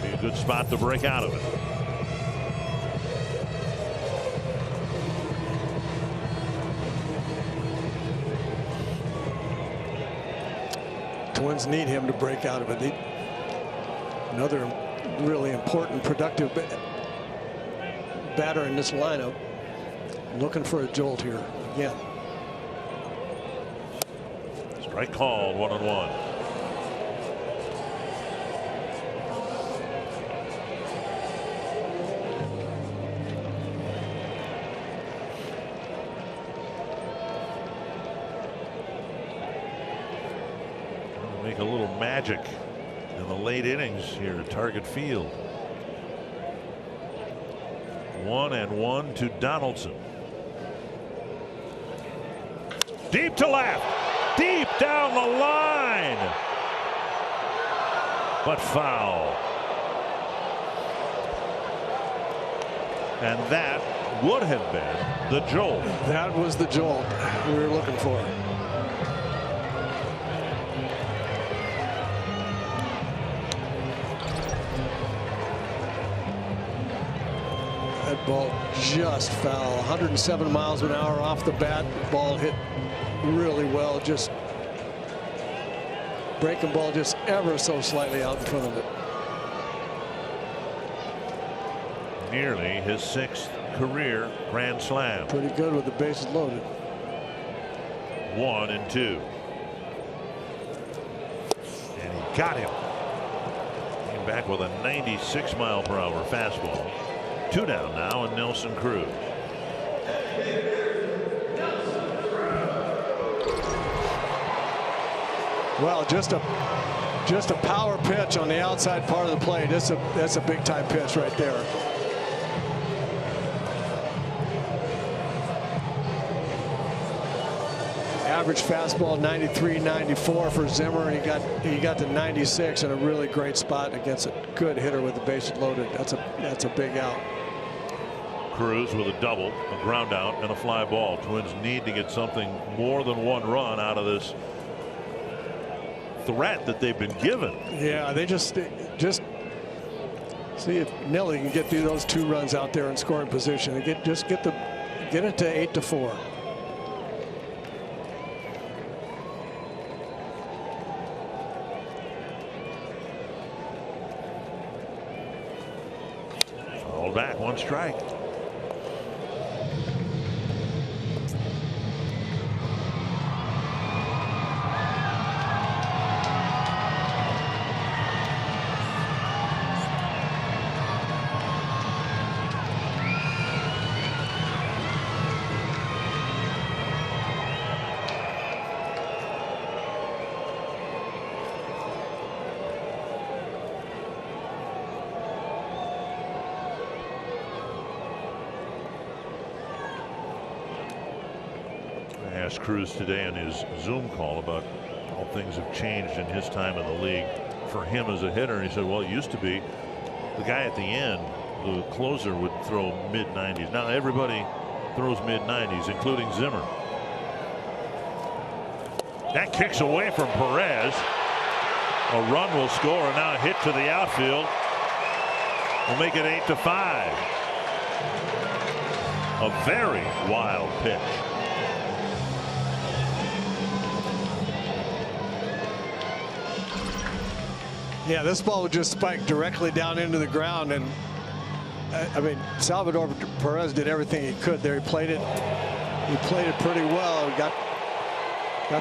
Be a good spot to break out of it. Twins need him to break out of it. Another really important, productive batter in this lineup. Looking for a jolt here again. Strike called, 1-1. Make a little magic in the late innings here at Target Field. 1-1 to Donaldson. Deep to left. Deep down the line. But foul. And that would have been the jolt. That was the jolt we were looking for. That ball just foul. 107 miles an hour off the bat. The ball hit really well. Just breaking ball just ever so slightly out in front of it. Nearly his 6th career grand slam. Pretty good with the bases loaded. 1-2. And he got him. Came back with a 96-mile-per-hour fastball. 2 down now, and Nelson Cruz. Well, just a power pitch on the outside part of the plate. That's a big time pitch right there. Average fastball 93, 94 for Zimmer, and he got to 96 in a really great spot against a good hitter with the bases loaded. That's a big out. Cruz with a double, a ground out, and a fly ball. Twins need to get something more than 1 run out of this threat that they've been given. Yeah, they just see if Nelly can get through those 2 runs out there in scoring position and get it to 8-4. All back, 1 strike. Asked Cruz today on his Zoom call about how things have changed in his time in the league for him as a hitter, and he said, well, it used to be the guy at the end, the closer, would throw mid-90s. Now everybody throws mid-90s, including Zimmer. That kicks away from Perez. A run will score, and now a hit to the outfield will make it 8-5. A very wild pitch. Yeah, this ball would just spike directly down into the ground, and I mean, Salvador Perez did everything he could there. He played it pretty well. He got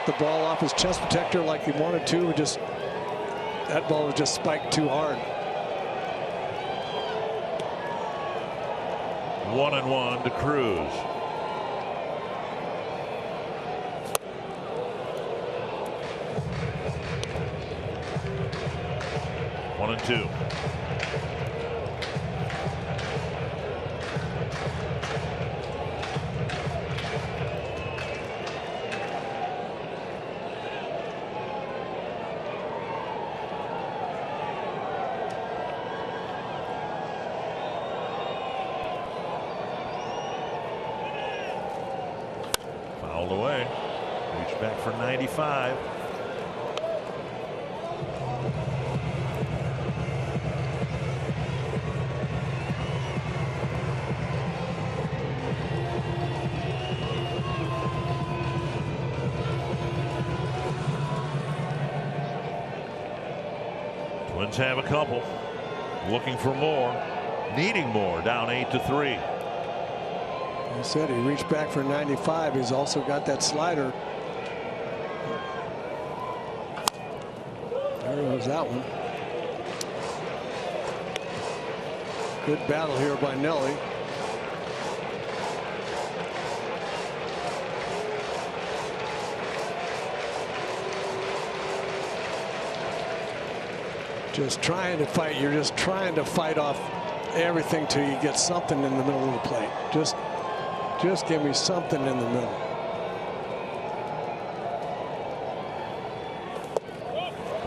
the ball off his chest protector like he wanted to. That ball was just spiked too hard. 1-1 to Cruz. One and 2. Fouled away. Reached back for 95. Twins have a couple. Looking for more. Needing more. Down 8-3. I said he reached back for 95. He's also got that slider. There goes that one. Good battle here by Nelly. Just trying to fight. You're just trying to fight off everything till you get something in the middle of the plate. Just give me something in the middle.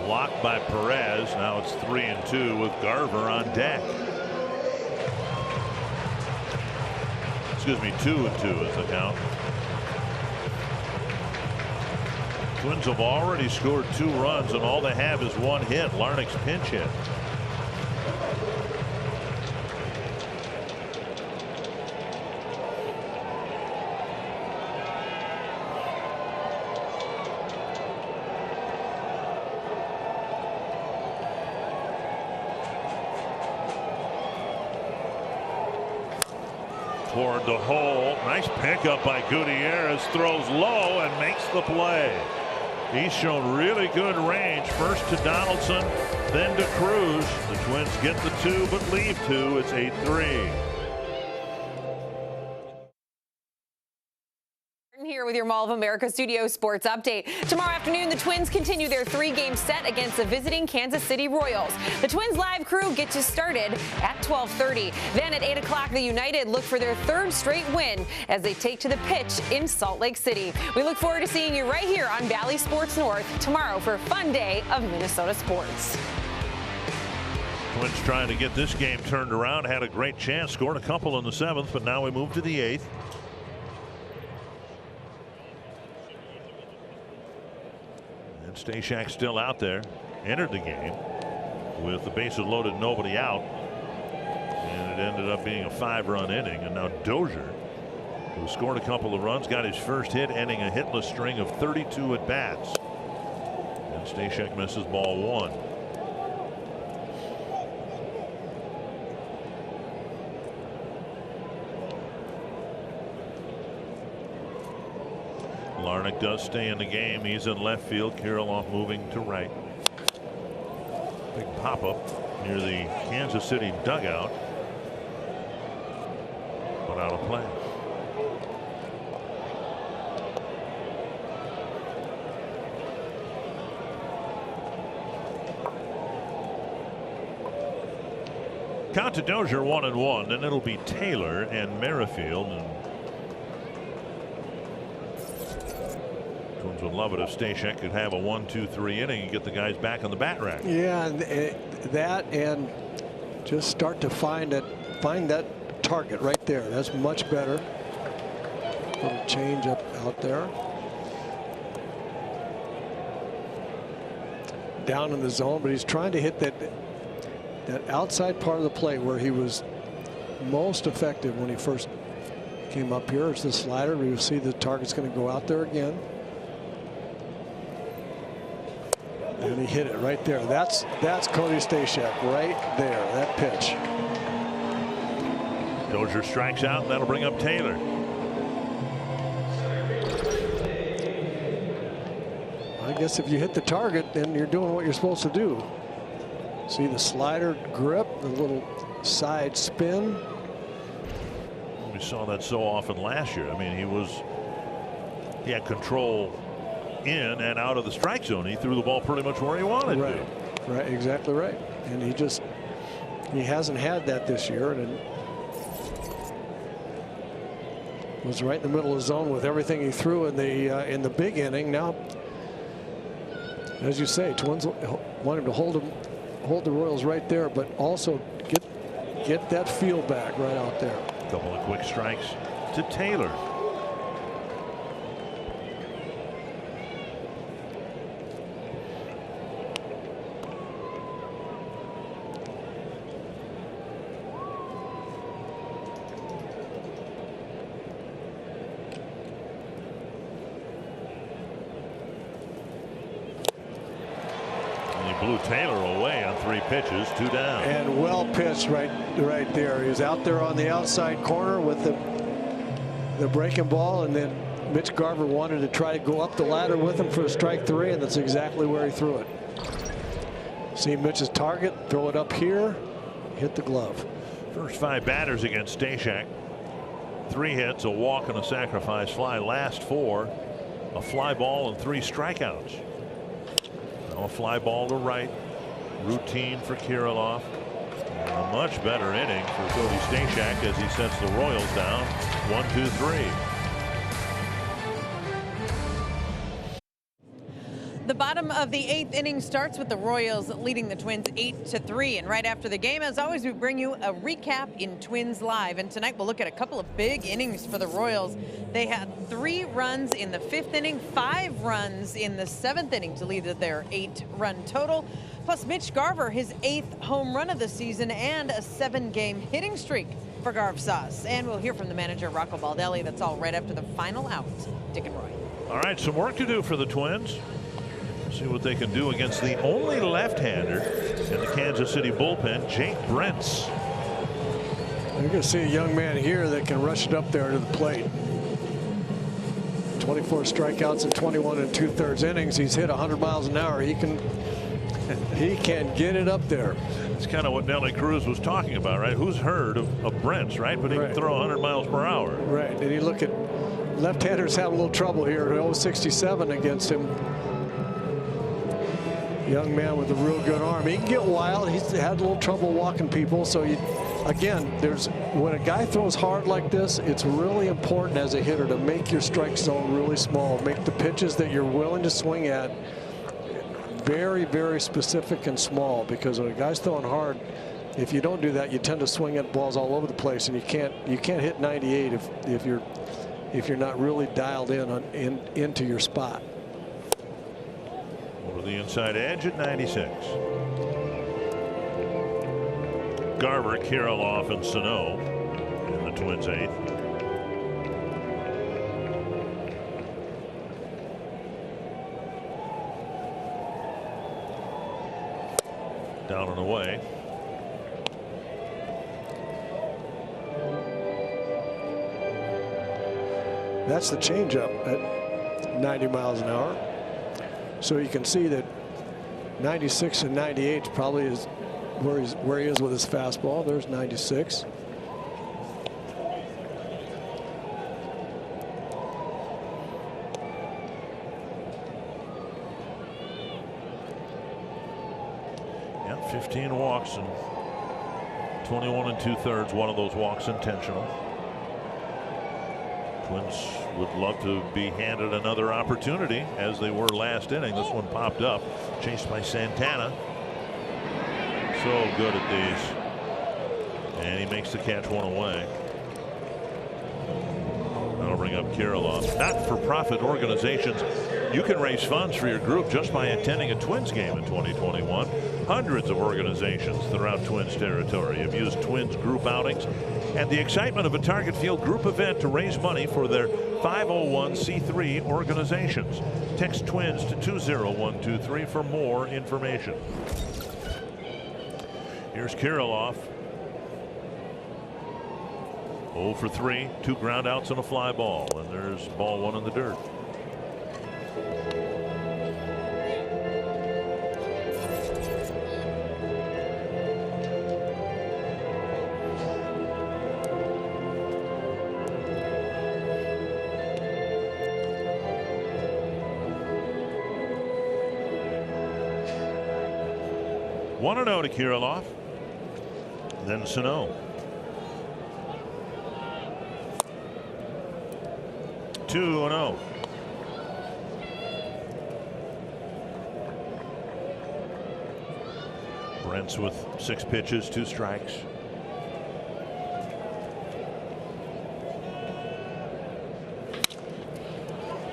Blocked by Perez. Now it's 3-2 with Garver on deck. Excuse me, 2-2 is the count. Twins have already scored 2 runs, and all they have is 1 hit. Larnach's pinch hit. Toward the hole. Nice pickup by Gutierrez. Throws low and makes the play. He's shown really good range. First to Donaldson, then to Cruz. The Twins get the 2 but leave 2. It's 8-3. Here with your Mall of America Studio Sports Update. Tomorrow afternoon, the Twins continue their 3-game set against the visiting Kansas City Royals. The Twins live crew gets you started at 12:30. Then at 8 o'clock, the United look for their 3rd straight win as they take to the pitch in Salt Lake City. We look forward to seeing you right here on Bally Sports North tomorrow for a fun day of Minnesota sports. Twins trying to get this game turned around. Had a great chance. Scored a couple in the 7th, but now we move to the 8th. Stashak still out there. Entered the game with the bases loaded, nobody out, and it ended up being a 5-run inning. And now Dozier, who scored a couple of runs, got his first hit, ending a hitless string of 32 at bats. And Stashak misses ball 1. Larnach does stay in the game. He's in left field. Kirilloff moving to right. Big pop-up near the Kansas City dugout, but out of play. Count to Dozier 1-1, and it'll be Taylor and Merrifield. And Twins would love it if Stashak could have a 1-2-3 inning and get the guys back on the bat rack. Yeah, that and just start to find that target right there. That's much better. Little change up out there. Down in the zone, but he's trying to hit that outside part of the plate where he was most effective when he first came up here. It's the slider. We see the target's going to go out there again. And he hit it right there. That's Cody Stashak right there. That pitch. Dozier strikes out, and that'll bring up Taylor. I guess if you hit the target, then you're doing what you're supposed to do. See the slider grip, the little side spin. We saw that so often last year. I mean, he had control in and out of the strike zone. He threw the ball pretty much where he wanted to. Right, exactly right. And he hasn't had that this year, and it was right in the middle of the zone with everything he threw in the big inning. Now, as you say, Twins want him to hold the Royals right there, but also get that feel back right out there. A couple of quick strikes to Taylor. blew Taylor away on 3 pitches, 2 down. And well pitched right there. He was out there on the outside corner with the breaking ball, and then Mitch Garver wanted to try to go up the ladder with him for a strike 3, and that's exactly where he threw it. See Mitch's target, throw it up here, hit the glove. First 5 batters against Stashak. 3 hits, a walk, and a sacrifice fly. Last 4, a fly ball and 3 strikeouts. Now a fly ball to right. Routine for Kirilloff. And a much better inning for Cody Stashak as he sets the Royals down 1-2-3. The bottom of the 8th inning starts with the Royals leading the Twins 8-3. And right after the game, as always, we bring you a recap in Twins Live. And tonight we'll look at a couple of big innings for the Royals. They had 3 runs in the 5th inning, 5 runs in the 7th inning to lead to their 8-run total. Plus Mitch Garver, his 8th home run of the season and a 7-game hitting streak for Garv Sauce. And we'll hear from the manager, Rocco Baldelli. That's all right after the final out. Dick and Roy. All right, some work to do for the Twins. See what they can do against the only left-hander in the Kansas City bullpen, Jake Brentz. You're going to see a young man here that can rush it up there to the plate. 24 strikeouts in 21 2/3 innings. He's hit 100 miles an hour. He can get it up there. It's kind of what Nelly Cruz was talking about, right? Who's heard of Brentz, right? But he can throw 100 miles per hour. Right. And you look at left-handers have a little trouble here. 0-67 against him. Young man with a real good arm. He can get wild. He's had a little trouble walking people. So again, when a guy throws hard like this, it's really important as a hitter to make your strike zone really small. Make the pitches that you're willing to swing at very, very specific and small, because when a guy's throwing hard, if you don't do that, you tend to swing at balls all over the place, and you can't hit 98 if you're not really dialed into your spot. Over the inside edge at 96. Garver, Kirilloff, and Sano in the Twins' 8th. Down and away. That's the changeup at 90 miles an hour. So you can see that 96 and 98 probably is where he is with his fastball. There's 96. Yeah, 15 walks and 21 2/3. One of those walks intentional. Twins would love to be handed another opportunity, as they were last inning. This one popped up, chased by Santana. So good at these. And he makes the catch, 1 away. That'll bring up Kirilloff. Not-for-profit organizations. You can raise funds for your group just by attending a Twins game in 2021. Hundreds of organizations throughout Twins territory have used Twins group outings and the excitement of a Target Field group event to raise money for their 501c3 organizations. Text TWINS to 20123 for more information. Here's Kirilloff. 0 for 3, 2 ground outs and a fly ball, and there's ball 1 in the dirt. One and 0 to Kirilloff. Then Sano. 2-0. Brentz with 6 pitches, 2 strikes.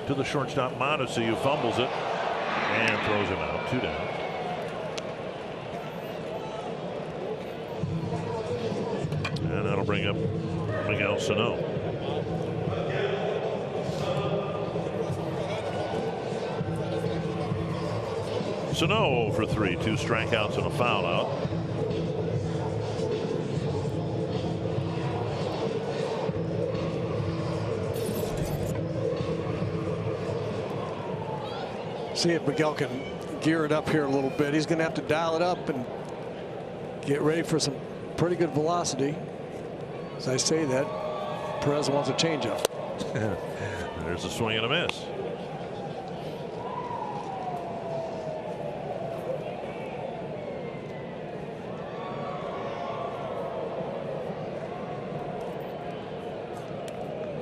To the shortstop, Mondesi, who fumbles it and throws him out. 2 down. And that'll bring up Miguel Sano. Sano 0 for 3, 2 strikeouts and a foul out. See if Miguel can gear it up here a little bit. He's going to have to dial it up and get ready for some pretty good velocity. As I say that, Perez wants a changeup. There's a swing and a miss.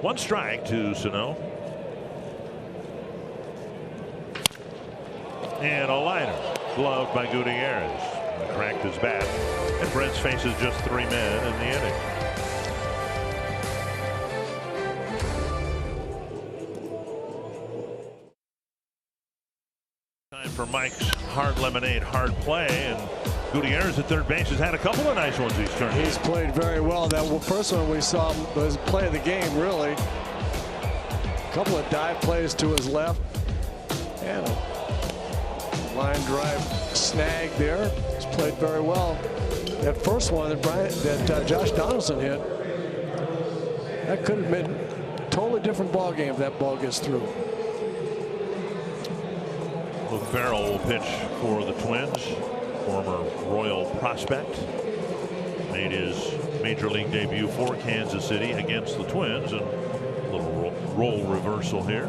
One strike to Sano. And a liner gloved by Gutierrez. He cracked his bat. And Brents faces just 3 men in the inning. Time for Mike's hard lemonade, hard play. And Gutierrez at third base has had a couple of nice ones he's turned. He's played very well. That first one we saw was play of the game, really. A couple of dive plays to his left. And a line drive snag there. He's played very well. That first one that Josh Donaldson hit, that could have been a totally different ball game if that ball gets through. Luke Farrell will pitch for the Twins. Former Royal prospect. Made his major league debut for Kansas City against the Twins. And a little role reversal here.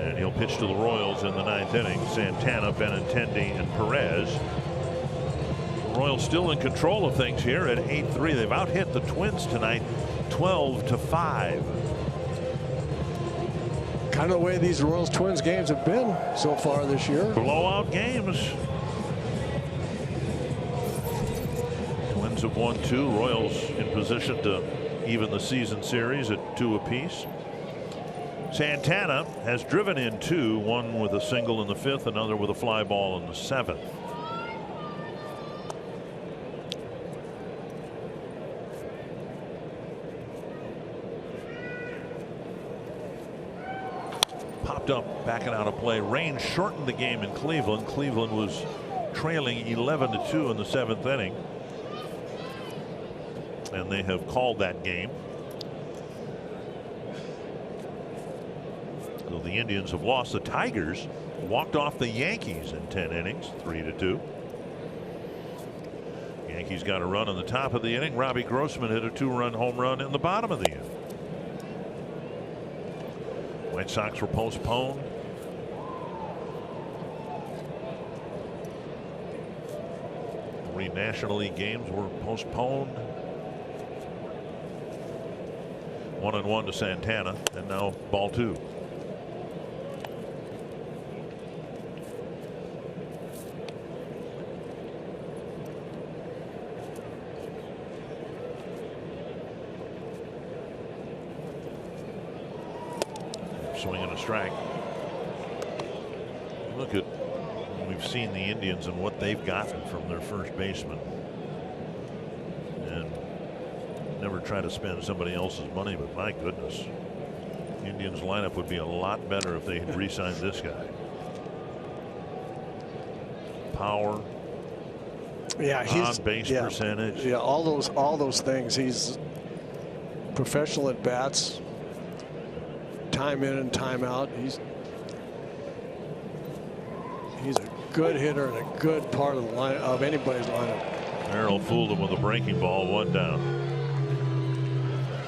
And he'll pitch to the Royals in the 9th inning. Santana, Benintendi, and Perez. The Royals still in control of things here at 8-3. They've out-hit the Twins tonight 12-5. Kind of the way these Royals Twins games have been so far this year. Blowout games. Twins have won 2. Royals in position to even the season series at 2 apiece. Santana has driven in 2, one with a single in the 5th, another with a fly ball in the 7th. Popped up, backing out of play. Rain shortened the game in Cleveland. Cleveland was trailing 11-2 in the 7th inning. And they have called that game. So the Indians have lost. The Tigers walked off the Yankees in 10 innings, 3-2. Yankees got a run in the top of the inning. Robbie Grossman hit a 2-run home run in the bottom of the inning. White Sox were postponed. Three National League games were postponed. 1-1 to Santana, and now ball 2. Swing and a strike. Look at, we've seen the Indians and what they've gotten from their first baseman. And never try to spend somebody else's money, but my goodness, the Indians lineup would be a lot better if they had re-signed this guy. Power. Yeah, he's on base percentage. Yeah, all those things. He's professional at bats. Time in and time out. He's a good hitter and a good part of the line of anybody's lineup. Merrill fooled him with a breaking ball, 1 down.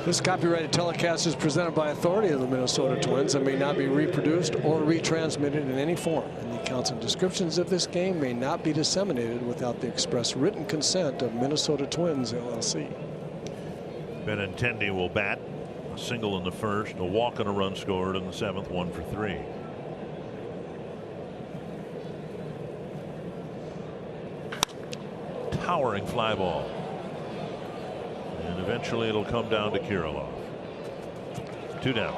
This copyrighted telecast is presented by authority of the Minnesota Twins and may not be reproduced or retransmitted in any form. And the accounts and descriptions of this game may not be disseminated without the express written consent of Minnesota Twins LLC. Benintendi will bat. A single in the 1st, a walk and a run scored in the 7th, 1 for 3. Towering fly ball. And eventually it'll come down to Kirilloff. 2 down.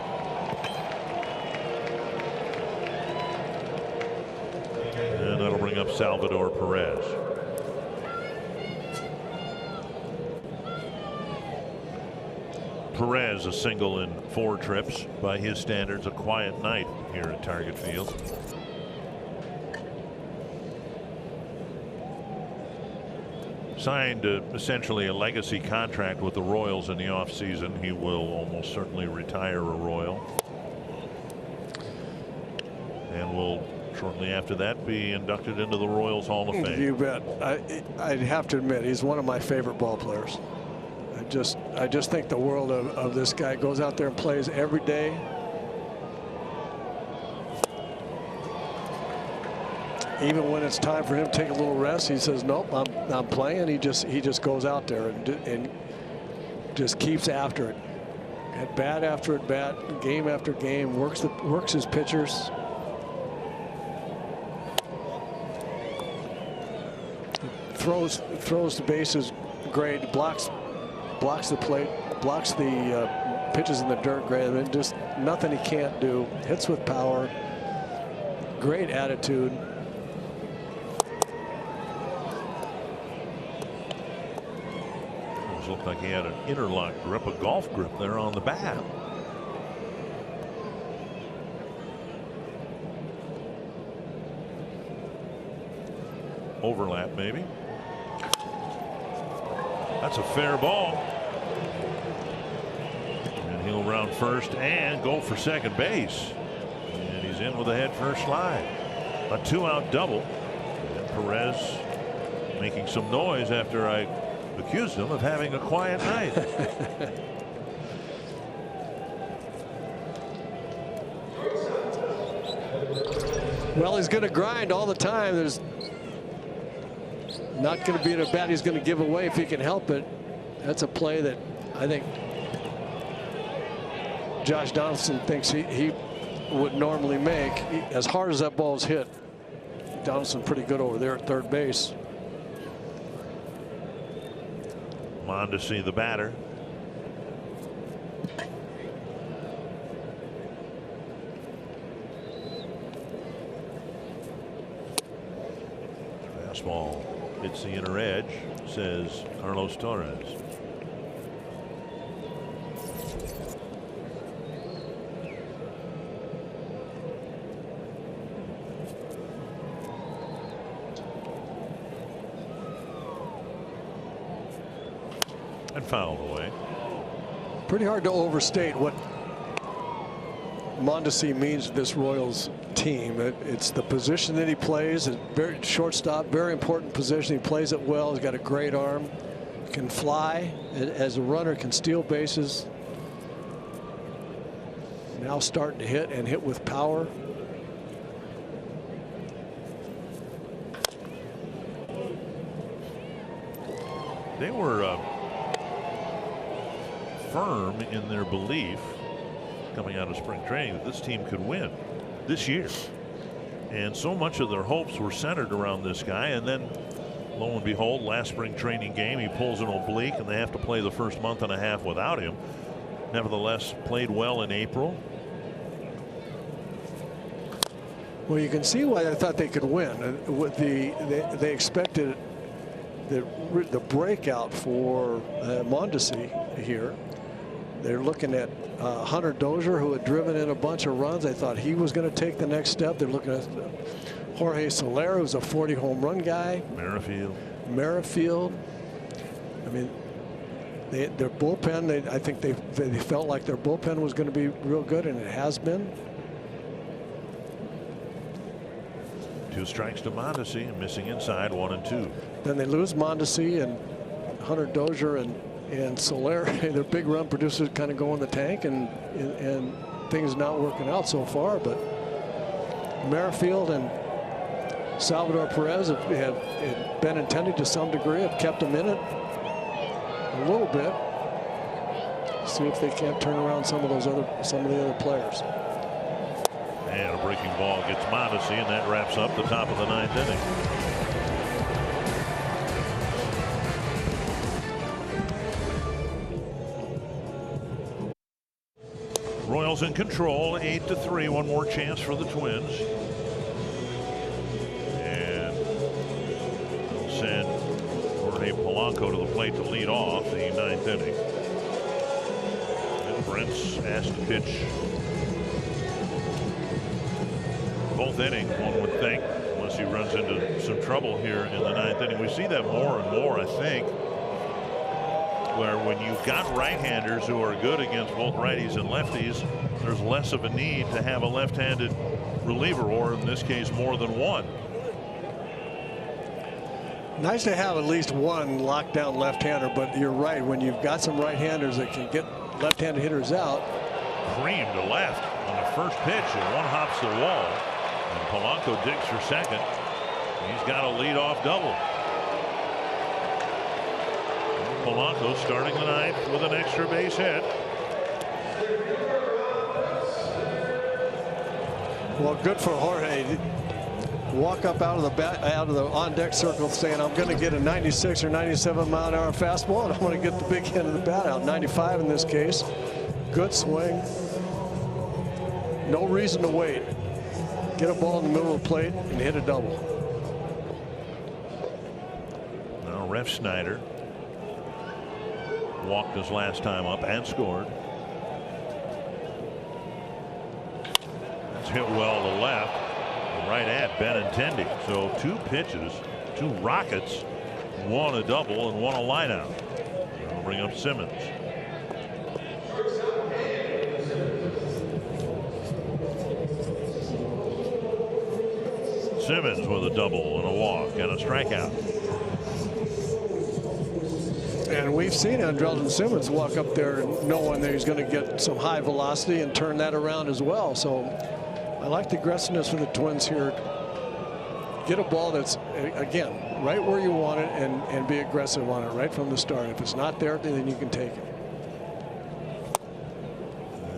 And that'll bring up Salvador Perez. Perez a single in 4 trips. By his standards, a quiet night here at Target Field. signed essentially a legacy contract with the Royals in the offseason. He will almost certainly retire a Royal, and will shortly after that be inducted into the Royals Hall of Fame. You bet. I'd have to admit, he's one of my favorite ball players. I just think the world of this guy. Goes out there and plays every day. Even when it's time for him to take a little rest, he says, nope, I'm playing. He just goes out there and just keeps after it. At bat after at bat, game after game, works his pitchers. Throws the bases great, blocks the plate, blocks the pitches in the dirt great. I mean, just nothing he can't do. Hits with power, great attitude. Looked like he had an interlock grip, a golf grip there on the bat. Overlap maybe. That's a fair ball. And he'll round first and go for second base. And he's in with a head first slide. A 2-out double. And Perez making some noise after I accused him of having a quiet night. Well, he's going to grind all the time. There's not going to be a bat he's going to give away if he can help it. That's a play that I think Josh Donaldson thinks he would normally make. As hard as that ball's hit, Donaldson pretty good over there at third base. Mondesi, the batter. Fastball hits the inner edge, says Carlos Torres. And fouled away. Pretty hard to overstate what Mondesi means to this Royals team. It's the position that he plays. It's very shortstop, very important position. He plays it well. He's got a great arm. Can fly as a runner. Can steal bases. Now starting to hit and hit with power. They were firm in their belief coming out of spring training that this team could win this year, and so much of their hopes were centered around this guy. And then lo and behold, last spring training game he pulls an oblique and they have to play the first month and a half without him. Nevertheless, played well in April. Well, you can see why I thought they could win. They expected the breakout for Mondesi here. They're looking at Hunter Dozier, who had driven in a bunch of runs. They thought he was going to take the next step. They're looking at Jorge Soler, who's a 40 home run guy. Merrifield. I mean, their bullpen, I think they felt like their bullpen was going to be real good, and it has been. 2 strikes to Mondesi and missing inside, 1-2. Then they lose Mondesi and Hunter Dozier and Soler. Their big run producers kind of go in the tank, and things not working out so far. But Merrifield and Salvador Perez have been intended to some degree, have kept them in it a little bit. See if they can't turn around some of the other players. And a breaking ball gets Mondesi, and that wraps up the top of the 9th inning. Royals in control, 8-3. One more chance for the Twins. And they'll send Jorge Polanco to the plate to lead off the 9th inning. And Brent's asked to pitch both innings, one would think. unless he runs into some trouble here in the 9th inning. We see that more and more, I think, where when you've got right-handers who are good against both righties and lefties, there's less of a need to have a left-handed reliever, or in this case more than one. Nice to have at least one lockdown left-hander, but you're right, when you've got some right-handers that can get left-handed hitters out. Cream to left on the first pitch, and one hops the wall, and Polanco digs for second. He's got a leadoff double. Polanco starting the 9th with an extra base hit. Well, good for Jorge. Walk up out of the on deck circle saying, I'm going to get a 96 or 97 mile an hour fastball, and I'm going to get the big end of the bat out. 95 in this case. Good swing. No reason to wait. Get a ball in the middle of the plate and hit a double. Now Refsnyder walked his last time up and scored. That's hit well to left. Right at Benintendi. So 2 pitches, 2 rockets, 1 a double and 1 a line out. That'll bring up Simmons. Simmons with a double and a walk and a strikeout. And we've seen Andrelton Simmons walk up there knowing that he's going to get some high velocity and turn that around as well. So I like the aggressiveness for the Twins here. Get a ball that's, again, right where you want it, and be aggressive on it right from the start. If it's not there, then you can take it.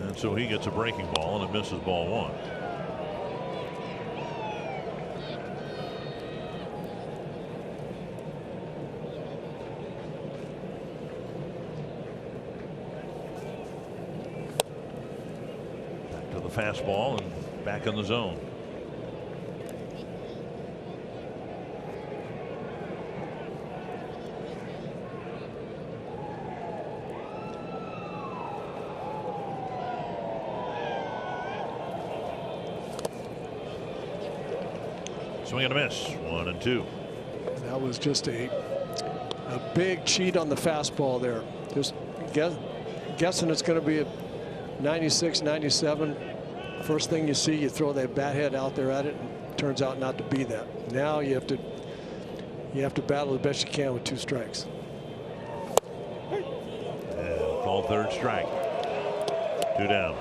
And so he gets a breaking ball, and it misses ball 1. Back to the fastball and back in the zone. Swing and a miss. 1 and 2. That was just a big cheat on the fastball there. Just guessing it's going to be a 96, 97. First thing you see, you throw that bat head out there at it, and it turns out not to be that. Now you have to battle the best you can with 2 strikes. And called 3rd strike. 2 down.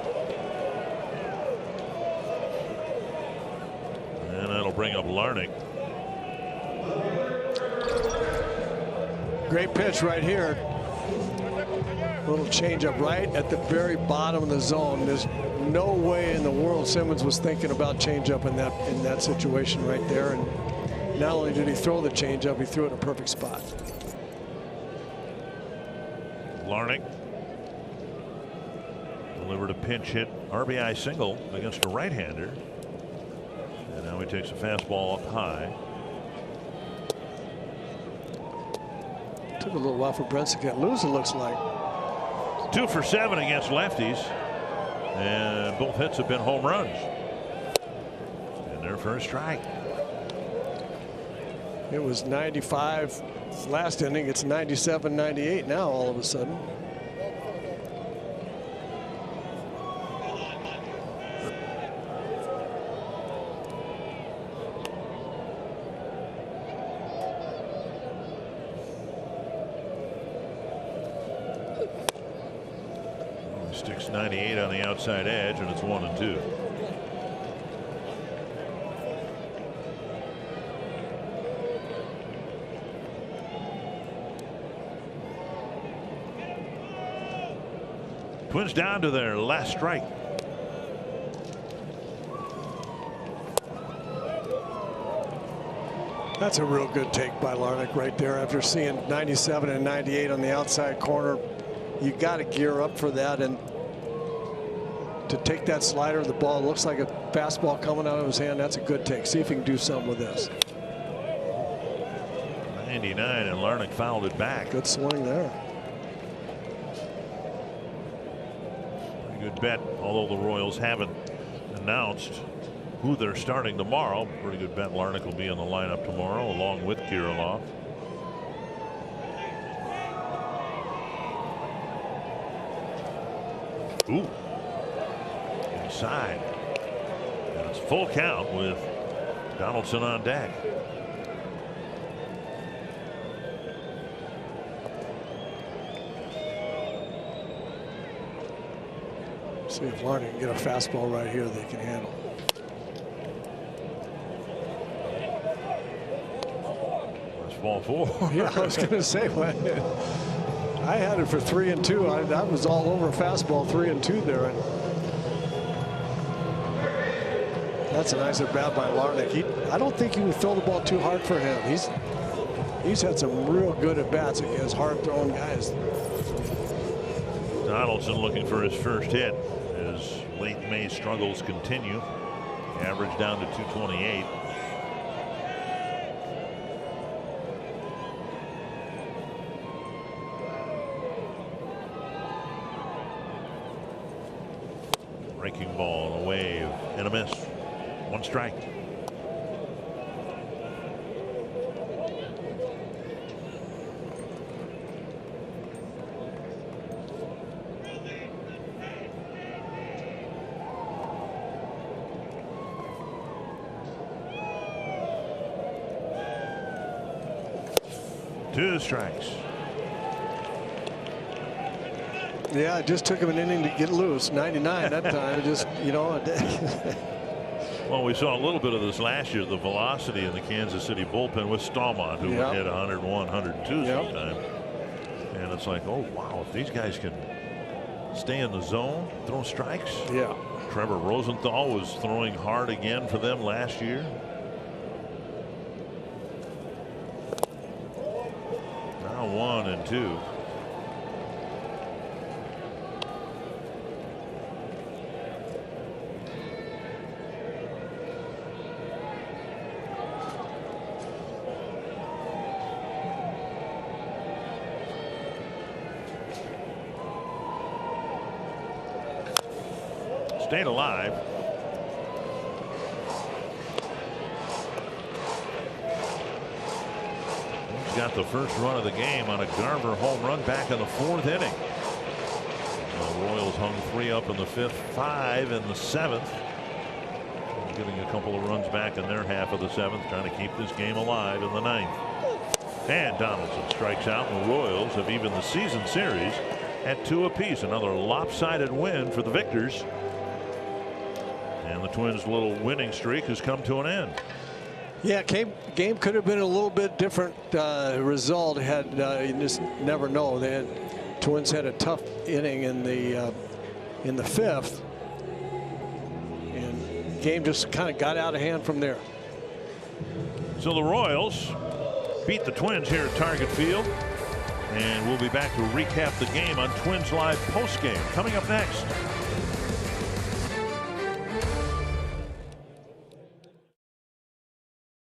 And that'll bring up Larnach. Great pitch right here. Little changeup right at the very bottom of the zone. There's no way in the world Simmons was thinking about changeup in that situation right there. And not only did he throw the changeup, he threw it in a perfect spot. Larnach delivered a pinch hit RBI single against a right-hander. And now he takes a fastball up high. Took a little while for Brentz to get loose, it looks like. 2 for 7 against lefties. And both hits have been home runs. And their first strike. It was 95 last inning. It's 97, 98 now all of a sudden. Sticks 98 on the outside edge, and it's 1 and 2. Twins down to their last strike. That's a real good take by Larnach right there. After seeing 97 and 98 on the outside corner, you got to gear up for that, and to take that slider, the ball looks like a fastball coming out of his hand. That's a good take. See if he can do something with this. 99, and Larnach fouled it back. Good swing there. Pretty good bet, although the Royals haven't announced who they're starting tomorrow. Pretty good bet Larnach will be in the lineup tomorrow along with Kirilloff. Ooh. Inside. And it's full count with Donaldson on deck. See if Larnach can get a fastball right here they can handle. That's ball 4. Yeah, I was going to say, when I had it for 3-2. That was all over fastball, 3-2 there. And that's a nice at bat by Larnach. I don't think he would throw the ball too hard for him. He's had some real good at bats against hard throwing guys. Donaldson looking for his first hit as late May struggles continue. Average down to 228. Breaking ball, a wave, and a miss. 1 strike. Two strikes. Yeah, it just took him an inning to get loose. 99 that time. It just, you know. Well, we saw a little bit of this last year, the velocity in the Kansas City bullpen with Stallman, who would hit 101, 102 sometimes. And it's like, oh, wow, if these guys can stay in the zone, throw strikes. Yeah. Trevor Rosenthal was throwing hard again for them last year. Now 1-2. Stayed alive. He's got the first run of the game on a Garver home run back in the 4th inning. The Royals hung 3 up in the 5th, 5 in the 7th. Getting a couple of runs back in their half of the 7th, trying to keep this game alive in the 9th. And Donaldson strikes out, and the Royals have evened the season series at 2 apiece. Another lopsided win for the Victors. And the Twins' little winning streak has come to an end. Yeah, game could have been a little bit different result had you just never know. Twins had a tough inning in the 5th, and game just kind of got out of hand from there. So the Royals beat the Twins here at Target Field, and we'll be back to recap the game on Twins Live postgame coming up next.